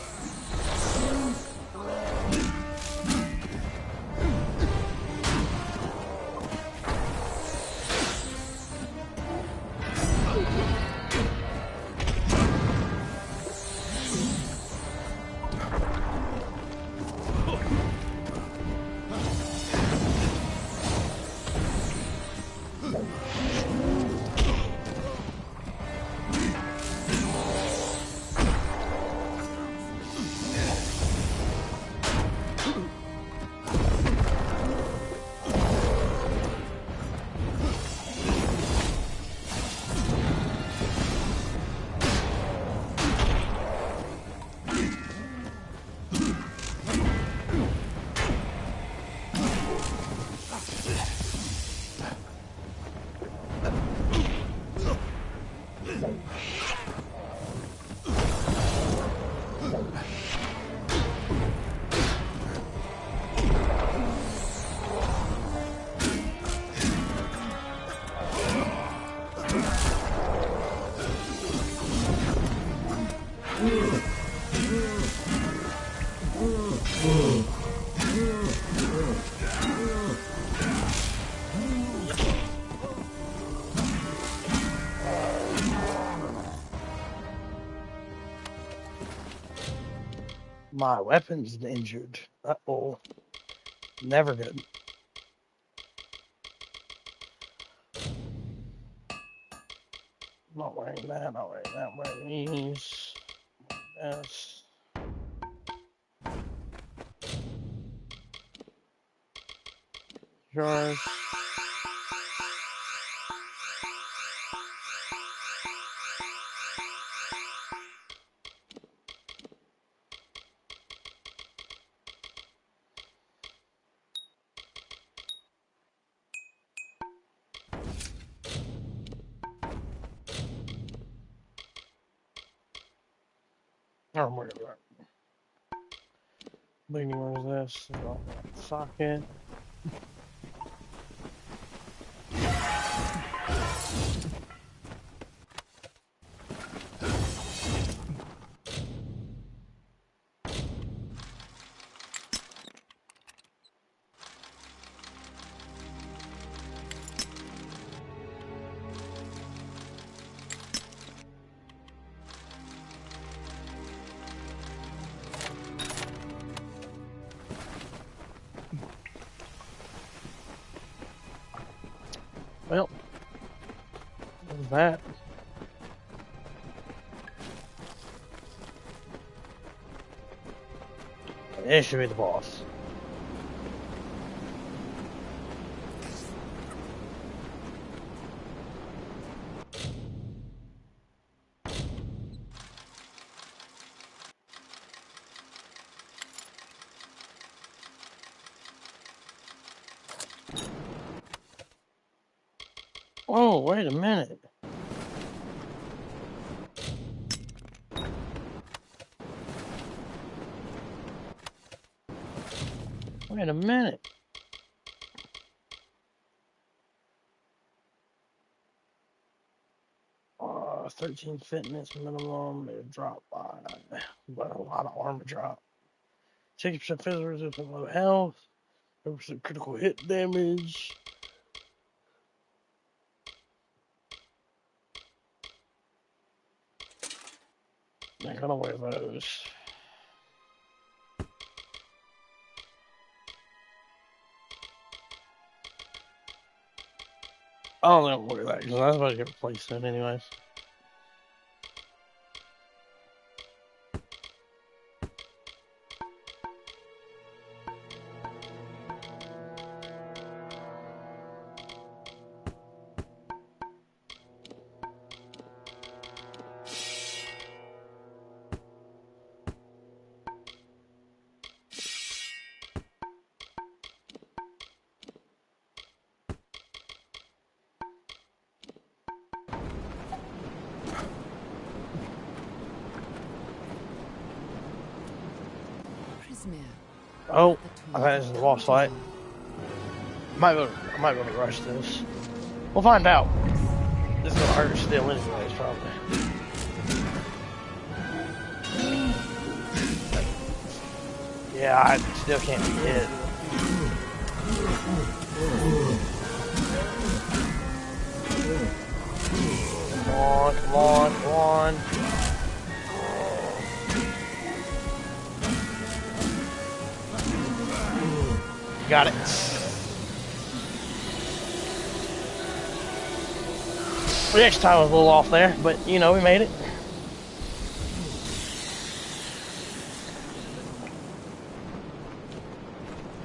[SPEAKER 1] My weapon's injured. Uh-oh. Never good. Not wearing that, not wearing that, I'm wearing these. Yes. Yours. Oh, where is that? Bleeding, where's this? Socket. Well, what's that? This should be the boss. Oh, wait a minute. Wait a minute. 13 fitness minimum. It dropped by a lot of armor drop. 60% physical resistance, low health. 30% critical hit damage. I'm gonna wear those. Oh, don't worry about it, because I was about to get replaced soon anyways. Oh, I think this is the boss fight. I might be able to rush this. We'll find out. This is gonna hurt still anyways, probably. Yeah, I still can't be hit. Come on, come on, come on. Got it. Reaction time was a little off there, but you know, we made it.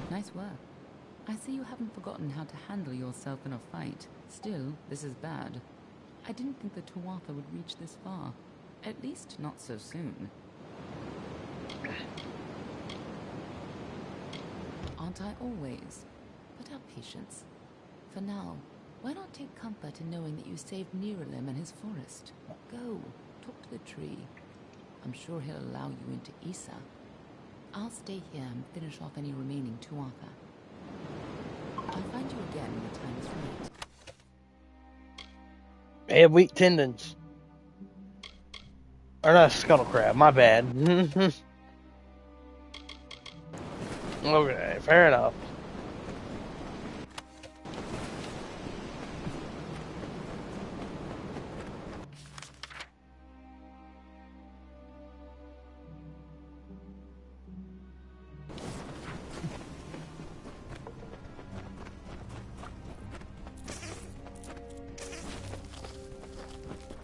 [SPEAKER 11] Nice work. I see you haven't forgotten how to handle yourself in a fight. Still, this is bad. I didn't think the Tuatha would reach this far. At least not so soon. Aren't I always? But have patience. For now, why not take comfort in knowing that you saved Niralim and his forest? Go, talk to the tree. I'm sure he'll allow you into Isa. I'll stay here and finish off any remaining Tuatha. I'll find you again when the time is right.
[SPEAKER 1] They have weak tendons. Or not scuttle crab, my bad. Okay, fair enough.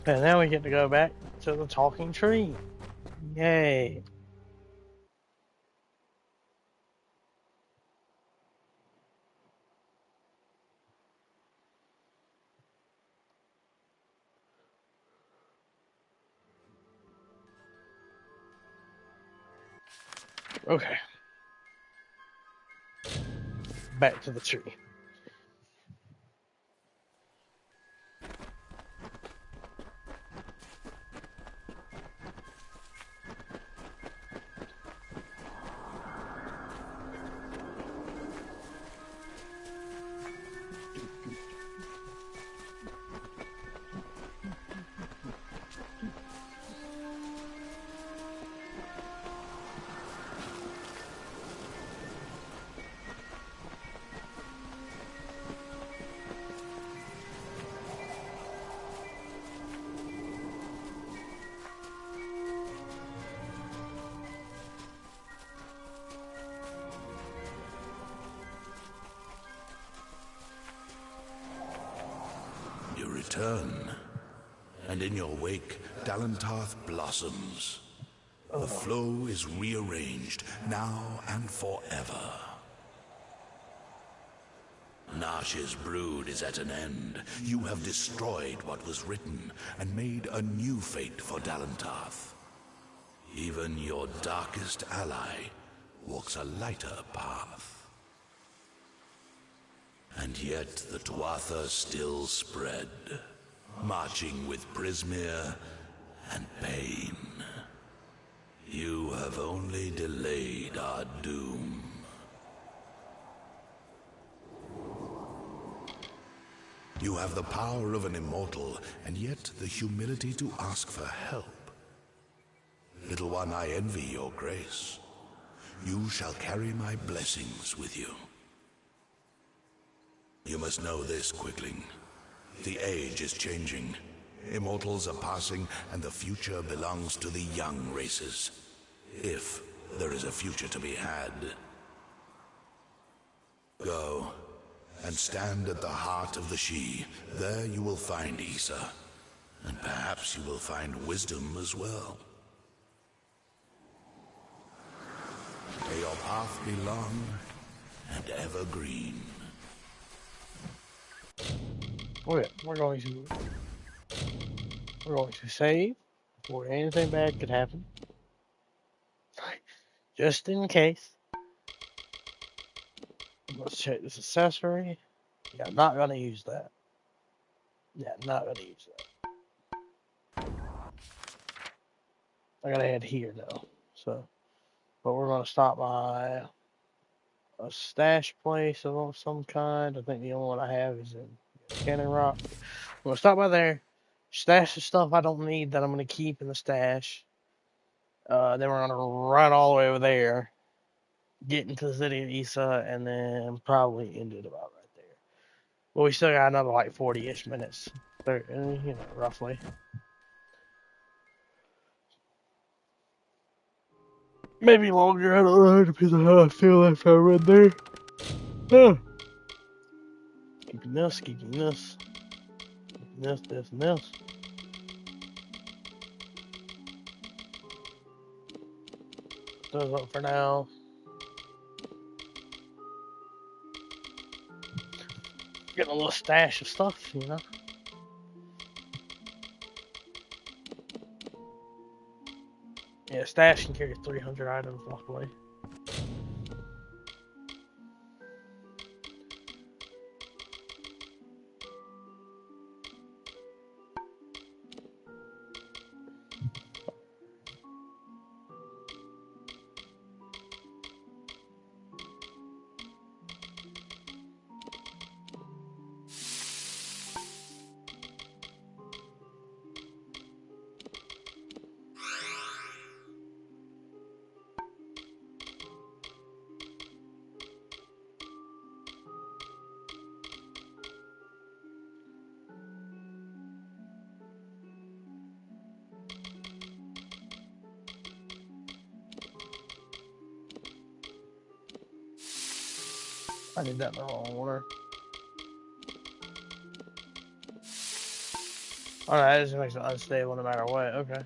[SPEAKER 1] And now we get to go back to the talking tree. Yay. Okay. Back to the tree.
[SPEAKER 8] You return, and in your wake, Dalentarth blossoms. The flow is rearranged, now and forever. Nash's brood is at an end. You have destroyed what was written, and made a new fate for Dalentarth. Even your darkest ally walks a lighter path. And yet the Tuatha still spread, marching with Prismir and pain. You have only delayed our doom. You have the power of an immortal, and yet the humility to ask for help. Little one, I envy your grace. You shall carry my blessings with you. You must know this, Quickling. The age is changing. Immortals are passing, and the future belongs to the young races. If there is a future to be had. Go, and stand at the heart of the She. There you will find Issa. And perhaps you will find wisdom as well. May your path be long and evergreen.
[SPEAKER 1] Okay, we're going to save before anything bad could happen. Just in case. Let's check this accessory. Yeah, I'm not gonna use that. Yeah, not gonna use that. I gotta head here though. So, but we're gonna stop by a stash place of some kind. I think the only one I have is in Cannon Rock. We're gonna stop by there, stash the stuff I don't need that I'm gonna keep in the stash. Then we're gonna run all the way over there, get into the city of Issa, and then probably end it about right there. Well, we still got another like 40-ish minutes, roughly. Maybe longer, I don't know, depends on how I feel after I run there. Keeping this, keeping this. Keeping this, this, and this. Put those up for now. Getting a little stash of stuff, you know. Yeah, stash can carry 300 items, luckily. I did that in the wrong order. Alright, that just makes it unstable no matter what. Okay.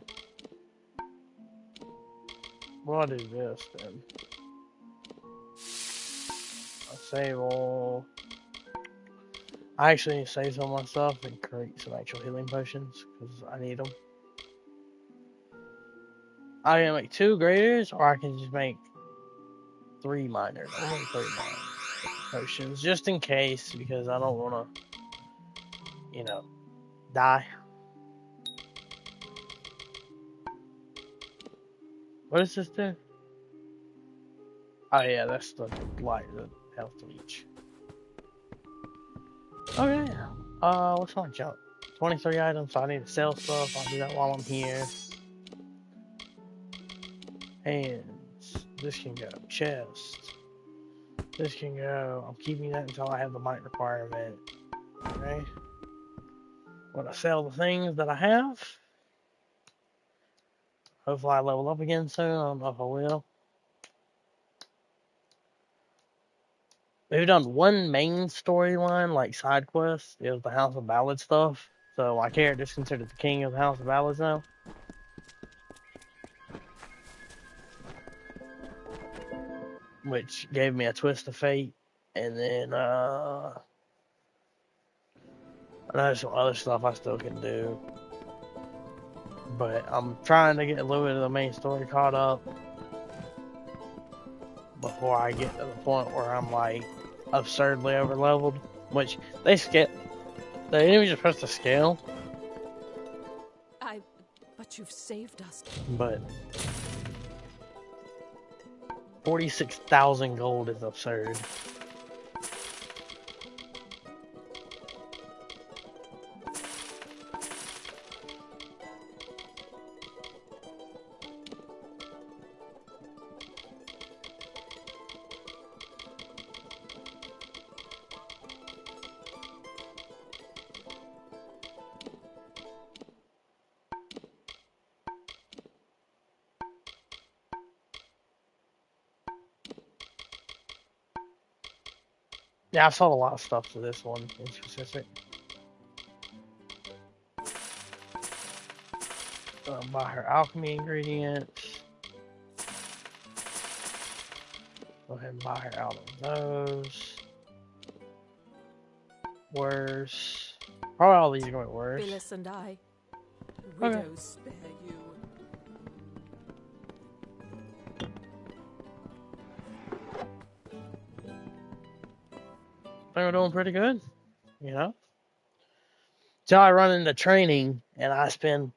[SPEAKER 1] Well, I'll do this then. I'll save all. I actually need to save some of my stuff and create some actual healing potions because I need them. I can make 2 graders, or I can just make 3 miners. I'll make 3 potions just in case because I don't want to, you know, die. What does this do? Oh yeah, that's the light, the health reach. Okay. What's my junk? 23 items, so I need to sell stuff. I'll do that while I'm here. And this can go. Chest. This can go. I'm keeping that until I have the might requirement. Okay. I'm gonna sell the things that I have. Hopefully I level up again soon. I don't know if I will. We've done one main storyline, like side quest. It was the House of Ballad stuff. So my character's considered the king of the House of Ballads now. Which gave me a twist of fate. And then I know some other stuff I still can do. But I'm trying to get a little bit of the main story caught up before I get to the point where I'm like absurdly over leveled. Which they scale. The enemies are supposed to scale.
[SPEAKER 20] But you've saved us.
[SPEAKER 1] But 46,000 gold is absurd. Yeah, I've sold a lot of stuff to this one in specific. Buy her alchemy ingredients. Go ahead and buy her out of those. Worse. Probably all these are going worse.
[SPEAKER 20] Phyllis and I.
[SPEAKER 1] Okay.
[SPEAKER 20] Widows spare you.
[SPEAKER 1] I think we're doing pretty good, you know? Till I run into training and I spend,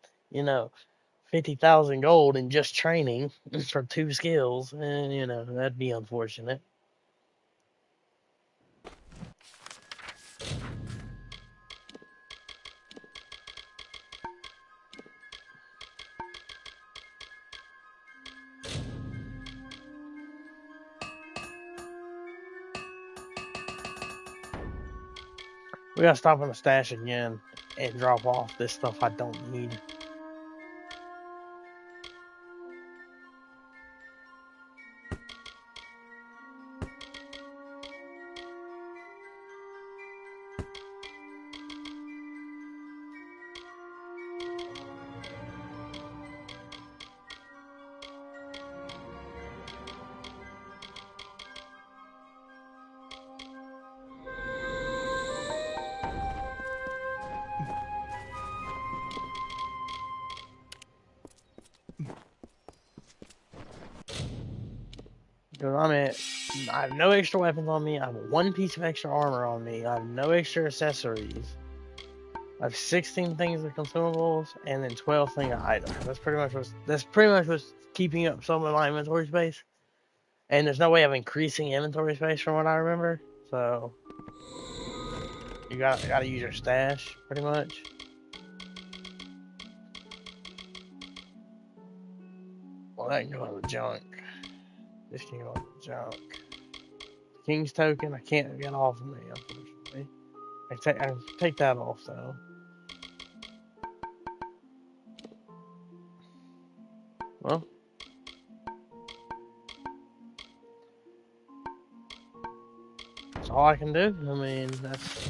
[SPEAKER 1] 50,000 gold in just training for 2 skills, and, that'd be unfortunate. We gotta stop in the stash again and drop off this stuff I don't need. Because I have no extra weapons on me. I have 1 piece of extra armor on me. I have no extra accessories. I have 16 things of consumables and then 12 things of items. That's pretty much what's keeping up some of my inventory space. And there's no way of increasing inventory space from what I remember. So you gotta use your stash pretty much. Well, that can go in the junk. This can go in the junk. King's token, I can't get off of me, unfortunately. I take that off though. Well, That's all I can do. I mean, that's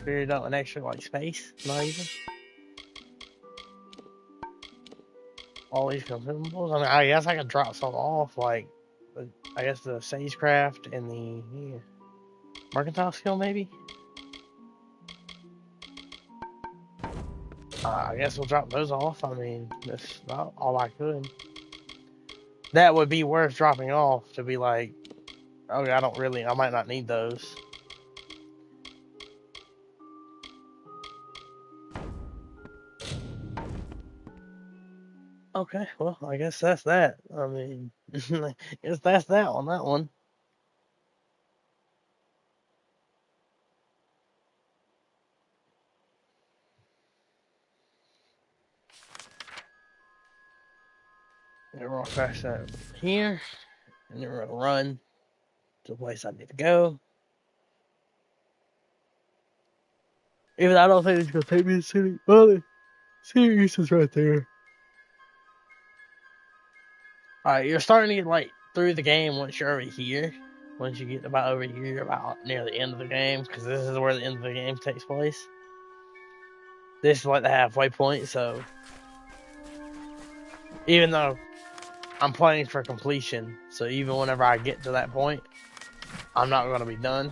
[SPEAKER 1] figured out an extra like space, not even. All these consumables. I mean, I guess I could drop some off, like I guess the sagecraft and the mercantile skill, maybe. I guess we'll drop those off. I mean, that's not all I could. That would be worth dropping off to be like, okay, I might not need those. Okay, well, I guess that's that. I mean, I guess that's that on that one. We're gonna crash that here, and then we're gonna run to the place I need to go. Even though I don't think it's gonna take me to the city. Well, the city is right there. Alright, you're starting to get like through the game once you're over here. Once you get about over here, about near the end of the game, because this is where the end of the game takes place. This is like the halfway point, so even though I'm playing for completion, so even whenever I get to that point, I'm not going to be done.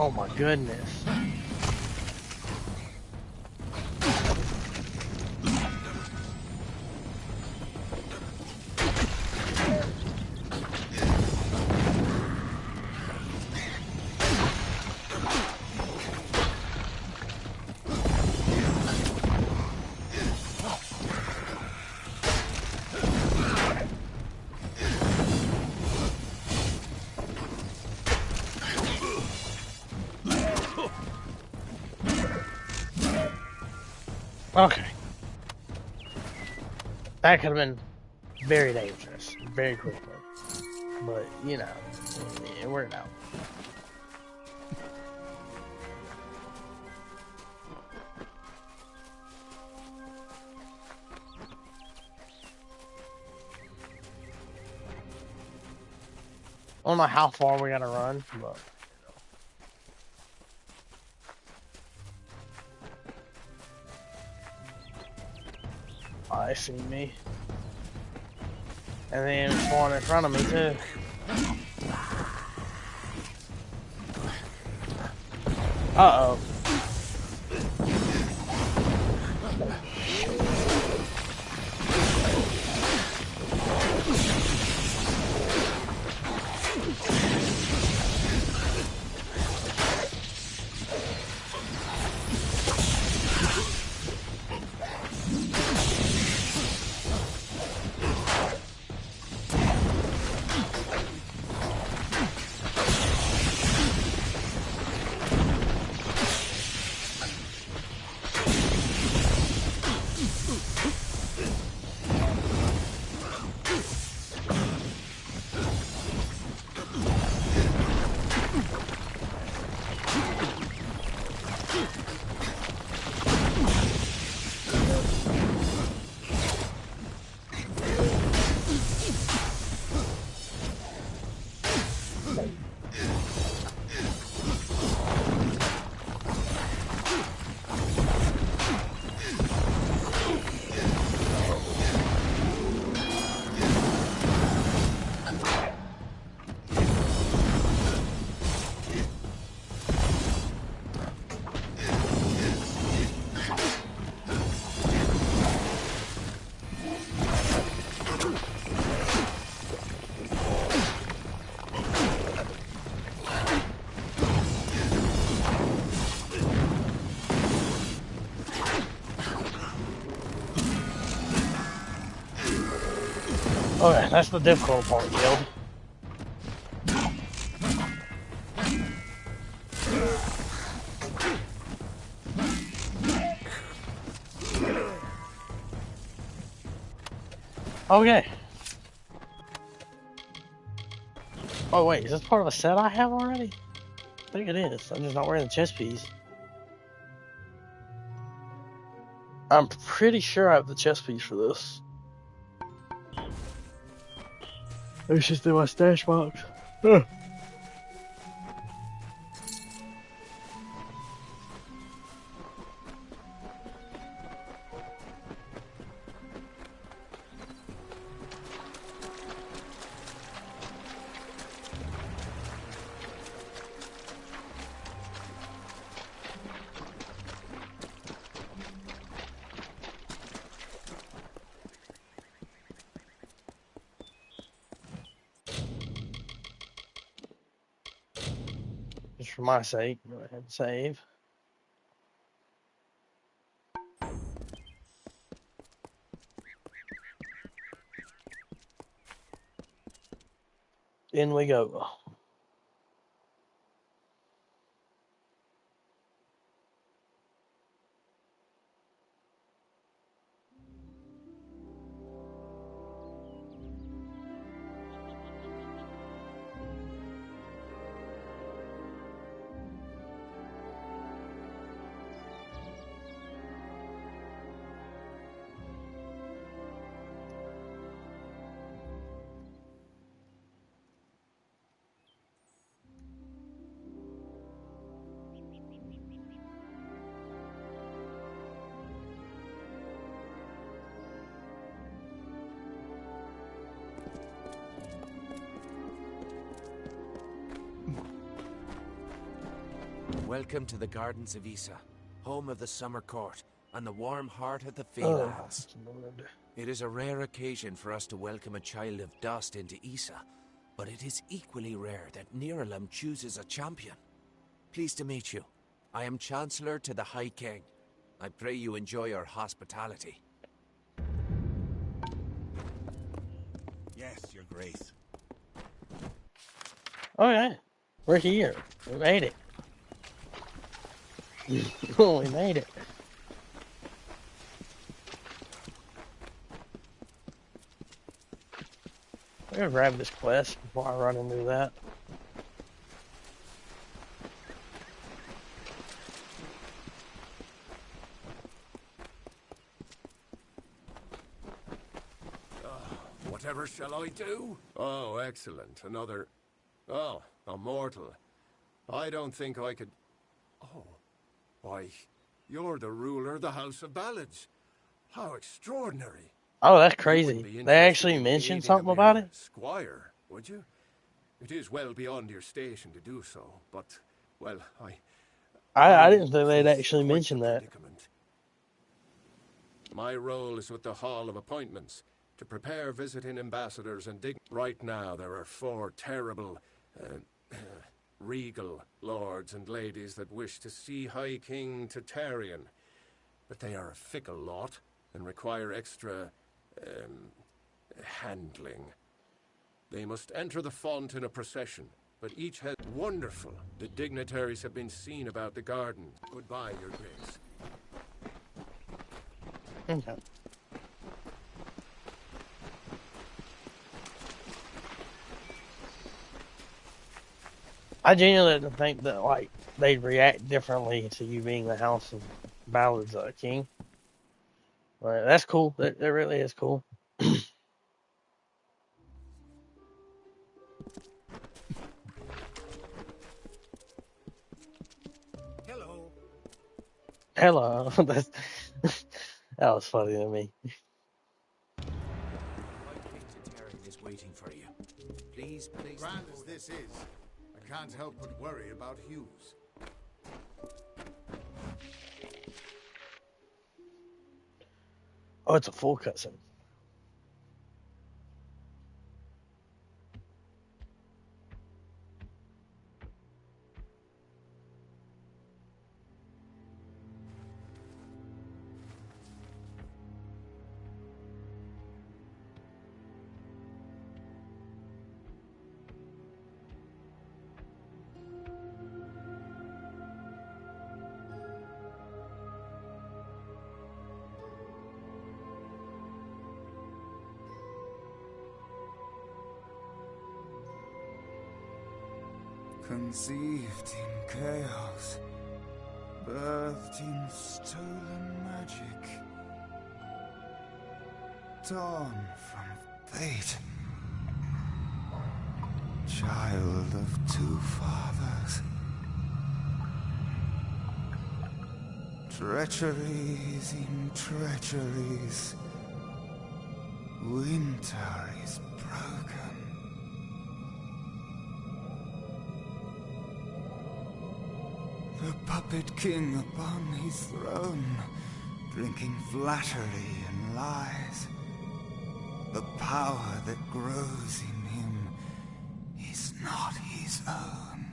[SPEAKER 1] Oh my goodness. Okay. That could have been very dangerous, very quickly. But, you know, it worked out. I don't know how far we gotta run, but I see me. And then there's one in front of me too. Uh-oh. Okay, that's the difficult part, Guild. Okay. Oh wait, is this part of a set I have already? I think it is. I'm just not wearing the chest piece. I'm pretty sure I have the chest piece for this. It's just in my stash box. Huh. Just for my sake, go ahead and save. In we go.
[SPEAKER 10] Welcome to the Gardens of Issa, home of the Summer Court, and the warm heart of the
[SPEAKER 1] Oh,
[SPEAKER 10] Feylands.
[SPEAKER 1] Lord.
[SPEAKER 10] It is a rare occasion for us to welcome a child of dust into Issa, but it is equally rare that Niralam chooses a champion. Pleased to meet you. I am Chancellor to the High King. I pray you enjoy our hospitality.
[SPEAKER 5] Yes, Your Grace.
[SPEAKER 1] Okay. We're here. We made it. Oh, we made it. I'm gonna grab this quest before I run into that.
[SPEAKER 17] Whatever shall I do? Oh, excellent. Another... Oh, a mortal. I don't think I could... Oh, why, you're the ruler of the House of Ballads. How extraordinary.
[SPEAKER 1] Oh, that's
[SPEAKER 17] You wouldn't
[SPEAKER 1] crazy.
[SPEAKER 17] be
[SPEAKER 1] They
[SPEAKER 17] interested
[SPEAKER 1] actually
[SPEAKER 17] in
[SPEAKER 1] mentioned
[SPEAKER 17] aiding a
[SPEAKER 1] something about
[SPEAKER 17] mere
[SPEAKER 1] it?
[SPEAKER 17] squire, would you? It is well beyond your station to do so, but, well,
[SPEAKER 1] I didn't think they'd
[SPEAKER 17] face
[SPEAKER 1] actually
[SPEAKER 17] quite the
[SPEAKER 1] mention that.
[SPEAKER 17] predicament. My role is with the Hall of Appointments, to prepare visiting ambassadors and Right now there are 4 terrible, regal lords and ladies that wish to see High King Tatarian, but they are a fickle lot and require extra, handling. They must enter the font in a procession, but each has... Wonderful! The dignitaries have been seen about the garden. Goodbye, Your Grace.
[SPEAKER 1] Okay. I genuinely didn't think that, like, they'd react differently to you being the House of Ballads King. But that's cool. That really is cool.
[SPEAKER 16] Hello.
[SPEAKER 1] Hello. That was funny to me.
[SPEAKER 10] High King Tatarian is waiting for you. Please place...
[SPEAKER 14] Grand as this is, I can't help but worry about Hughes.
[SPEAKER 1] Oh, it's a full cutscene.
[SPEAKER 15] Conceived in chaos, birthed in stolen magic, torn from fate, child of two fathers, treacheries in treacheries, winter is broken. The puppet king upon his throne, drinking flattery and lies. The power that grows in him is not his own.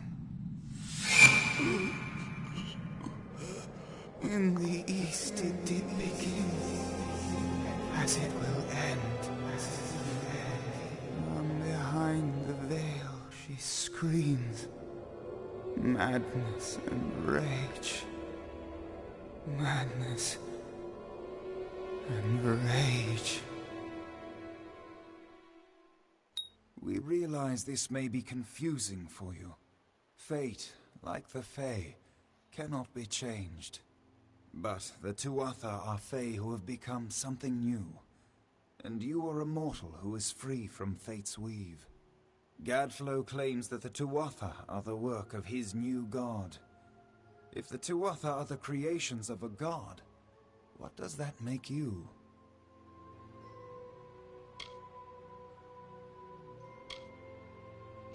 [SPEAKER 15] In the east it did begin, as it will end. From behind the veil she screams. Madness and rage. Madness and rage. We realize this may be confusing for you. Fate, like the Fae, cannot be changed. But the Tuatha are Fae who have become something new. And you are a mortal who is free from Fate's weave. Gadflo claims that the Tuatha are the work of his new god. If the Tuatha are the creations of a god, what does that make you?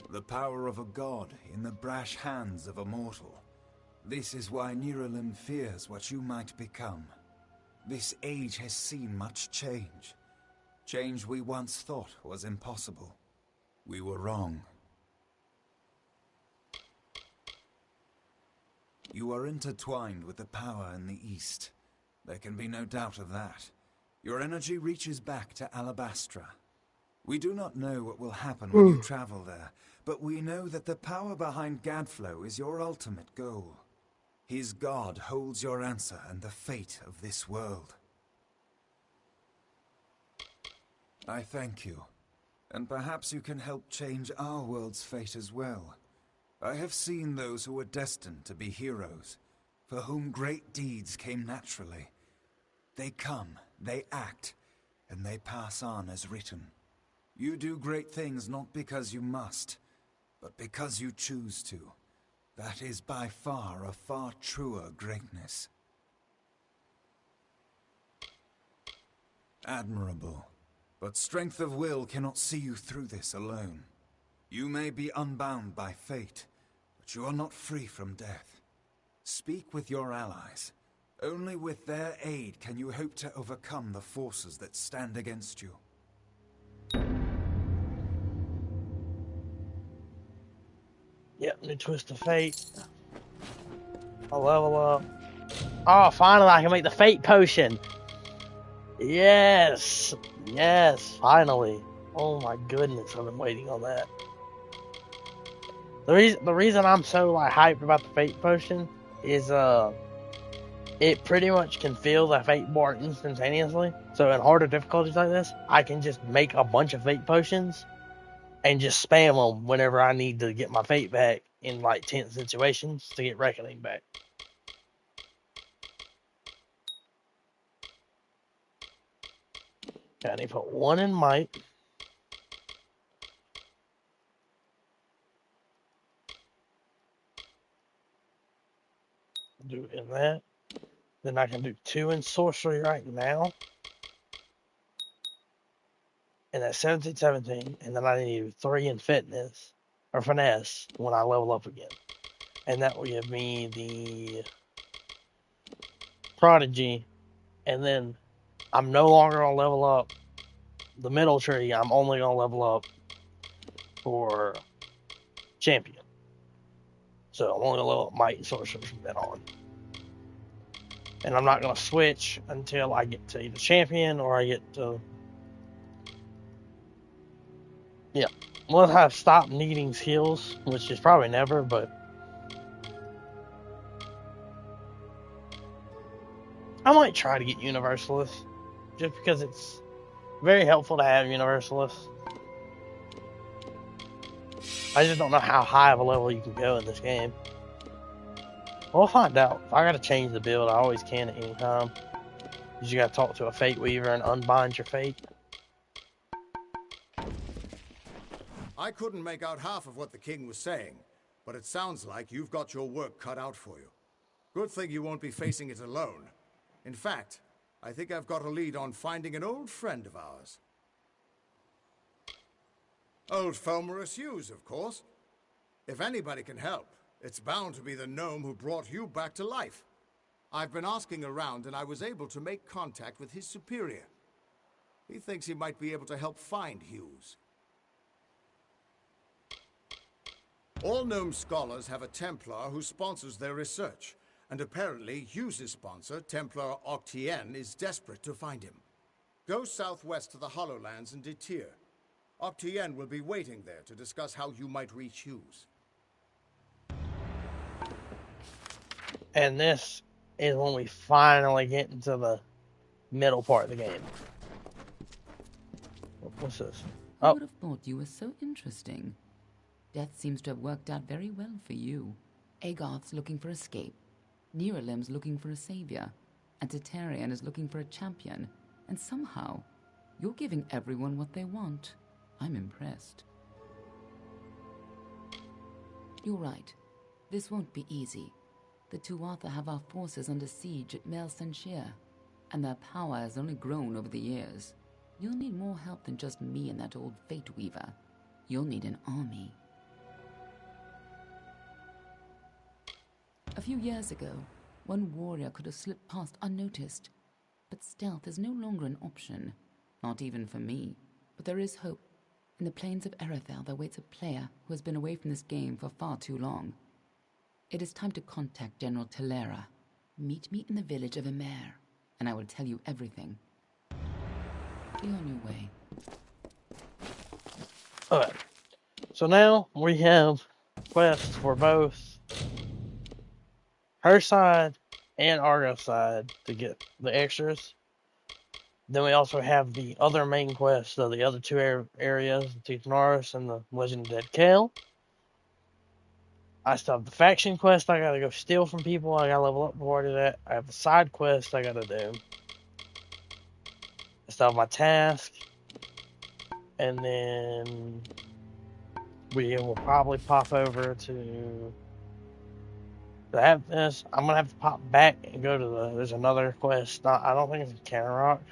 [SPEAKER 15] The power of a god in the brash hands of a mortal. This is why Niralim fears what you might become. This age has seen much change. Change we once thought was impossible. We were wrong. You are intertwined with the power in the East. There can be no doubt of that. Your energy reaches back to Alabastra. We do not know what will happen when you travel there, but we know that the power behind Gadflo is your ultimate goal. His god holds your answer and the fate of this world. I thank you. And perhaps you can help change our world's fate as well. I have seen those who were destined to be heroes, for whom great deeds came naturally. They come, they act, and they pass on as written. You do great things not because you must, but because you choose to. That is by far a far truer greatness. Admirable. But strength of will cannot see you through this alone. You may be unbound by fate, but you are not free from death. Speak with your allies. Only with their aid can you hope to overcome the forces that stand against you.
[SPEAKER 1] Yep, new twist of fate. I'll level up. Oh, finally I can make the fate potion. Yes! Yes, finally. Oh my goodness, I've been waiting on that. The reason I'm so like hyped about the fate potion is it pretty much can feel the fate bar instantaneously. So in harder difficulties like this, I can just make a bunch of fate potions and just spam them whenever I need to get my fate back in like tense situations to get reckoning back. Okay, I need to put one in might. Do it in that. Then I can do 2 in sorcery right now. And that's 17, and then I need 3 in fitness or finesse when I level up again. And that will give me the prodigy, and then I'm no longer gonna level up the middle tree. I'm only gonna level up for champion. So I'm only gonna level up might and sorcery from then on. And I'm not gonna switch until I get to either champion or I get to once I've stopped needing skills, which is probably never, but I might try to get Universalist, just because it's very helpful to have Universalist. I just don't know how high of a level you can go in this game. We'll find out. If I gotta change the build, I always can at any time. You just gotta talk to a Fate Weaver and unbind your fate.
[SPEAKER 14] I couldn't make out half of what the king was saying, but it sounds like you've got your work cut out for you. Good thing you won't be facing it alone. In fact, I think I've got a lead on finding an old friend of ours. Old Fomorus Hughes, of course. If anybody can help, it's bound to be the gnome who brought you back to life. I've been asking around and I was able to make contact with his superior. He thinks he might be able to help find Hughes. All gnome scholars have a Templar who sponsors their research, and apparently Hughes' sponsor, Templar Octien, is desperate to find him. Go southwest to the Hollowlands and Detir. Octien will be waiting there to discuss how you might reach Hughes.
[SPEAKER 1] And this is when we finally get into the middle part of the game. What's this?
[SPEAKER 11] Who would have thought you were so interesting? Death seems to have worked out very well for you. Agarth's looking for escape. Nerelim's looking for a savior. And Tatarian is looking for a champion. And somehow, you're giving everyone what they want. I'm impressed. You're right. This won't be easy. The Tuatha have our forces under siege at Mel Senshir, and their power has only grown over the years. You'll need more help than just me and that old Fate Weaver. You'll need an army. A few years ago, one warrior could have slipped past unnoticed, but stealth is no longer an option. Not even for me. But there is hope. In the plains of Erethel, there waits a player who has been away from this game for far too long. It is time to contact General Telera. Meet me in the village of Emer, and I will tell you everything. Be on your way.
[SPEAKER 1] Alright. So now we have quests for both her side and Argo's side to get the extras. Then we also have the other main quests of the other two areas, the Tithnaris and the Legend of Dead Kel. I still have the faction quest I gotta go steal from people. I gotta level up before I do that. I have the side quest I gotta do. I still have my task. And then we will probably pop over to have this. I'm gonna have to pop back and go to there's another quest. I don't think it's in Cannon Rock.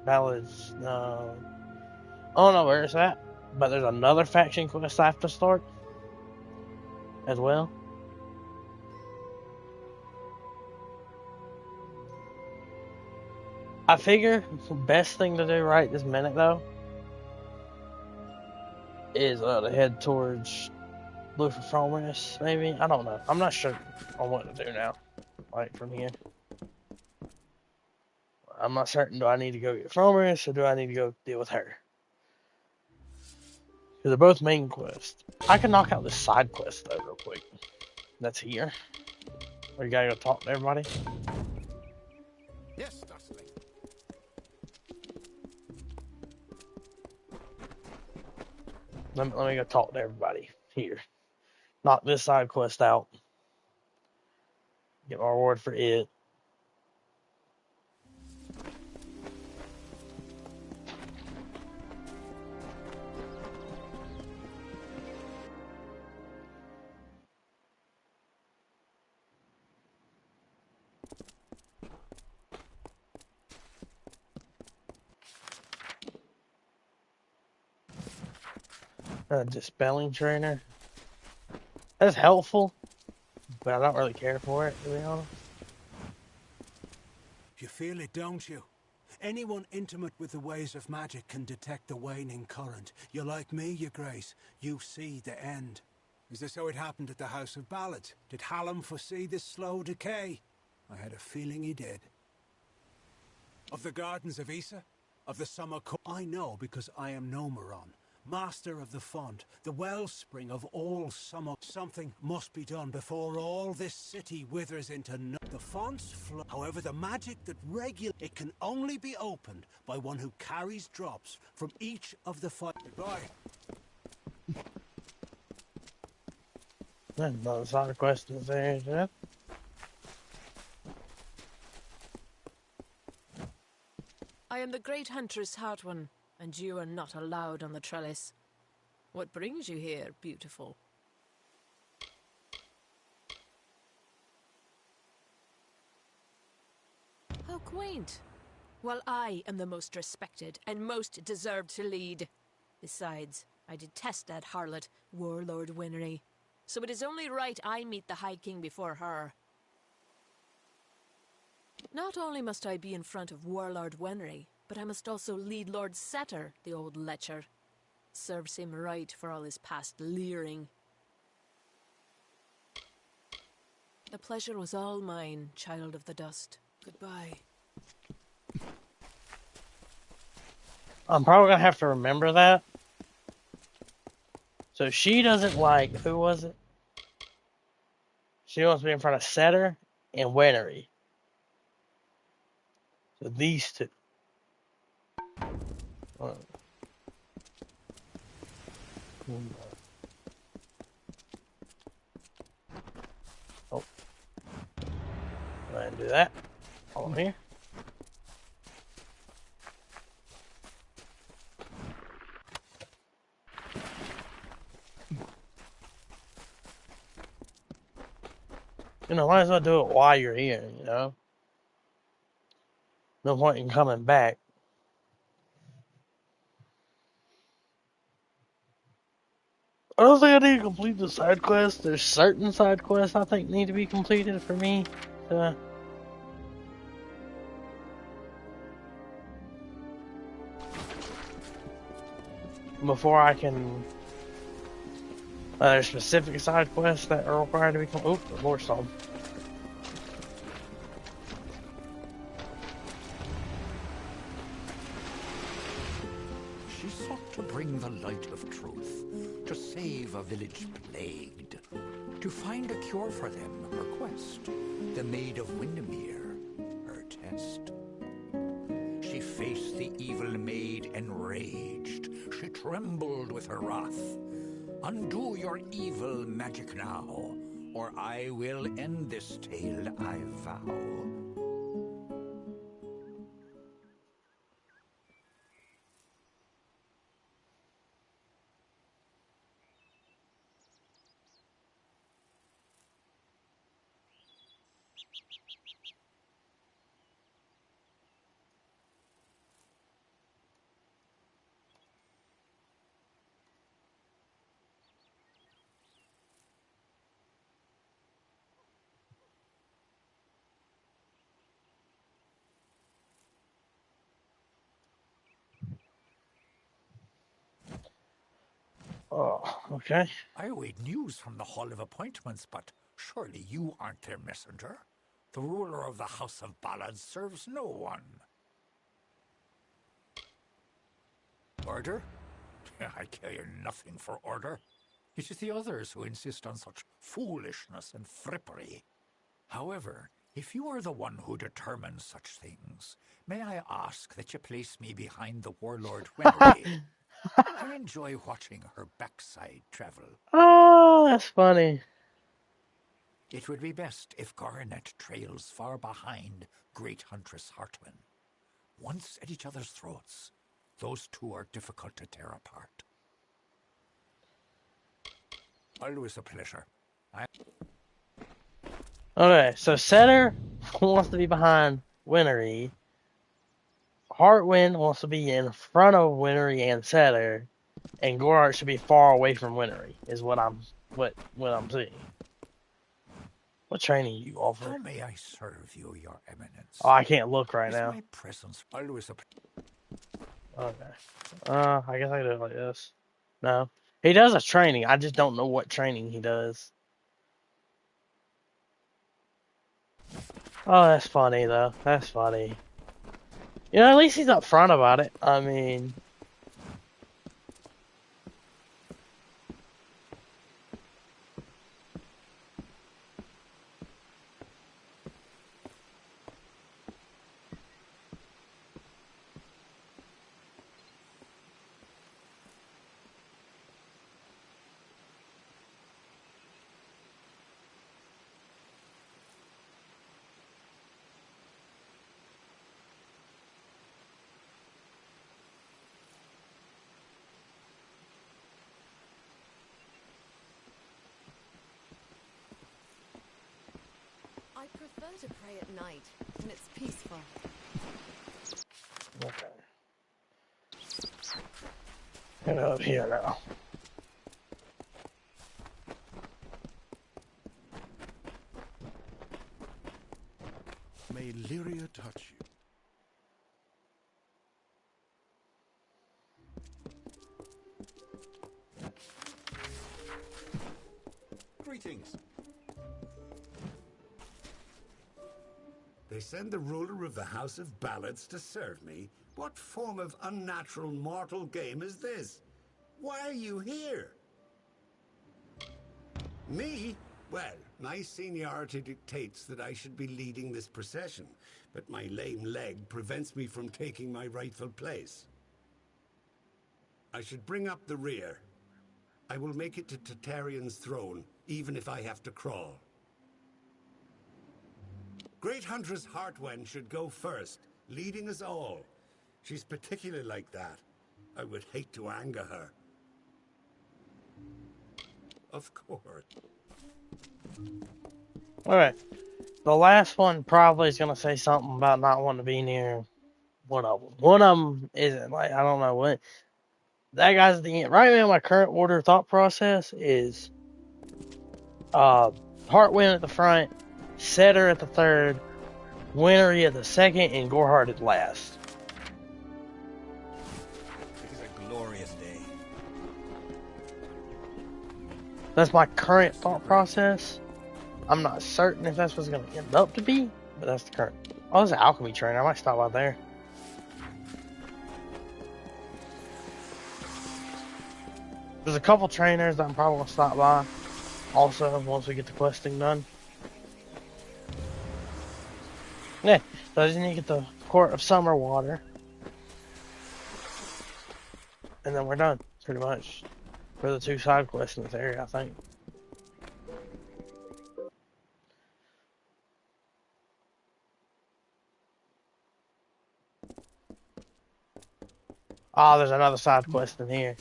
[SPEAKER 1] Ballads, no. I don't know where it's at, but there's another faction quest I have to start as well. I figure the best thing to do right this minute, though, is to head towards Lucifer maybe? I don't know. I'm not sure on what to do now, like, from here. I'm not certain, do I need to go get Fromers, or do I need to go deal with her? Because they're both main quests. I can knock out this side quest, though, real quick. That's here. Or you gotta go talk to everybody?
[SPEAKER 7] Yes, Dustling.
[SPEAKER 1] Let me go talk to everybody here. Knock this side quest out. Get my reward for it. Dispelling trainer. That's helpful, but I don't really care for it, to be honest.
[SPEAKER 16] You feel it, don't you? Anyone intimate with the ways of magic can detect the waning current. You're like me, your grace. You see the end. Is this how it happened at the House of Ballads? Did Hallam foresee this slow decay? I had a feeling he did. Of the Gardens of Issa? Of the Summer Court? I know because I am Nomeron, master of the font, the wellspring of all summer. Something must be done before all this city withers into the font's flow. However, the magic that it can only be opened by one who carries drops from each of the Goodbye.
[SPEAKER 1] There's another side quest in there, yeah.
[SPEAKER 20] I am the great huntress Hartwin, and you are not allowed on the trellis. What brings you here, beautiful? How quaint. Well, I am the most respected and most deserved to lead. Besides, I detest that harlot, Warlord Winry. So it is only right I meet the High King before her. Not only must I be in front of Warlord Winry, but I must also lead Lord Setter, the old lecher. Serves him right for all his past leering. The pleasure was all mine, child of the dust. Goodbye.
[SPEAKER 1] I'm probably gonna have to remember that. So she doesn't like, who was it? She wants to be in front of Setter and Winnery. So these two. Oh. Go ahead and do that. Follow here. You know, might as well do it while you're here, you know? No point in coming back. I don't think I need to complete the side quests. There's certain side quests I think need to be completed for me to... before I can... there's specific side quests that are required to be completed. Oh, the Lord Stone.
[SPEAKER 2] She sought to bring the light of truth, to save a village plagued, to find a cure for them, her quest, the Maid of Windermere, her test. She faced the evil maid enraged, she trembled with her wrath. Undo your evil magic now, or I will end this tale, I vow.
[SPEAKER 1] Oh, okay.
[SPEAKER 2] I await news from the Hall of Appointments, but surely you aren't their messenger. The ruler of the House of Ballads serves no one. Order? I care nothing for order. It is the others who insist on such foolishness and frippery. However, if you are the one who determines such things, may I ask that you place me behind the warlord Winry? I enjoy watching her backside travel.
[SPEAKER 1] Oh, that's funny.
[SPEAKER 2] It would be best if Garnet trails far behind great Huntress Hartwin. Once at each other's throats, those two are difficult to tear apart. Always a pleasure.
[SPEAKER 1] Okay, so Setter wants to be behind Winnery. Hartwin wants to be in front of Winnery and Setter, and Gorart should be far away from Winnery. Is what I'm seeing. What training you offer?
[SPEAKER 2] How may I serve you, Your Eminence?
[SPEAKER 1] Oh, I can't look right
[SPEAKER 2] Is
[SPEAKER 1] now.
[SPEAKER 2] my presence always a...
[SPEAKER 1] Okay. I guess I can do it like this. No, he does a training. I just don't know what training he does. Oh, that's funny though. That's funny. You know, at least he's up front about it. I mean,
[SPEAKER 9] prefer to pray at night, when it's peaceful.
[SPEAKER 1] Okay. Get up here now.
[SPEAKER 7] May Lyria touch you.
[SPEAKER 5] Greetings.
[SPEAKER 18] They send the ruler of the House of Ballads to serve me? What form of unnatural mortal game is this? Why are you here? Me? Well, my seniority dictates that I should be leading this procession, but my lame leg prevents me from taking my rightful place. I should bring up the rear. I will make it to Tartaryon's throne, even if I have to crawl. Great Huntress Heartwen should go first, leading us all. She's particularly like that. I would hate to anger her. Of course.
[SPEAKER 1] Alright. The last one probably is going to say something about not wanting to be near one of them. One of them isn't. Like, I don't know what. That guy's at the end. Right now, my current order thought process is Heartwind at the front, Setter at the third, Wintery at the second, and Goreheart at last.
[SPEAKER 5] It is a glorious day.
[SPEAKER 1] That's my current thought process. I'm not certain if that's what's going to end up to be, but that's the current. Oh, there's an alchemy train. I might stop out there. There's a couple trainers that I'm probably going to stop by also once we get the questing done. Yeah, so I just need to get the Court of Summer water. And then we're done, pretty much. For the 2 side quests in this area, I think. Oh, there's another side quest in here.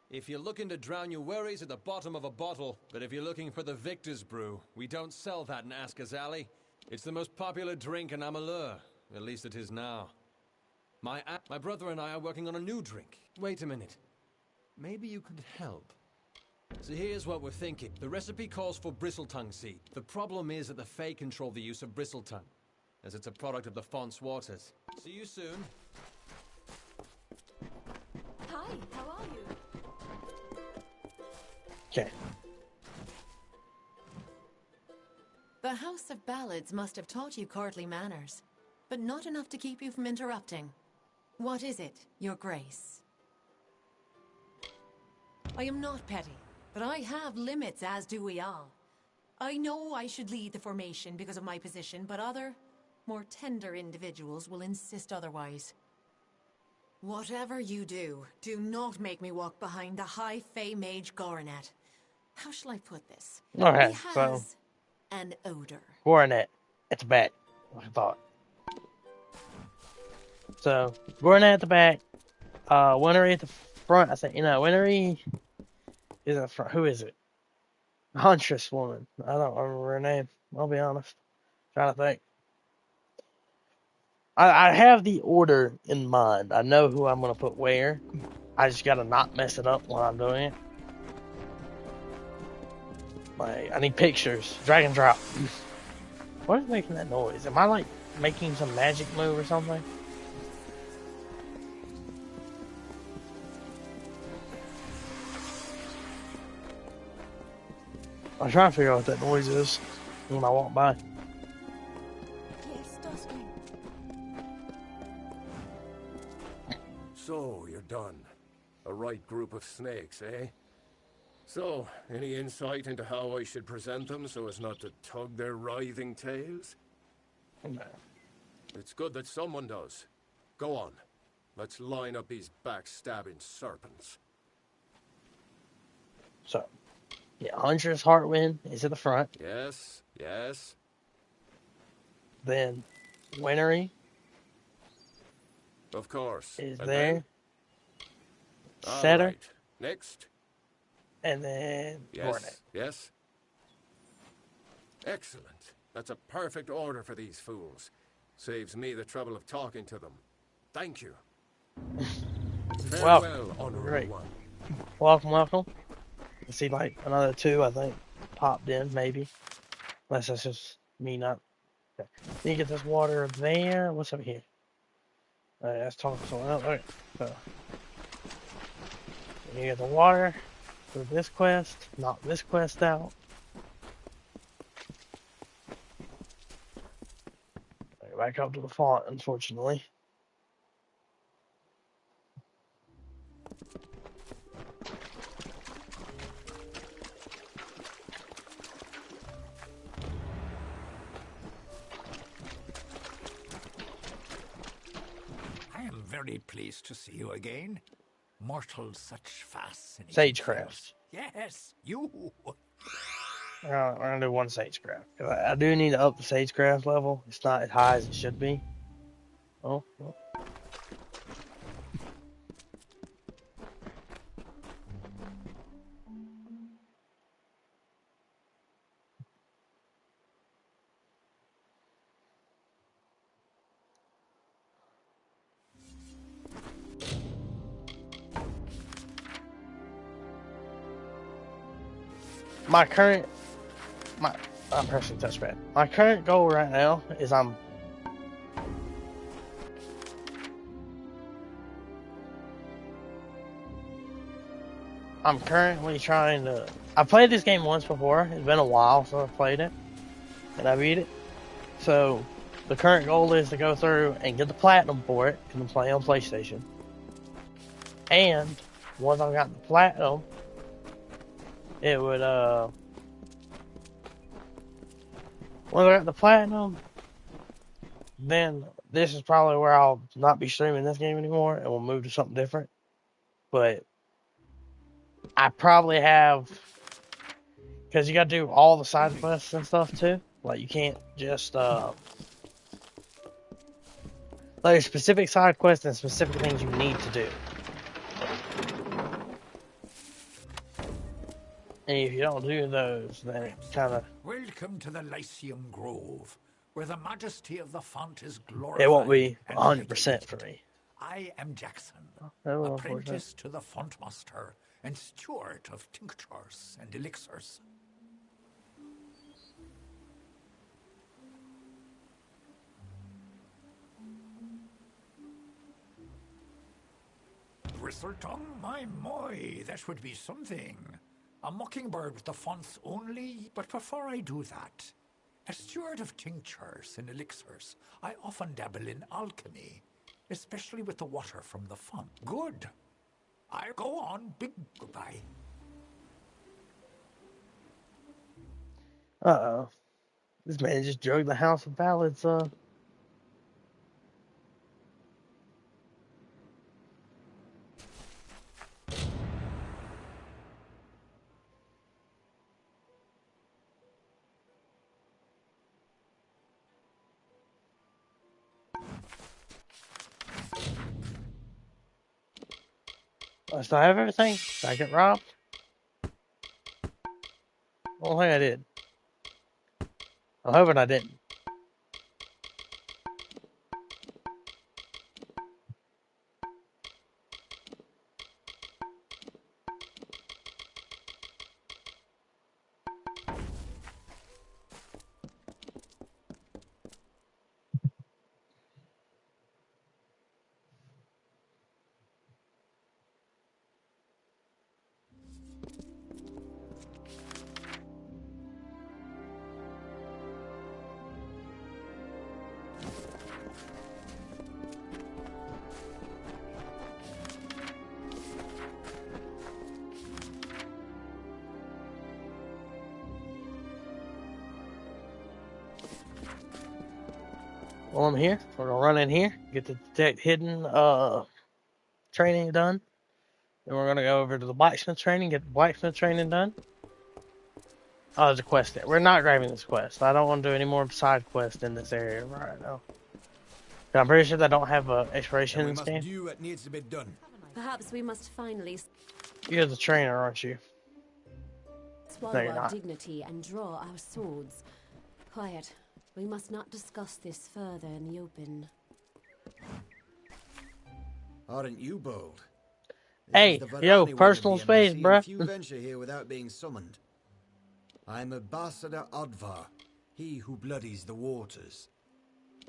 [SPEAKER 22] If you're looking to drown your worries at the bottom of a bottle, but if you're looking for the Victor's Brew, we don't sell that in Asker's Alley. It's the most popular drink in Amalur. At least it is now. My brother and I are working on a new drink. Wait a minute. Maybe you could help. So here's what we're thinking. The recipe calls for bristletongue seed. The problem is that the Fae control the use of bristletongue, as it's a product of the Font's waters. See you soon.
[SPEAKER 9] Hi, how are you?
[SPEAKER 1] Okay.
[SPEAKER 9] The House of Ballads must have taught you courtly manners, but not enough to keep you from interrupting. What is it, Your Grace? I am not petty, but I have limits, as do we all. I know I should lead the formation because of my position, but other, more tender individuals will insist otherwise. Whatever you do, do not make me walk behind the high Fae mage Goronet. How shall I put this?
[SPEAKER 1] Okay,
[SPEAKER 9] He
[SPEAKER 1] so
[SPEAKER 9] has an odor.
[SPEAKER 1] Goronet at the back, I thought. So Goronet at the back, Wintery at the front. I think Wintery is in the front. Who is it? Huntress woman. I don't remember her name. I'll be honest. Trying to think. I have the order in mind. I know who I'm gonna put where. I just gotta not mess it up while I'm doing it. Like, I need pictures. Drag and drop. What is making that noise? Am I like making some magic move or something? I'm trying to figure out what that noise is when I walk by.
[SPEAKER 12] Yes, Dustin.
[SPEAKER 17] So, you're done. A right group of snakes, eh? So, any insight into how I should present them so as not to tug their writhing tails?
[SPEAKER 1] No.
[SPEAKER 17] It's good that someone does. Go on. Let's line up these backstabbing serpents.
[SPEAKER 1] So, yeah, Huntress Heartwind is at the front.
[SPEAKER 17] Yes, yes.
[SPEAKER 1] Then Wintery
[SPEAKER 17] Of course.
[SPEAKER 1] is
[SPEAKER 17] And
[SPEAKER 1] there.
[SPEAKER 17] then?
[SPEAKER 1] Setter.
[SPEAKER 17] Right. Next.
[SPEAKER 1] And then
[SPEAKER 17] Yes,
[SPEAKER 1] Goronet.
[SPEAKER 17] yes. Excellent. That's a perfect order for these fools. Saves me the trouble of talking to them. Thank you. Farewell, honorable
[SPEAKER 1] Great.
[SPEAKER 17] one.
[SPEAKER 1] Welcome. I see like another 2, I think, popped in, maybe. Unless that's just me not. Okay. You get this water there. What's up here? Alright, let's talk to someone else. Okay. So, you get the water for this quest. Knock this quest out. Back up to the font, unfortunately.
[SPEAKER 2] I am very pleased to see you again. Mortals such fascinating
[SPEAKER 1] Sagecraft.
[SPEAKER 2] things. Yes, you.
[SPEAKER 1] We're gonna do 1 Sagecraft. I do need to up the Sagecraft level. It's not as high as it should be. Oh. I'm pressing touchpad. My current goal right now is I'm currently trying to. I played this game once before. It's been a while since I played it, and I beat it. So the current goal is to go through and get the platinum for it, and play on PlayStation. And once I've got the platinum, it would once I got the platinum, then this is probably where I'll not be streaming this game anymore, and we'll move to something different. But I probably have, because you got to do all the side quests and stuff too. Like you can't just like there's specific side quests and specific things you need to do. And if you don't do those, then it kind of
[SPEAKER 2] Welcome to the Lyceum Grove, where the majesty of the font is glorified.
[SPEAKER 1] it won't be
[SPEAKER 2] and
[SPEAKER 1] 100% for me.
[SPEAKER 2] I am Jackson,
[SPEAKER 1] Oh,
[SPEAKER 2] apprentice to the font master and steward of tinctures and elixirs. Bristletongue, my moy, that would be something. A mockingbird with the fonts only, but before I do that, as steward of tinctures and elixirs, I often dabble in alchemy, especially with the water from the font. Good. I'll go on. Big goodbye.
[SPEAKER 1] Uh-oh. This man just drugged the House of Ballads, I still have everything? Did I get robbed? I don't think I did. I'm hoping I didn't. Well, I'm here. We're gonna run in here, get the detect hidden training done. Then we're gonna go over to the blacksmith training, get the blacksmith training done. Oh, there's a quest there. We're not grabbing this quest. I don't want to do any more side quests in this area right now. I'm pretty sure they don't have an expiration in this game.
[SPEAKER 6] Do what needs to be done.
[SPEAKER 12] Perhaps we must finally
[SPEAKER 1] You're the trainer, aren't you?
[SPEAKER 12] swallow
[SPEAKER 1] No, you're
[SPEAKER 12] our
[SPEAKER 1] not.
[SPEAKER 12] dignity and draw our swords. Quiet. We must not discuss this further in the open.
[SPEAKER 6] Aren't you bold?
[SPEAKER 1] Hey, yo, personal space, bruh.
[SPEAKER 6] Few venture here without being summoned. I'm Ambassador Odvar, he who bloodies the waters.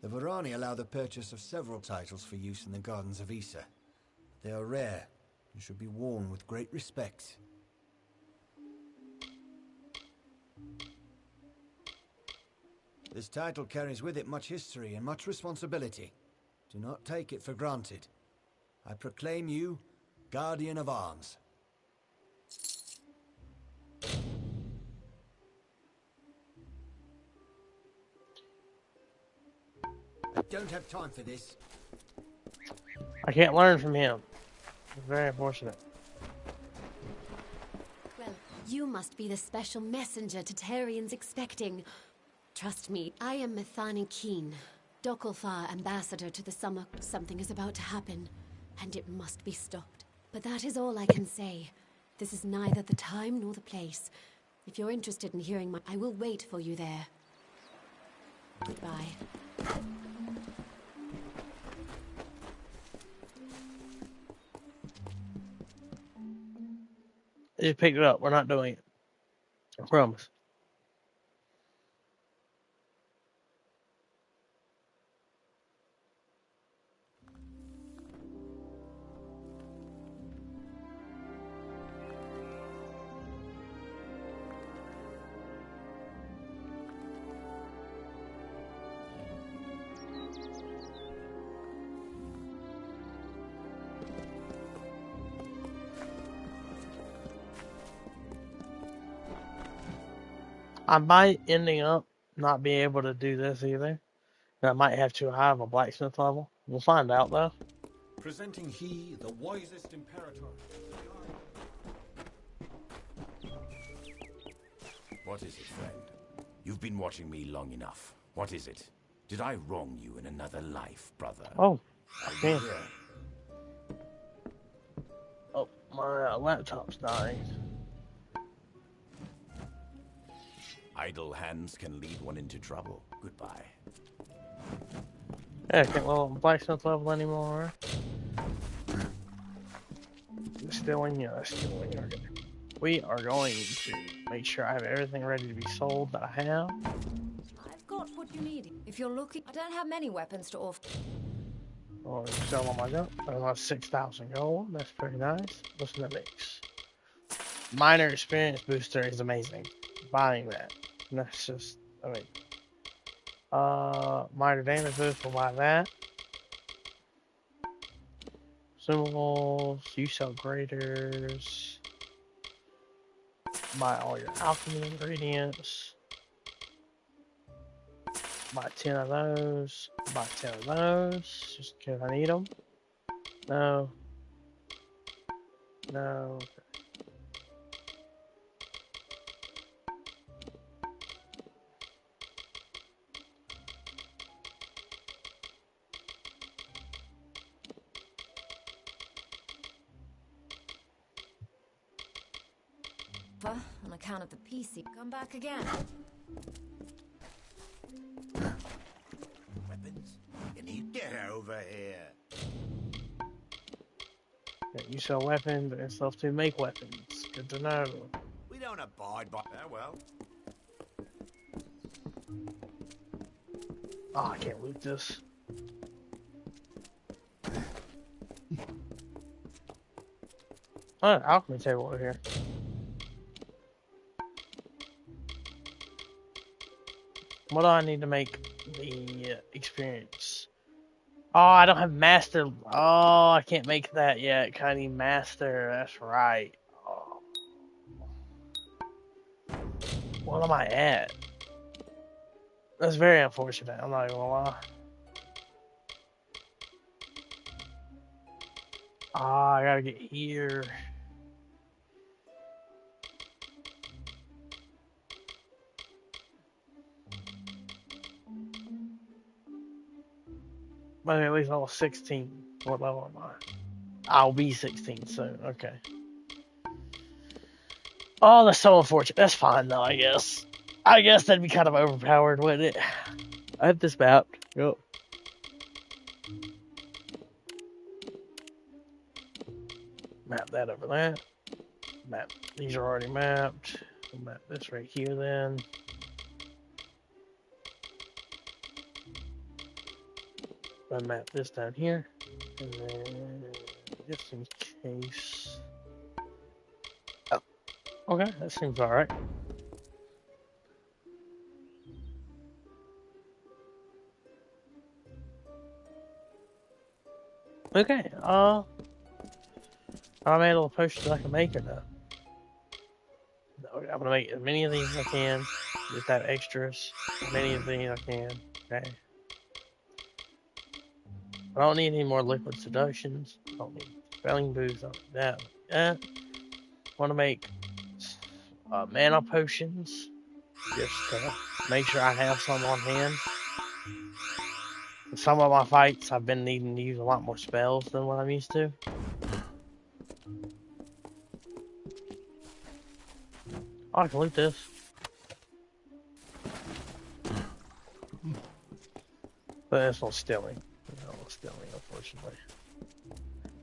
[SPEAKER 6] The Varani allow the purchase of several titles for use in the gardens of Issa. They are rare and should be worn with great respect. This title carries with it much history and much responsibility. Do not take it for granted. I proclaim you Guardian of Arms. I don't have time for this.
[SPEAKER 1] I can't learn from him. It's very unfortunate.
[SPEAKER 12] Well, you must be the special messenger Tatarian's expecting. Trust me, I am Methani Keen, Dokulfar ambassador to the summer. Something is about to happen, and it must be stopped. But that is all I can say. This is neither the time nor the place. If you're interested in hearing I will wait for you there. Goodbye.
[SPEAKER 1] Just pick it up. We're not doing it. I promise. I might ending up not being able to do this either. I might have to have a blacksmith level. We'll find out though.
[SPEAKER 5] Presenting he, the wisest imperator.
[SPEAKER 19] What is it, friend? You've been watching me long enough. What is it? Did I wrong you in another life, brother?
[SPEAKER 1] Oh,
[SPEAKER 19] Are you
[SPEAKER 1] man.
[SPEAKER 19] here?
[SPEAKER 1] Oh, my laptop's dying.
[SPEAKER 19] Idle hands can lead one into trouble. Goodbye.
[SPEAKER 1] Yeah, I can't level blacksmith level anymore. Still in here. Still in here. We are going to make sure I have everything ready to be sold that I have.
[SPEAKER 23] I've got what you need. If you're looking, I don't have many weapons to offer.
[SPEAKER 1] Oh, sell all my junk. I lost 6,000 gold. That's pretty nice. What's in the mix? Minor experience booster is amazing. Buying that. And that's just, I mean. Minor damage boost, we'll buy that. Consumables, you sell graders. Buy all your alchemy ingredients. Buy 10 of those. Buy 10 of those. Just because I need them. No. No.
[SPEAKER 23] On account of the PC, come back again.
[SPEAKER 19] Weapons? You need to get over here.
[SPEAKER 1] Yeah, you sell weapons and stuff to make weapons. Good to know.
[SPEAKER 19] We don't abide by that. Well.
[SPEAKER 1] Oh, I can't loot this. Oh, alchemy table over here. What do I need to make the experience? Oh, I don't have master. Oh, I can't make that yet. I need master. That's right. Oh. What am I at? That's very unfortunate. I'm not even gonna lie. Ah, I gotta get here. But at least level 16. What level am I? I'll be 16 soon. Okay. Oh, that's so unfortunate. That's fine though, I guess. I guess that'd be kind of overpowered, wouldn't it? I have this mapped. Yep. Map that over that. Map. These are already mapped. We'll map this right here then. I'll map this down here. And then just in case. Oh, okay, that seems alright. Okay, I made all the potions I can make or no? I'm gonna make as many of these as I can. Just have extras. As many of these I can. Okay. I don't need any more liquid seductions. I don't need spelling booths. I don't need that. I want to make mana potions. Just to make sure I have some on hand. In some of my fights, I've been needing to use a lot more spells than what I'm used to. Oh, I can loot this. But it's not stealing. No stealing, unfortunately.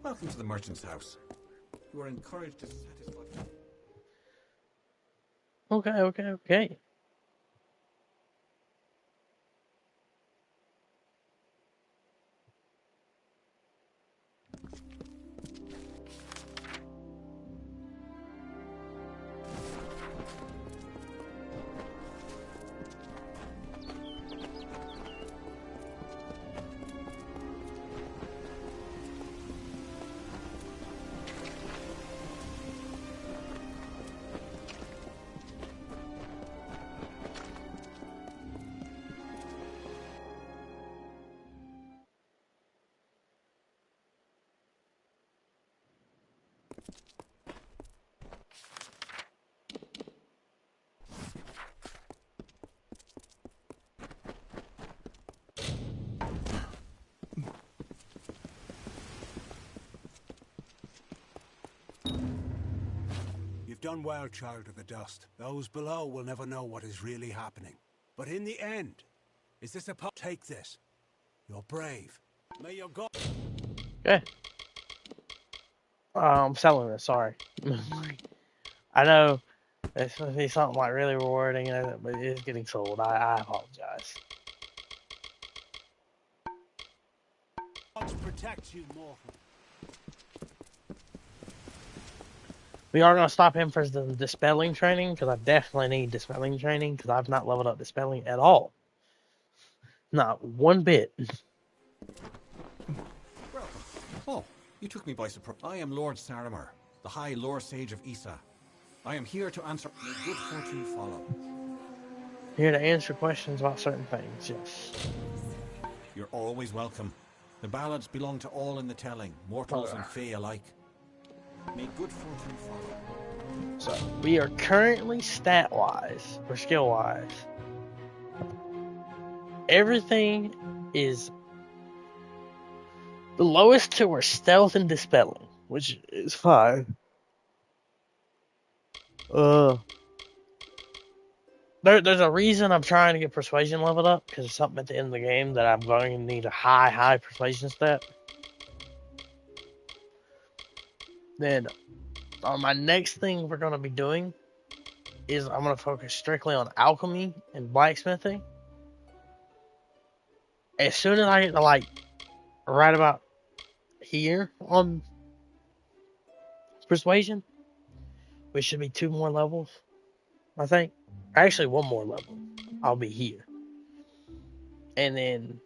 [SPEAKER 5] Welcome to the merchant's house. You are encouraged to satisfy.
[SPEAKER 1] Okay.
[SPEAKER 16] You've done well, Child of the Dust. Those below will never know what is really happening. But in the end, is this a part? Take this. You're brave. May your God...
[SPEAKER 1] Okay. I'm selling this, sorry. I know it's supposed to be something like really rewarding, but it is getting sold. I apologize.
[SPEAKER 16] Gods protect you, mortal.
[SPEAKER 1] We are going to stop him for the dispelling training, because I definitely need dispelling training, because I've not leveled up dispelling at all. Not one bit.
[SPEAKER 5] Oh, you took me by surprise. I am Lord Saramer, the High Lore Sage of Issa. I am here to answer. May good fortune follow.
[SPEAKER 1] Here to answer questions about certain things, yes.
[SPEAKER 5] You're always welcome. The ballads belong to all in the telling, mortals and fae alike. May good fortune follow.
[SPEAKER 1] So, we are currently stat-wise, or skill-wise. Everything is... The lowest two are stealth and dispelling, which is fine. There's a reason I'm trying to get persuasion leveled up, because it's something at the end of the game that I'm going to need a high persuasion stat. Then, my next thing we're going to be doing is I'm going to focus strictly on alchemy and blacksmithing. As soon as I get to, like, right about here on persuasion, which should be 2 more levels, I think. Actually, 1 more level. I'll be here. And then,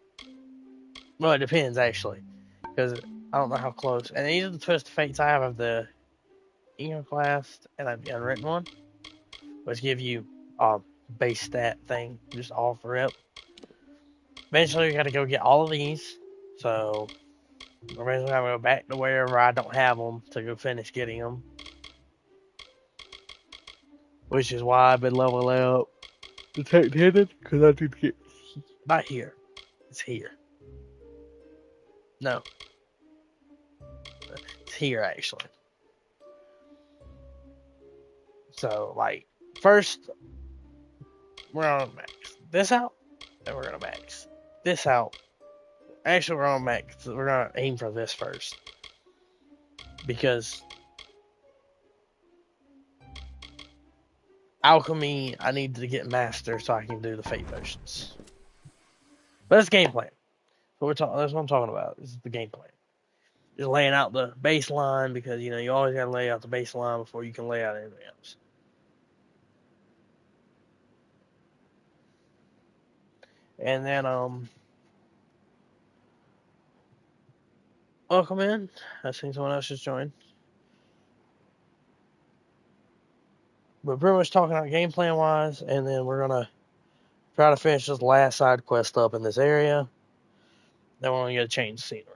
[SPEAKER 1] well, it depends, actually, because I don't know how close. And these are the Twisted Fates I have of the Iconoclast and the Unwritten one, which give you a base stat thing, just all for it. Eventually, we got to go get all of these, so we're basically going to go back to wherever I don't have them to go finish getting them. Which is why I've been leveling up Detect-Hidden, because I need to get... Not here. It's here. No. It's here, actually. So, like, first, we're gonna max this out, and we're gonna max this out. Actually, we're gonna aim for this first because alchemy I need to get master so I can do the fate potions. But that's game plan. That's what I'm talking about. This is the game plan. Just laying out the baseline because you always gotta lay out the baseline before you can lay out anything else. And then welcome in. I seen someone else just joined. But pretty much talking about game plan wise, and then we're gonna try to finish this last side quest up in this area. Then we're gonna get to change the scenery.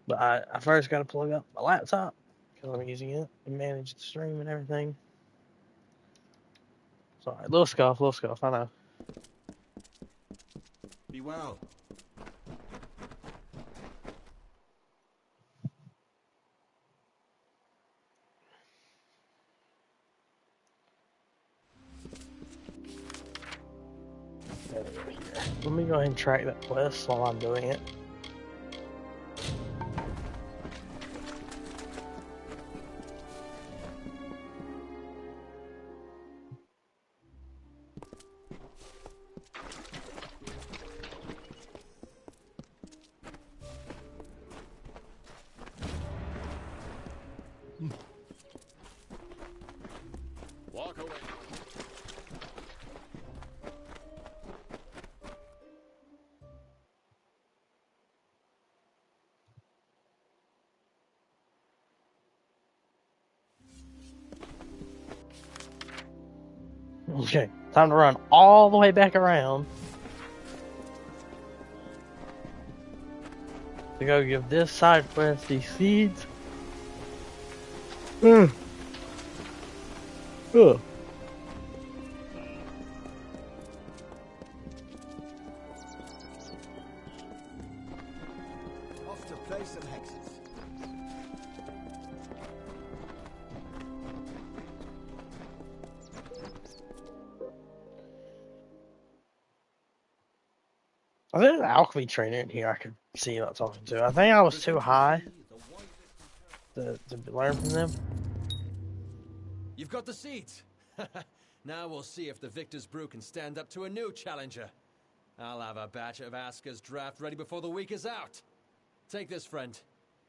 [SPEAKER 1] But I first gotta plug up my laptop because I'm using it to manage the stream and everything. Sorry, little scuff, I know.
[SPEAKER 5] Be well.
[SPEAKER 1] Let me go ahead and track that quest while I'm doing it.
[SPEAKER 22] Walk away.
[SPEAKER 1] Okay, time to run all the way back around to go give this side quest these seeds. Ugh.
[SPEAKER 6] Off to play some hexes.
[SPEAKER 1] I think there's an alchemy trainer in here I could see about talking to. I think I was too high to learn from them.
[SPEAKER 22] You've got the seeds. Now we'll see if the Victor's Brew can stand up to a new challenger. I'll have a batch of Aska's draft ready before the week is out. Take this, friend.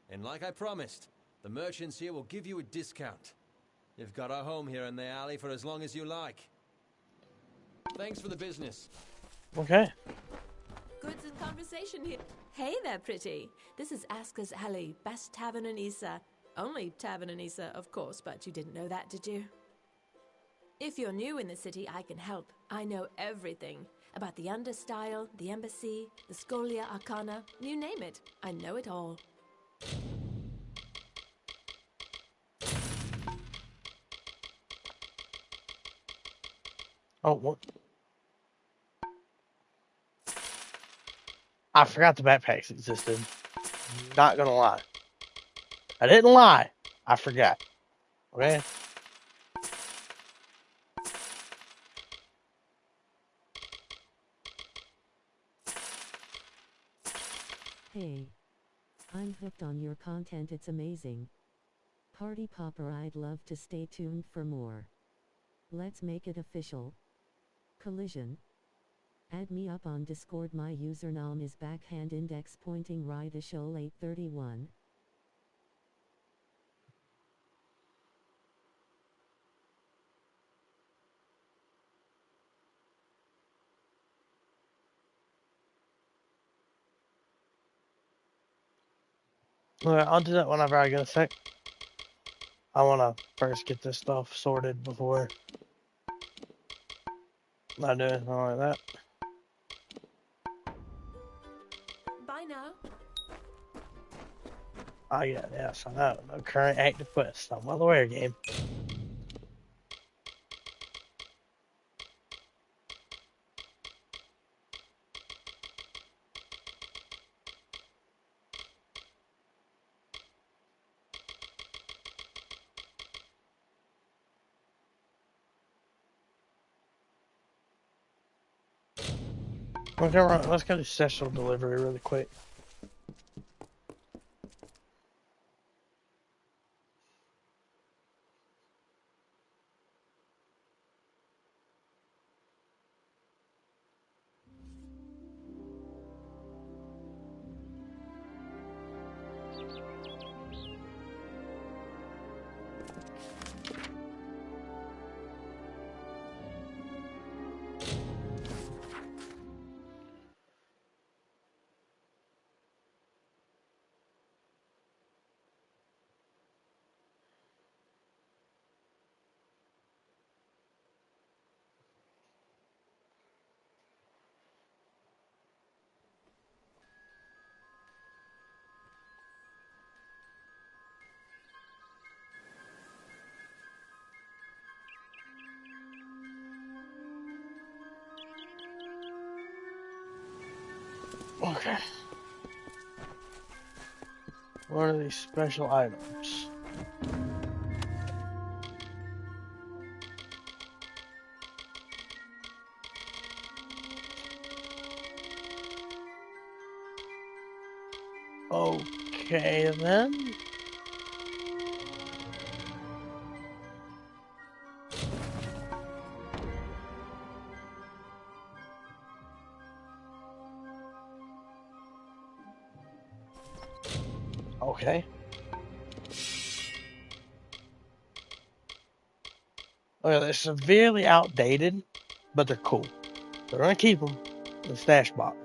[SPEAKER 22] And like I promised, the merchants here will give you a discount. You've got a home here in the alley for as long as you like. Thanks for the business.
[SPEAKER 1] Okay.
[SPEAKER 20] Goods and conversation here. Hey there, pretty. This is Aska's Alley, best tavern in Issa. Only tavern in Issa, of course, but you didn't know that, did you? If you're new in the city, I can help. I know everything. About the Understyle, the Embassy, the Scholia Arcana, you name it. I know it all.
[SPEAKER 1] Oh, what? I forgot the backpacks existed. Not gonna lie. I didn't lie. I forgot. Okay?
[SPEAKER 3] Hey. I'm hooked on your content, it's amazing. Party Popper, I'd love to stay tuned for more. Let's make it official. Collision. Add me up on Discord, my username is backhand index pointing right the show 831.
[SPEAKER 1] Alright, I'll do that whenever I get a sec. I wanna first get this stuff sorted before I do anything like that.
[SPEAKER 20] Bye now.
[SPEAKER 1] Oh yeah, yes, I know. No current active quest. I'm well aware, game. Okay, right, let's go to special delivery really quick. Okay. What are these special items? Okay, then. Okay. Okay, they're severely outdated, but they're cool. So we're gonna keep them in the stash box.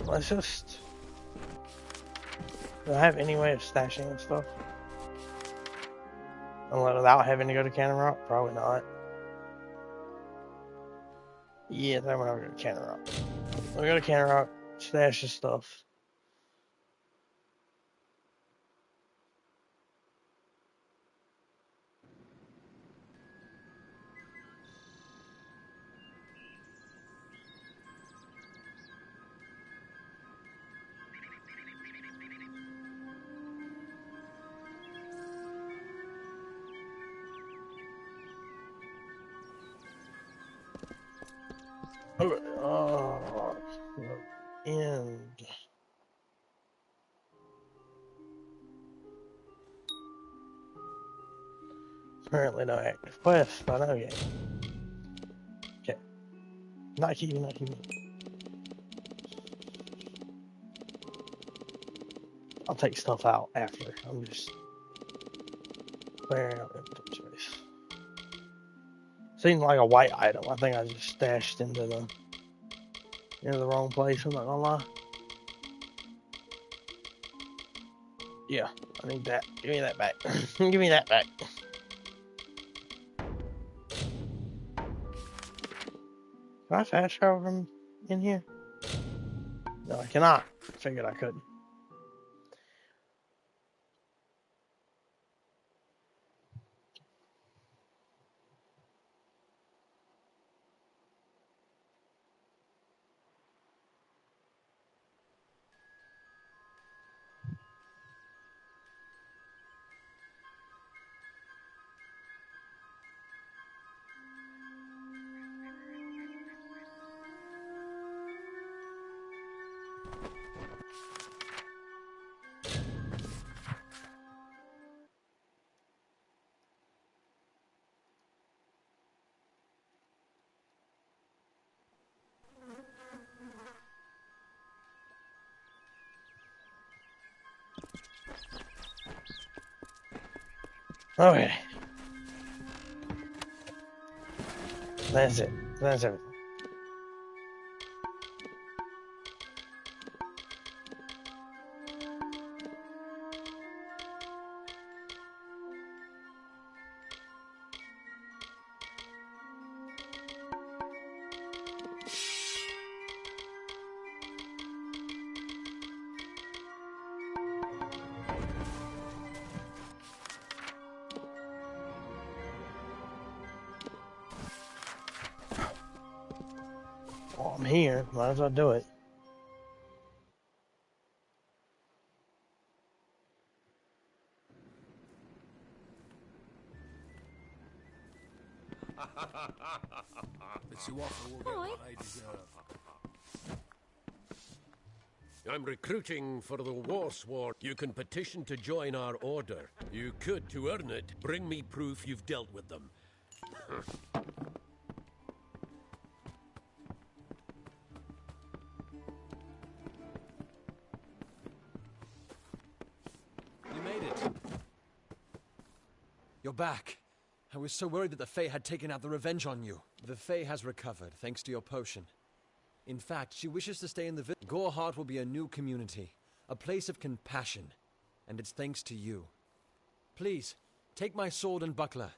[SPEAKER 1] Let's just... Do I have any way of stashing and stuff? Without having to go to Cannon Rock? Probably not. Yeah, then we're not going to Cannon Rock. We'll go to Cannon Rock, stash the stuff. And apparently no active quest, but okay. Okay. Not keeping. I'll take stuff out after. I'm just clearing out inventory space. Seems like a white item. I think I just stashed into the wrong place, I'm not gonna lie. Yeah, I need that. Give me that back. Give me that back. Can I fast travel from in here? No, I cannot. Figured I couldn't. Okay. That's it. That's everything. I'm here. Might as well do it.
[SPEAKER 4] The Chihuahua will get what I deserve.
[SPEAKER 13] I'm recruiting for the war sworn. You can petition to join our order. You could, to earn it, bring me proof you've dealt with them.
[SPEAKER 22] You made it. You're back. I was so worried that the Fae had taken out the revenge on you. The Fae has recovered, thanks to your potion. In fact, she wishes to stay in the village. Goreheart will be a new community, a place of compassion, and it's thanks to you. Please, take my sword and buckler.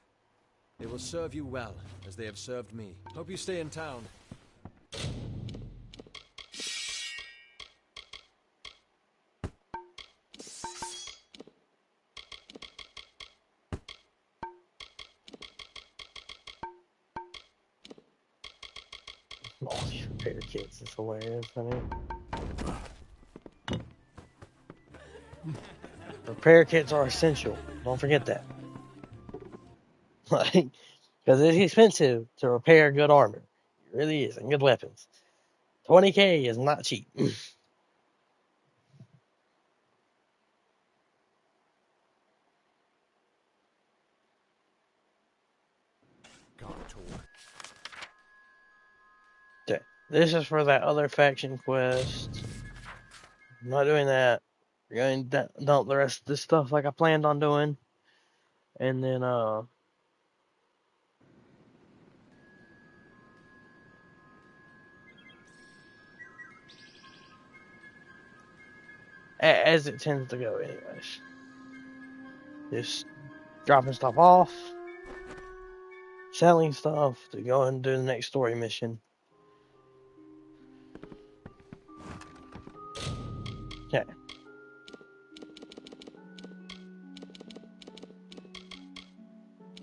[SPEAKER 22] They will serve you well, as they have served me. Hope you stay in town.
[SPEAKER 1] All these repair kits is hilarious. I mean, repair kits are essential. Don't forget that. Like, because it's expensive to repair good armor. It really is, and good weapons. 20K is not cheap. Okay, this is for that other faction quest. I'm not doing that. We're going to dump the rest of this stuff like I planned on doing. And then, as it tends to go anyways. Just dropping stuff off, selling stuff to go and do the next story mission. Okay.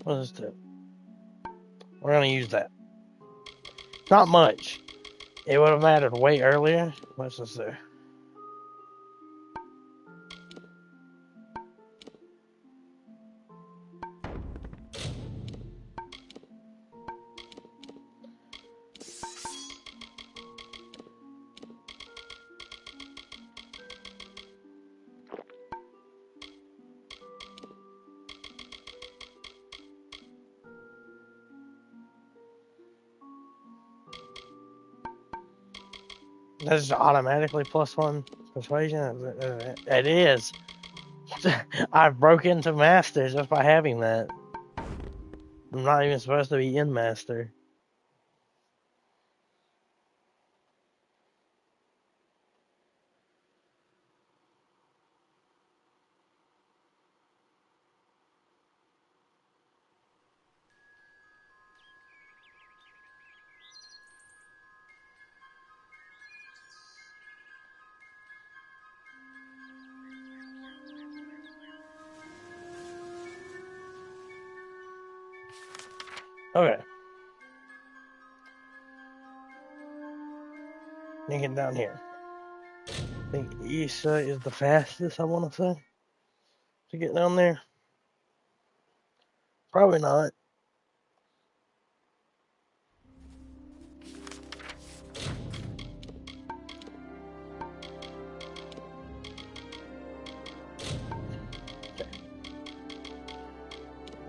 [SPEAKER 1] What does this do? We're going to use that. Not much. It would have mattered way earlier. What's this do? That's just automatically +1 persuasion. It is. I've broke into master just by having that. I'm not even supposed to be in master. Okay. Let me get down here. I think Issa is the fastest, I want to say, to get down there. Probably not. Okay.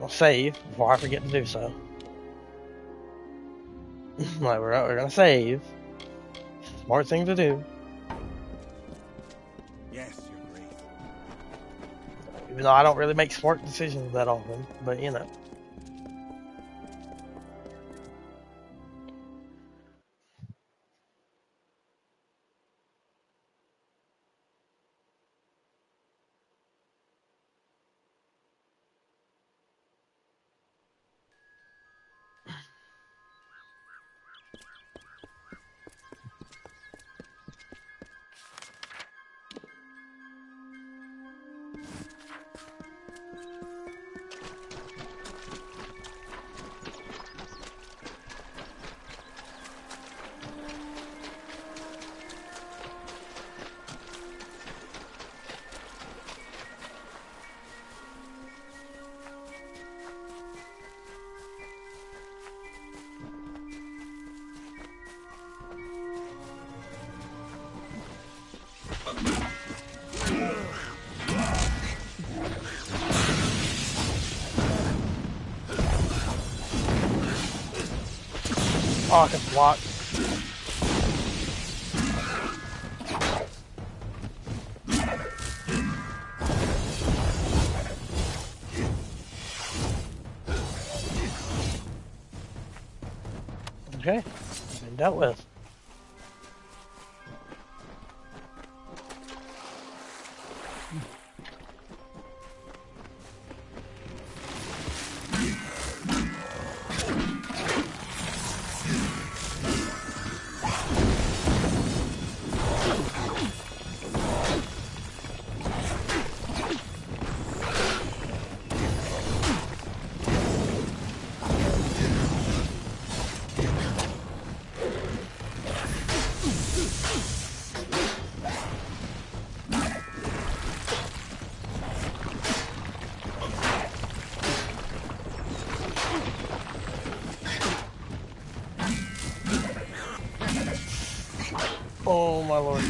[SPEAKER 1] I'll save before I forget to do so. Like, we're going to save. Smart thing to do.
[SPEAKER 4] Yes, you're great.
[SPEAKER 1] Even though I don't really make smart decisions that often, but you know. Oh, I can block. Okay, been dealt with. Oh my lord.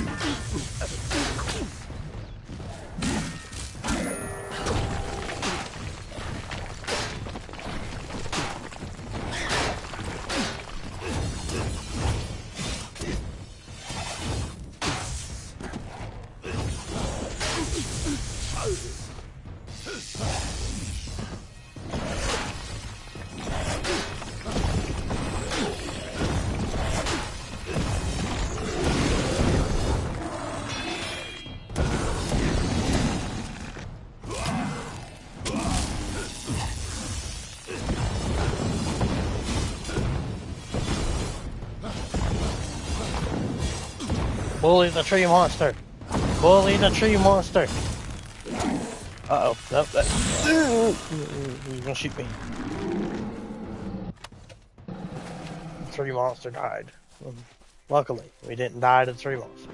[SPEAKER 1] Bully the tree monster. Bully the tree monster. Uh-oh. Nope, he's gonna shoot me. The tree monster died. Luckily, we didn't die to the tree monster.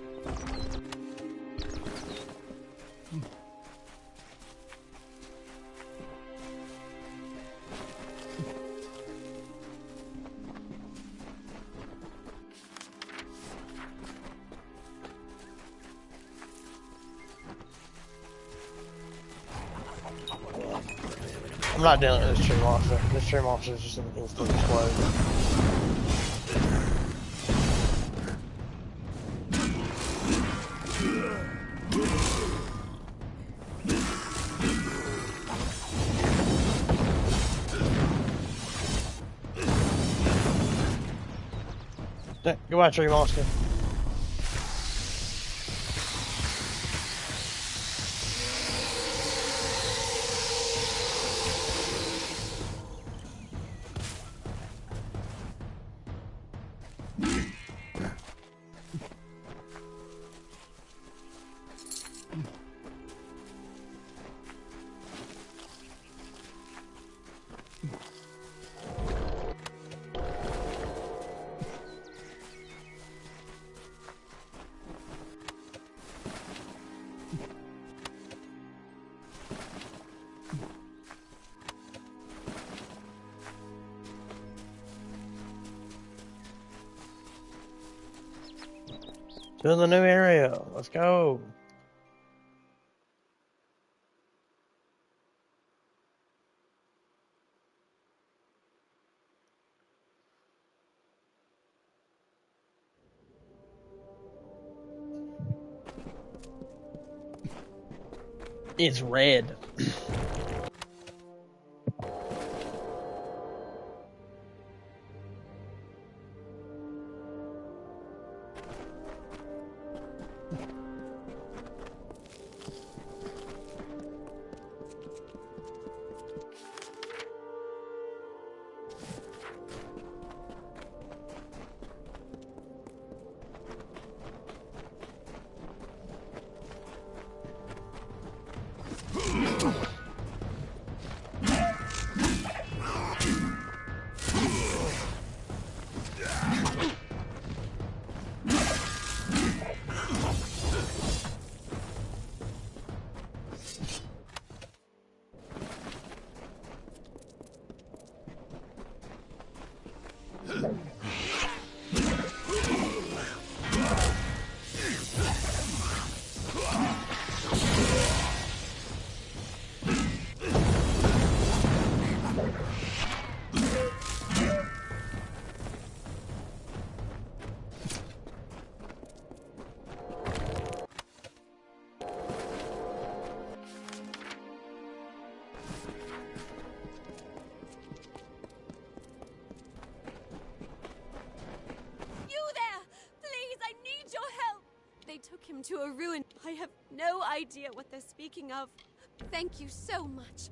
[SPEAKER 1] I'm not dealing with this tree monster. This tree monster is just an instant explode. Goodbye, tree monster. To the new area. Let's go. It's red.
[SPEAKER 8] come to a ruin. I have no idea what they're speaking of. Thank you so much.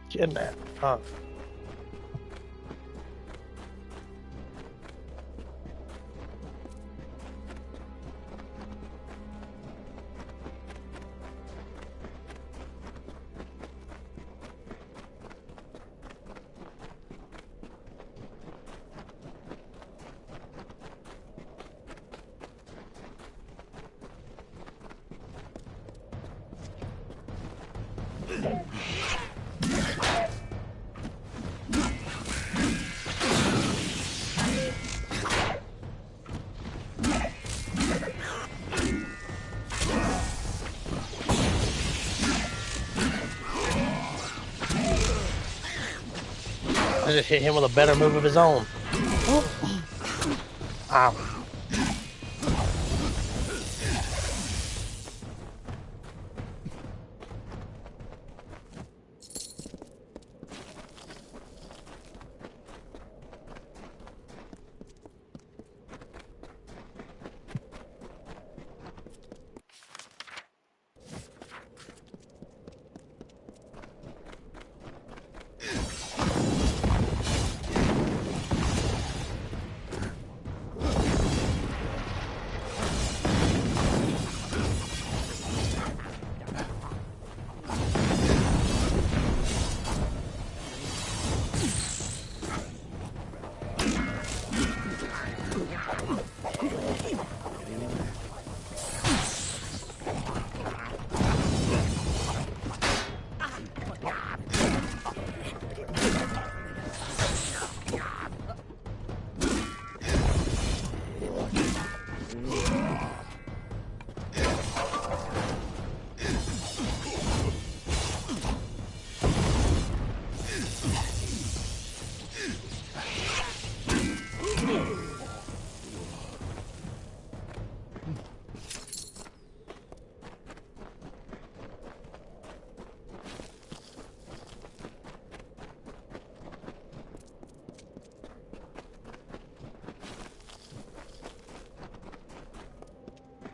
[SPEAKER 1] Kidnap, huh? I just hit him with a better move of his own. Ow.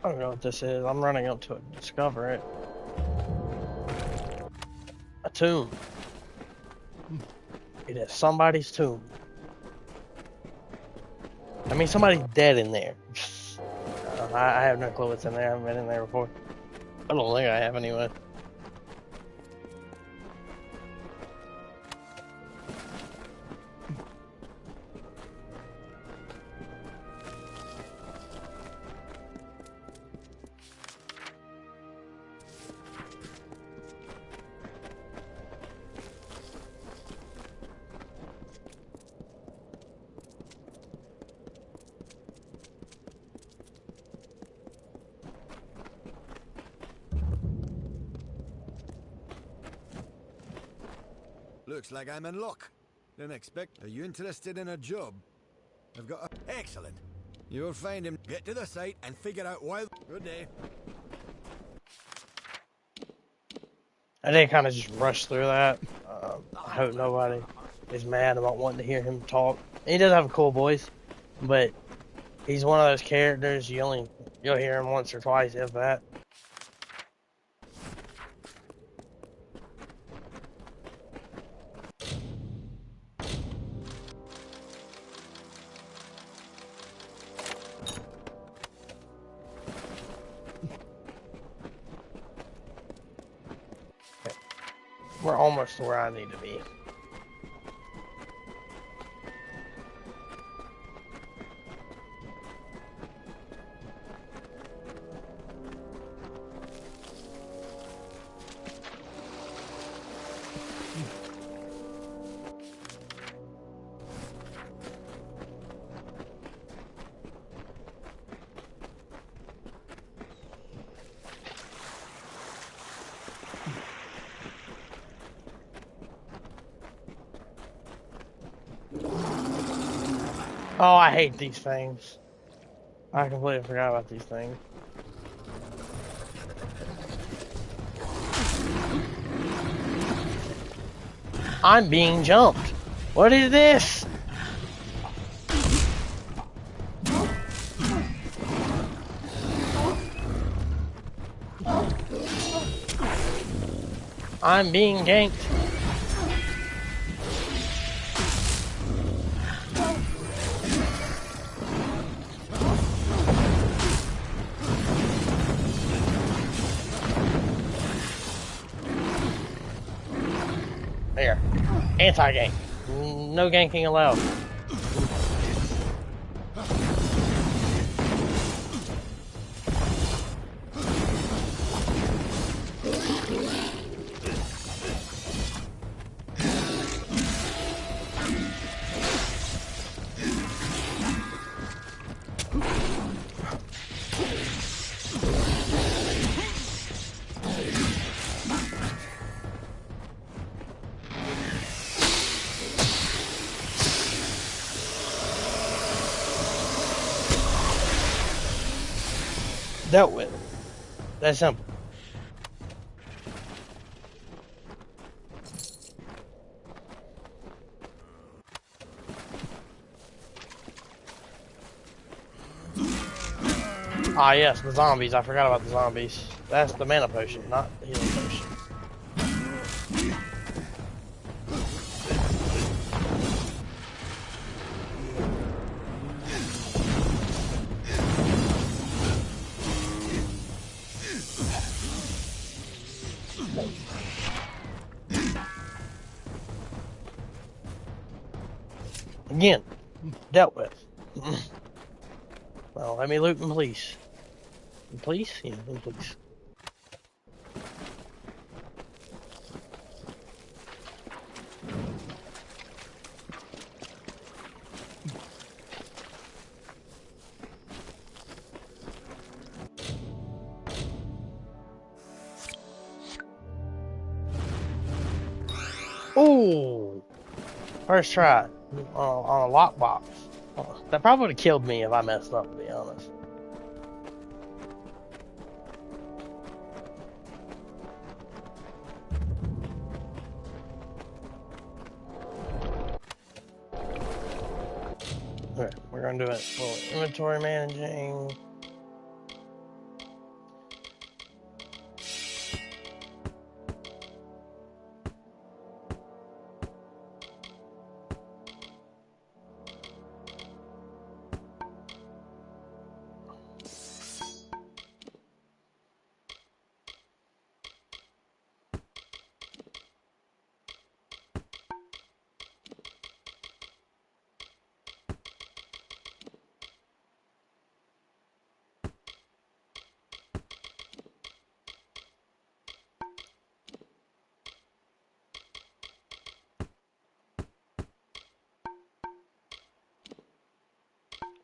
[SPEAKER 1] I don't know what this is. I'm running up to it to discover it. A tomb. It is somebody's tomb. I mean, somebody's dead in there. I have no clue what's in there. I haven't been in there before. I don't think I have anyway.
[SPEAKER 6] Looks like I'm in luck. Didn't expect. Are you interested in a job? I've got a... Excellent. You'll find him. Get to the site and figure out why... Good day.
[SPEAKER 1] I did kind of just rush through that. I hope nobody is mad about wanting to hear him talk. He does have a cool voice, but he's one of those characters you'll hear him once or twice, if that. We're almost to where I need to be. Oh, I hate these things. I completely forgot about these things. I'm being jumped. What is this? I'm being ganked. There. Anti-gank. No ganking allowed. Dealt with. That's simple. Ah, yes, the zombies. I forgot about the zombies. That's the mana potion, not the healing potion. Again, dealt with. Well, let me loot them, please. Please? Yeah, please. Ooh! First try on a lockbox. That probably would have killed me if I messed up, to be honest. Okay, we're gonna do it. Well, inventory managing.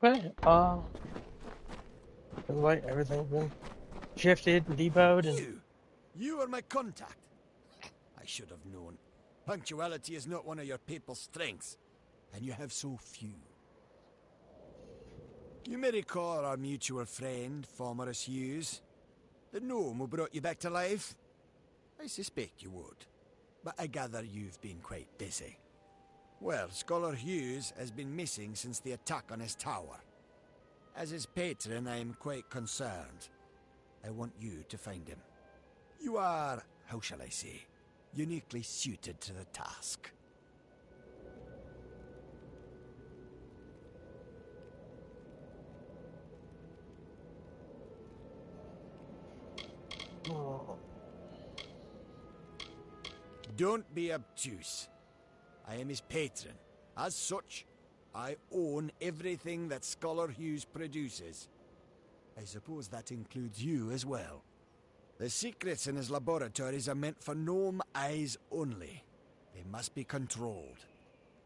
[SPEAKER 1] Okay, wait, everything's been shifted and depoted and...
[SPEAKER 14] You are my contact. I should have known. Punctuality is not one of your people's strengths, and you have so few. You may recall our mutual friend, Formerus Hughes, the gnome who brought you back to life. I suspect you would, but I gather you've been quite busy. Well, Scholar Hughes has been missing since the attack on his tower. As his patron, I am quite concerned. I want you to find him. You are, how shall I say, uniquely suited to the task. Don't be obtuse. I am his patron. As such, I own everything that Scholar Hughes produces. I suppose that includes you as well. The secrets in his laboratories are meant for gnome eyes only. They must be controlled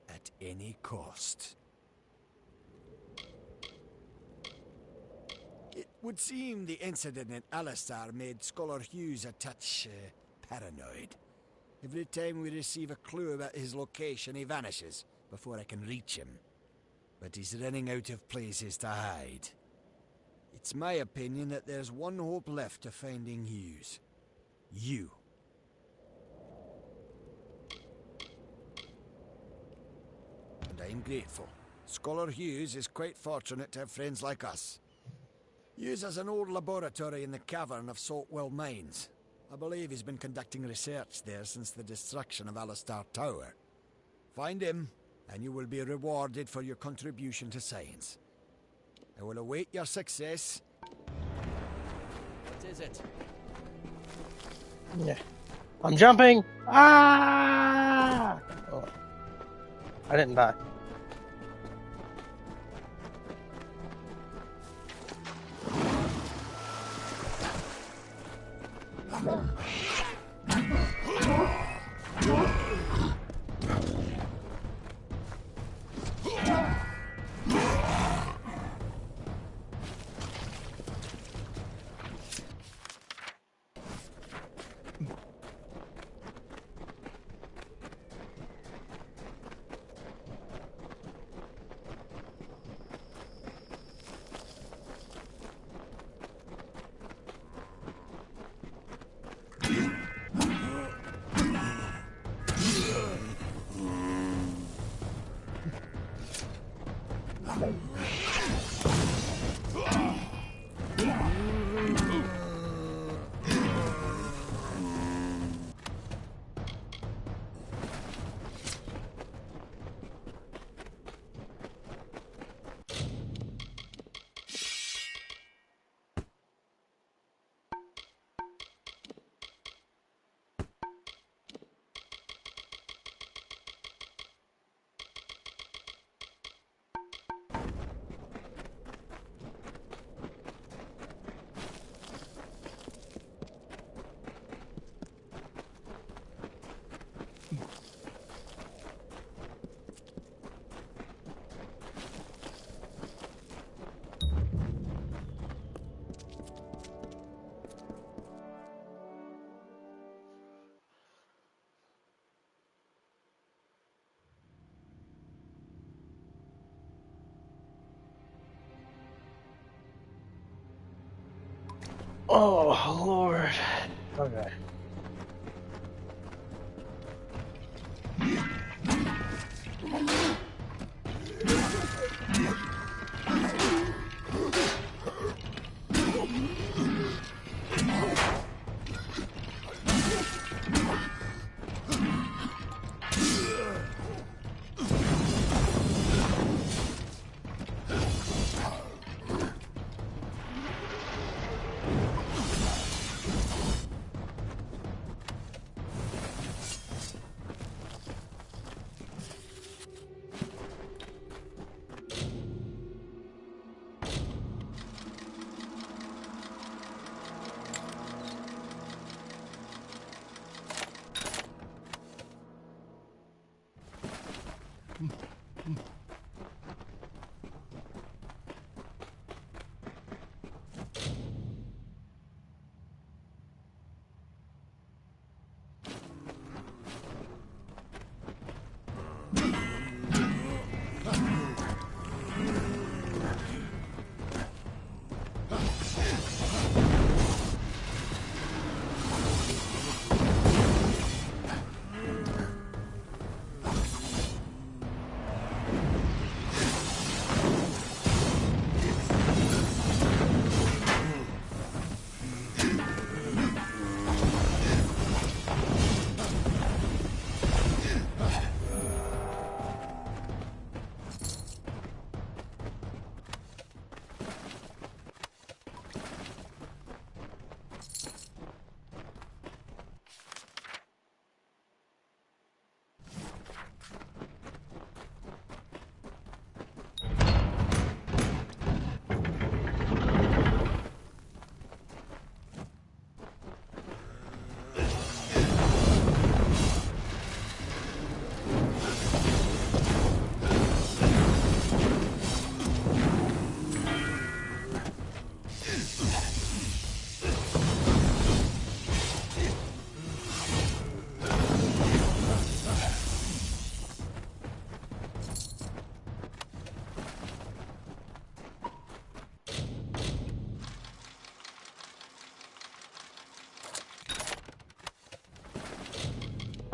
[SPEAKER 14] at any cost. It would seem the incident in Alistar made Scholar Hughes a touch paranoid. Every time we receive a clue about his location, he vanishes before I can reach him. But he's running out of places to hide. It's my opinion that there's one hope left to finding Hughes. You. And I'm grateful. Scholar Hughes is quite fortunate to have friends like us. Hughes has an old laboratory in the cavern of Saltwell Mines.
[SPEAKER 6] I believe he's been conducting research there since the destruction of Alistar Tower. Find him, and you will be rewarded for your contribution to science. I will await your success.
[SPEAKER 16] What is it?
[SPEAKER 1] Yeah. I'm jumping! Ah! Oh. I didn't die. Oh, Lord. Okay.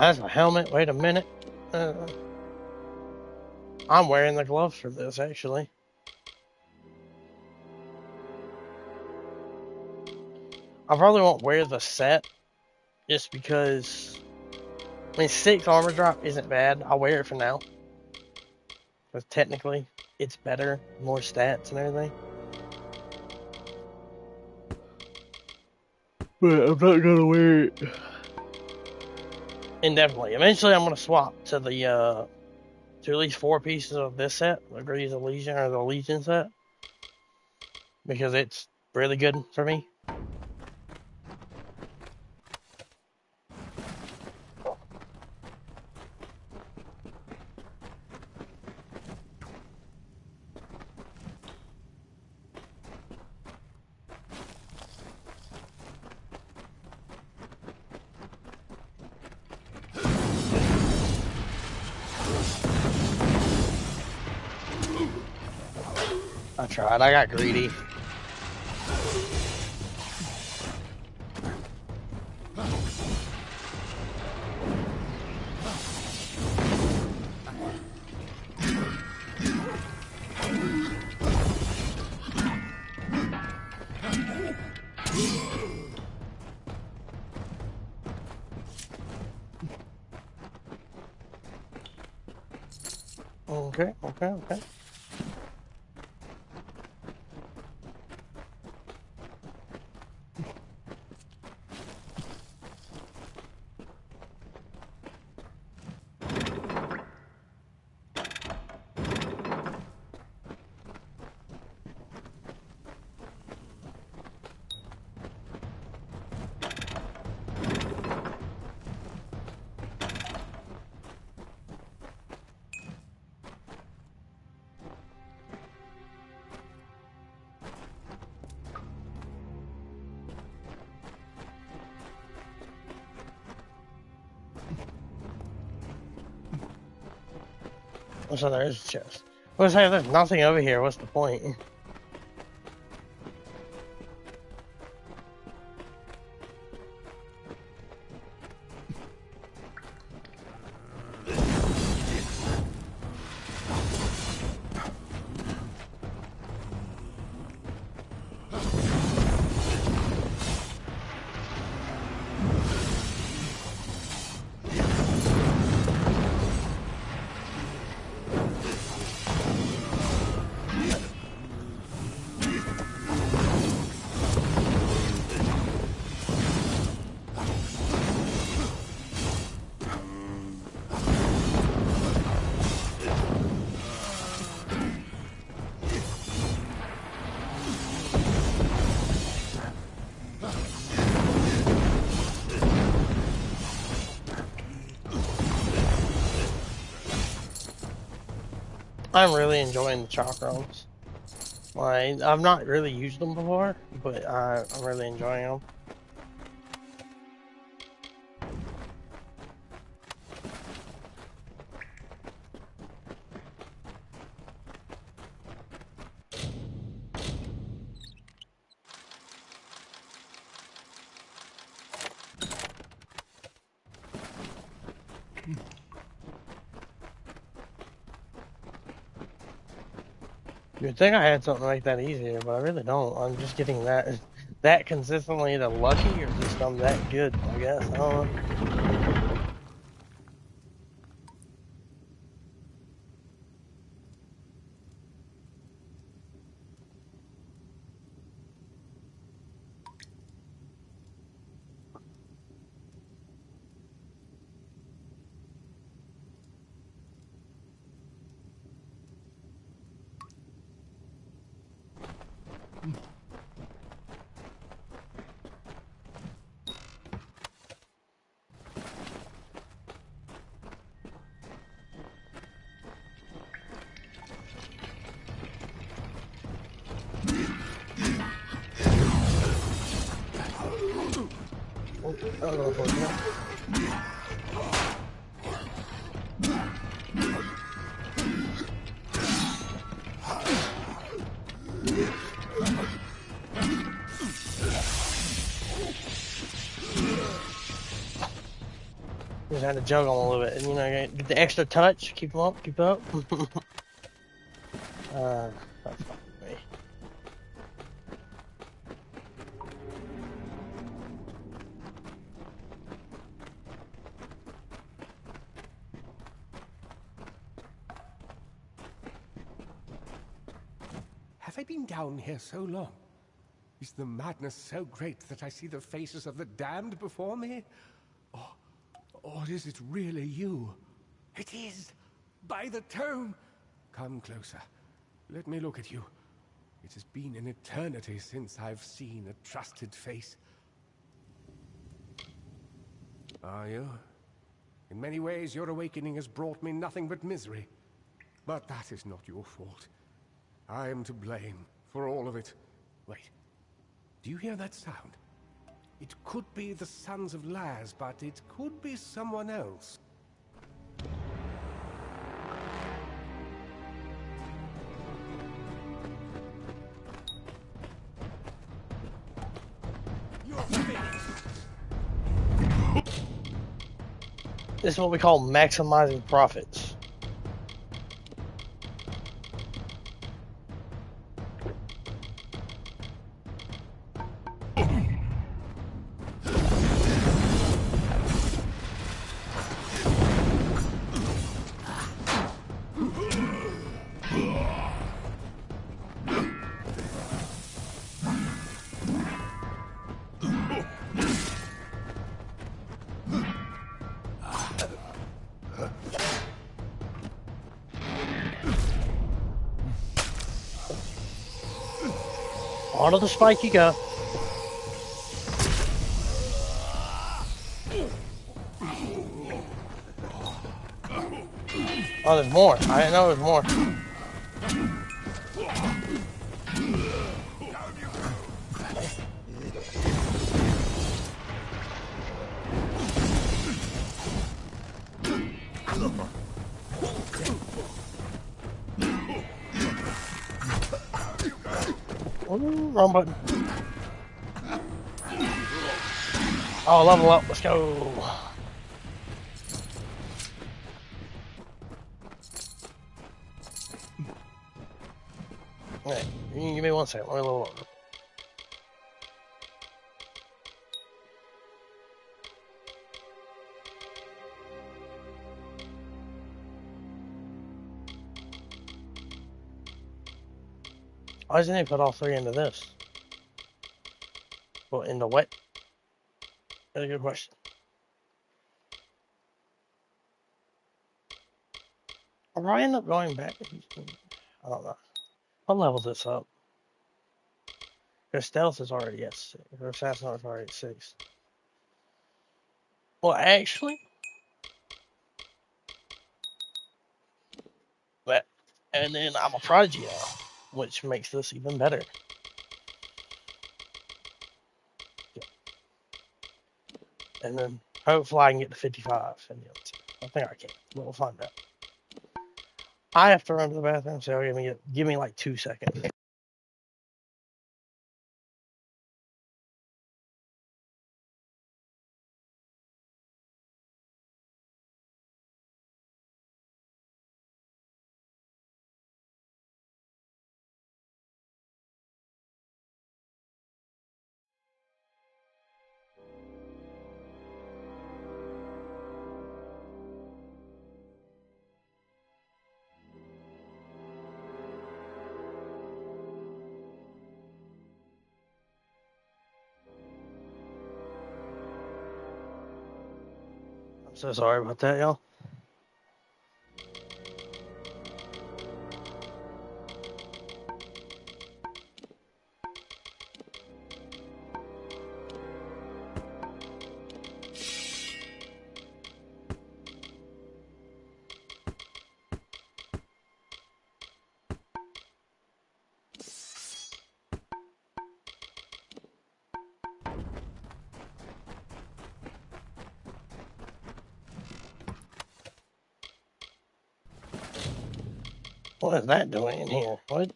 [SPEAKER 1] That's a helmet. Wait a minute. I'm wearing the gloves for this, actually. I probably won't wear the set just because, I mean, 6 armor drop isn't bad. I'll wear it for now. Because technically, it's better, more stats and everything. But I'm not gonna wear it indefinitely. Eventually, I'm gonna swap to the to at least 4 pieces of this set, the Grease of Legion or the Legion set, because it's really good for me. I tried. I got greedy. Okay. So there's a chest. Let's say there's nothing over here. What's the point? I'm really enjoying the chakrams. Like, I've not really used them before, but I'm really enjoying them. You'd think I had something like that easier, but I really don't. I'm just getting that consistently the lucky, or just I'm that good, I guess. I don't know. Just had to juggle them a little bit, and you know, get the extra touch, keep them up, keep up. That's fine with me.
[SPEAKER 10] I been down here so long? Is the madness so great that I see the faces of the damned before me? Or is it really you? It is! By the tome! Come closer. Let me look at you. It has been an eternity since I've seen a trusted face. Are you? In many ways, your awakening has brought me nothing but misery. But that is not your fault. I am to blame for all of it. Wait. Do you hear that sound? It could be the Sons of Laz, but it could be someone else.
[SPEAKER 1] This is what we call maximizing profits. Onto the spike you go. Oh, there's more. I didn't know there was more. Ooh, wrong button. Oh, level up. Let's go. Alright, you can give me 1 second. Let me level up. Why doesn't he put all 3 into this? Well, into what? That's a good question. Or I end up going back? I don't know. I'll level this up. Their stealth is already at 6. Their assassin is already at 6. Well, actually, but and then I'm a prodigy now, which makes this even better. And then hopefully I can get to 55. And I think I can, but we'll find out. I have to run to the bathroom, so give me like 2 seconds. I'm so sorry about that, y'all. What is that doing in here? What?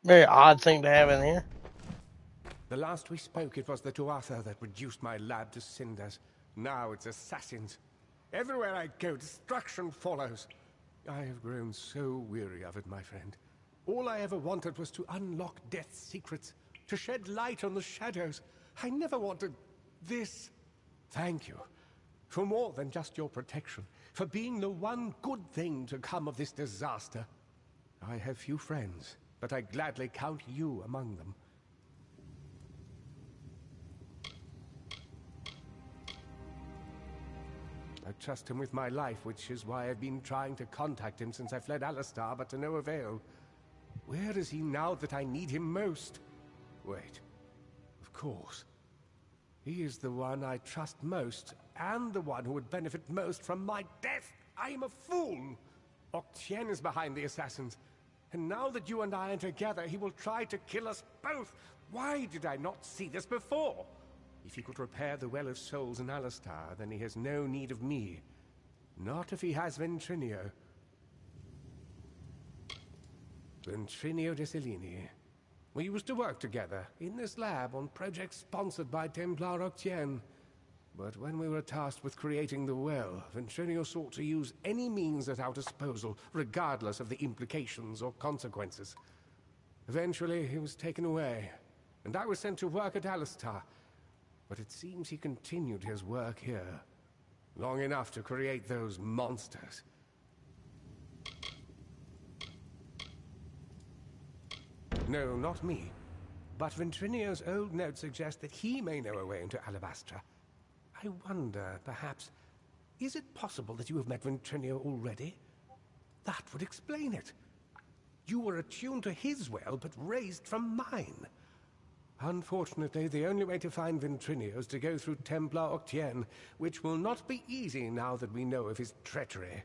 [SPEAKER 1] Very odd thing to have in here.
[SPEAKER 10] The last we spoke, it was the Tuatha that reduced my lad to cinders. Now it's assassins. Everywhere I go, destruction follows. I have grown so weary of it, my friend. All I ever wanted was to unlock death's secrets, to shed light on the shadows. I never wanted this. Thank you for more than just your protection. for being the one good thing to come of this disaster. I have few friends, but I gladly count you among them. I trust him with my life, which is why I've been trying to contact him since I fled Alistar, but to no avail. Where is he now that I need him most? Wait. Of course. He is the one I trust most, and the one who would benefit most from my death. I am a fool! Octien is behind the assassins, and now that you and I are together, he will try to kill us both. Why did I not see this before? If he could repair the Well of Souls in Alistar, then he has no need of me. Not if he has Ventrinio. Ventrinio de Cellini. We used to work together, in this lab, on projects sponsored by Templar Octien. But when we were tasked with creating the well, Ventrinio sought to use any means at our disposal, regardless of the implications or consequences. Eventually, he was taken away, and I was sent to work at Alistar. But it seems he continued his work here, long enough to create those monsters. No, not me. But Ventrinio's old notes suggest that he may know a way into Alabastra. I wonder, perhaps, is it possible that you have met Ventrinio already? That would explain it. You were attuned to his well, but raised from mine. Unfortunately, the only way to find Ventrinio is to go through Templar Octien, which will not be easy now that we know of his treachery.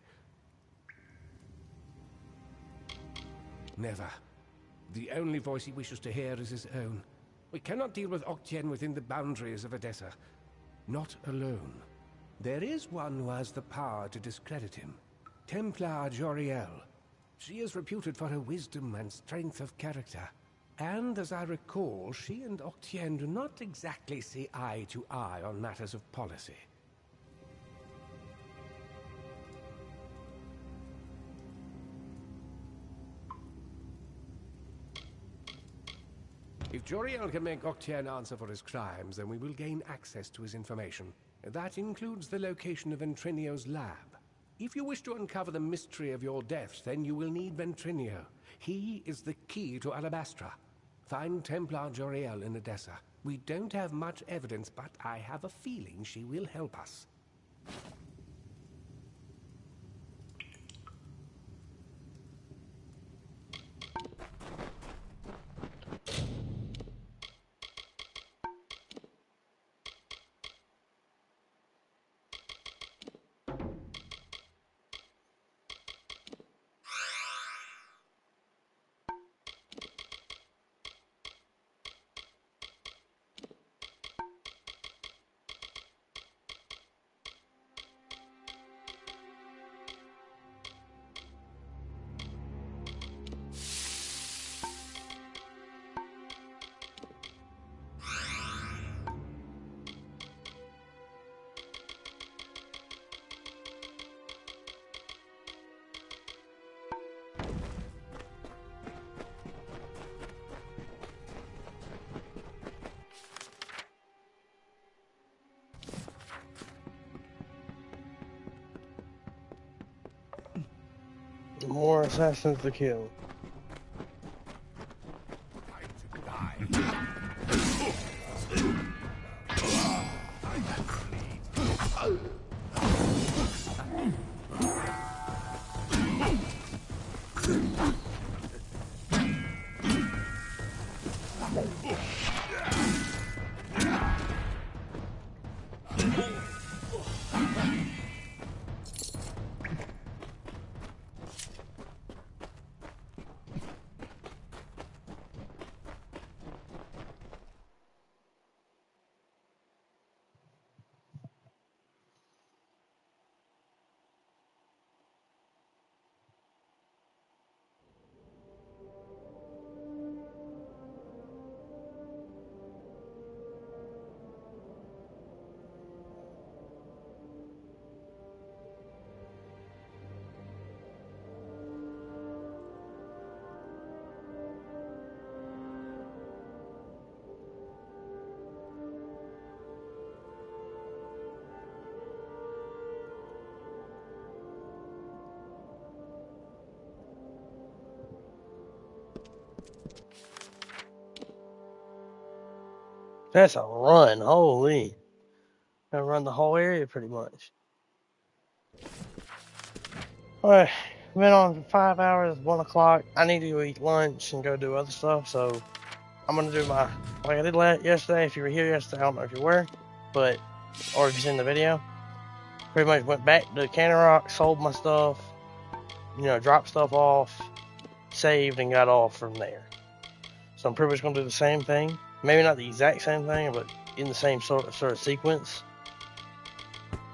[SPEAKER 10] Never. The only voice he wishes to hear is his own. We cannot deal with Octien within the boundaries of Edessa. Not alone. There is one who has the power to discredit him. Templar Joriel. She is reputed for her wisdom and strength of character. And as I recall, she and Octien do not exactly see eye to eye on matters of policy. If Joriel can make Octien answer for his crimes, then we will gain access to his information. That includes the location of Ventrinio's lab. If you wish to uncover the mystery of your deaths, then you will need Ventrinio. He is the key to Alabastra. Find Templar Joriel in Edessa. We don't have much evidence, but I have a feeling she will help us.
[SPEAKER 1] More assassins to kill. That's a run, holy. I run the whole area pretty much. Alright, been on for 5 hours, 1 o'clock. I need to go eat lunch and go do other stuff, so I'm gonna do my, like I did yesterday. If you were here yesterday, I don't know if you were, but, or if you've seen the video. Pretty much went back to Cannon Rock, sold my stuff, you know, dropped stuff off, saved, and got off from there. So I'm pretty much gonna do the same thing. Maybe not the exact same thing, but in the same sort of sequence.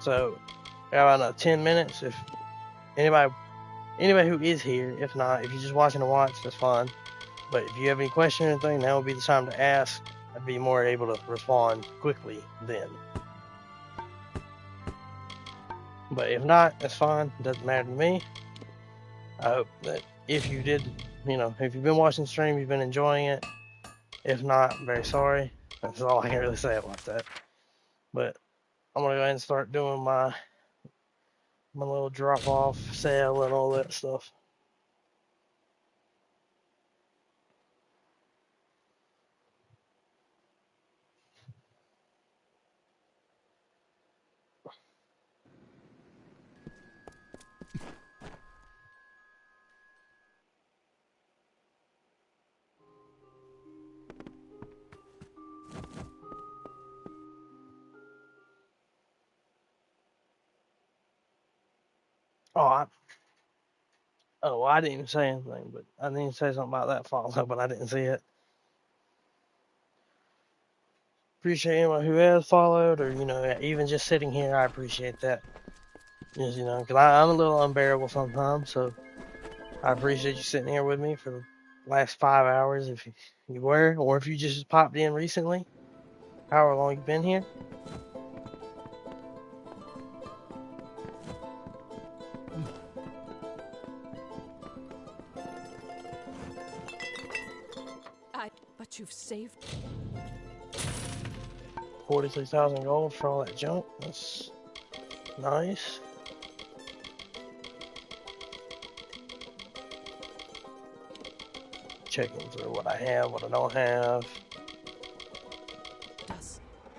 [SPEAKER 1] So, got about 10 minutes. If anybody who is here, if not, if you're just watching to watch, that's fine. But if you have any questions or anything, now would be the time to ask. I'd be more able to respond quickly then. But if not, that's fine. It doesn't matter to me. I hope that if you did, you know, if you've been watching the stream, you've been enjoying it. If not, I'm very sorry. That's all I can really say about that. But I'm gonna go ahead and start doing my little drop off sale and all that stuff. I didn't even say anything, but I didn't say something about that follow, but I didn't see it. Appreciate anyone who has followed, or, you know, even just sitting here, I appreciate that. Just, you know, because I'm a little unbearable sometimes, so I appreciate you sitting here with me for the last 5 hours, if you were, or if you just popped in recently, however long you've been here.
[SPEAKER 20] But you've saved
[SPEAKER 1] 43,000 gold for all that junk. That's nice. Checking through what I have, what I don't have.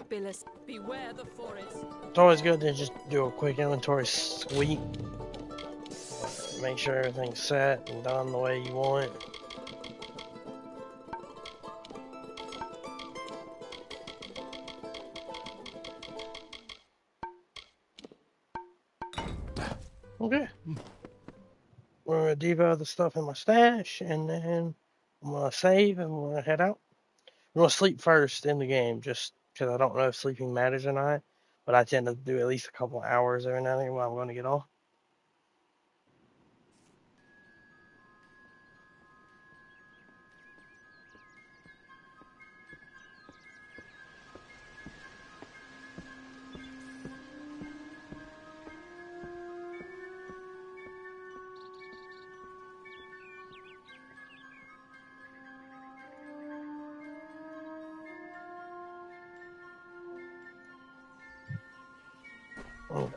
[SPEAKER 20] Billis, beware the forest.
[SPEAKER 1] It's always good to just do a quick inventory sweep. Make sure everything's set and done the way you want it. Okay. We're gonna debug the stuff in my stash, and then I'm gonna save and we're gonna head out. I'm gonna sleep first in the game, just because I don't know if sleeping matters or not. But I tend to do at least a couple of hours every now and then while I'm gonna get off. Okay.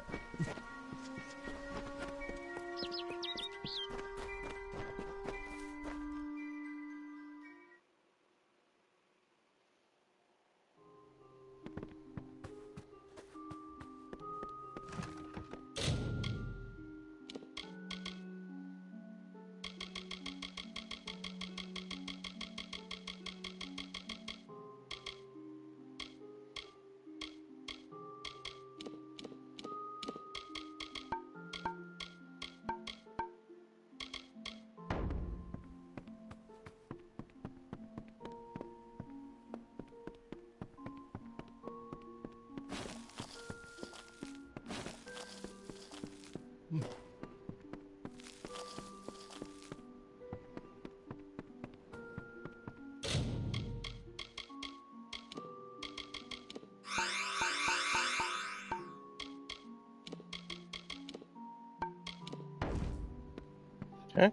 [SPEAKER 1] Okay.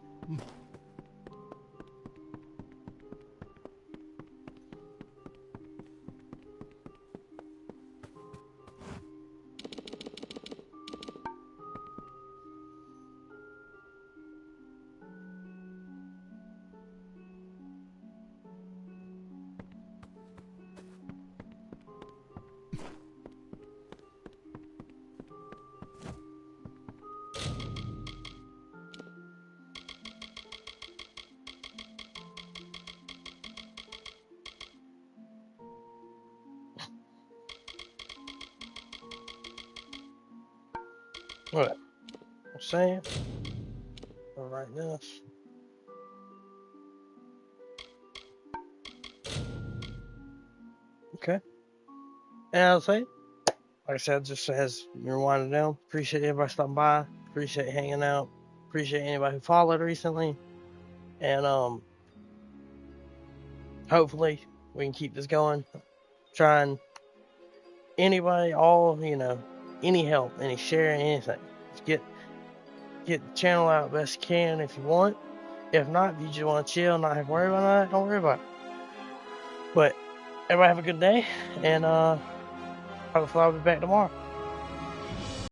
[SPEAKER 1] What? I'm saying. All right, this. Okay. And I'll say, like I said, just as you're winding down, appreciate everybody stopping by. Appreciate hanging out. Appreciate anybody who followed recently. And hopefully we can keep this going. Trying anybody, any help, any sharing, anything. Just get the channel out best you can if you want. If not, if you just want to chill, not have to worry about that, don't worry about it. But everybody have a good day, and hopefully I'll be back tomorrow.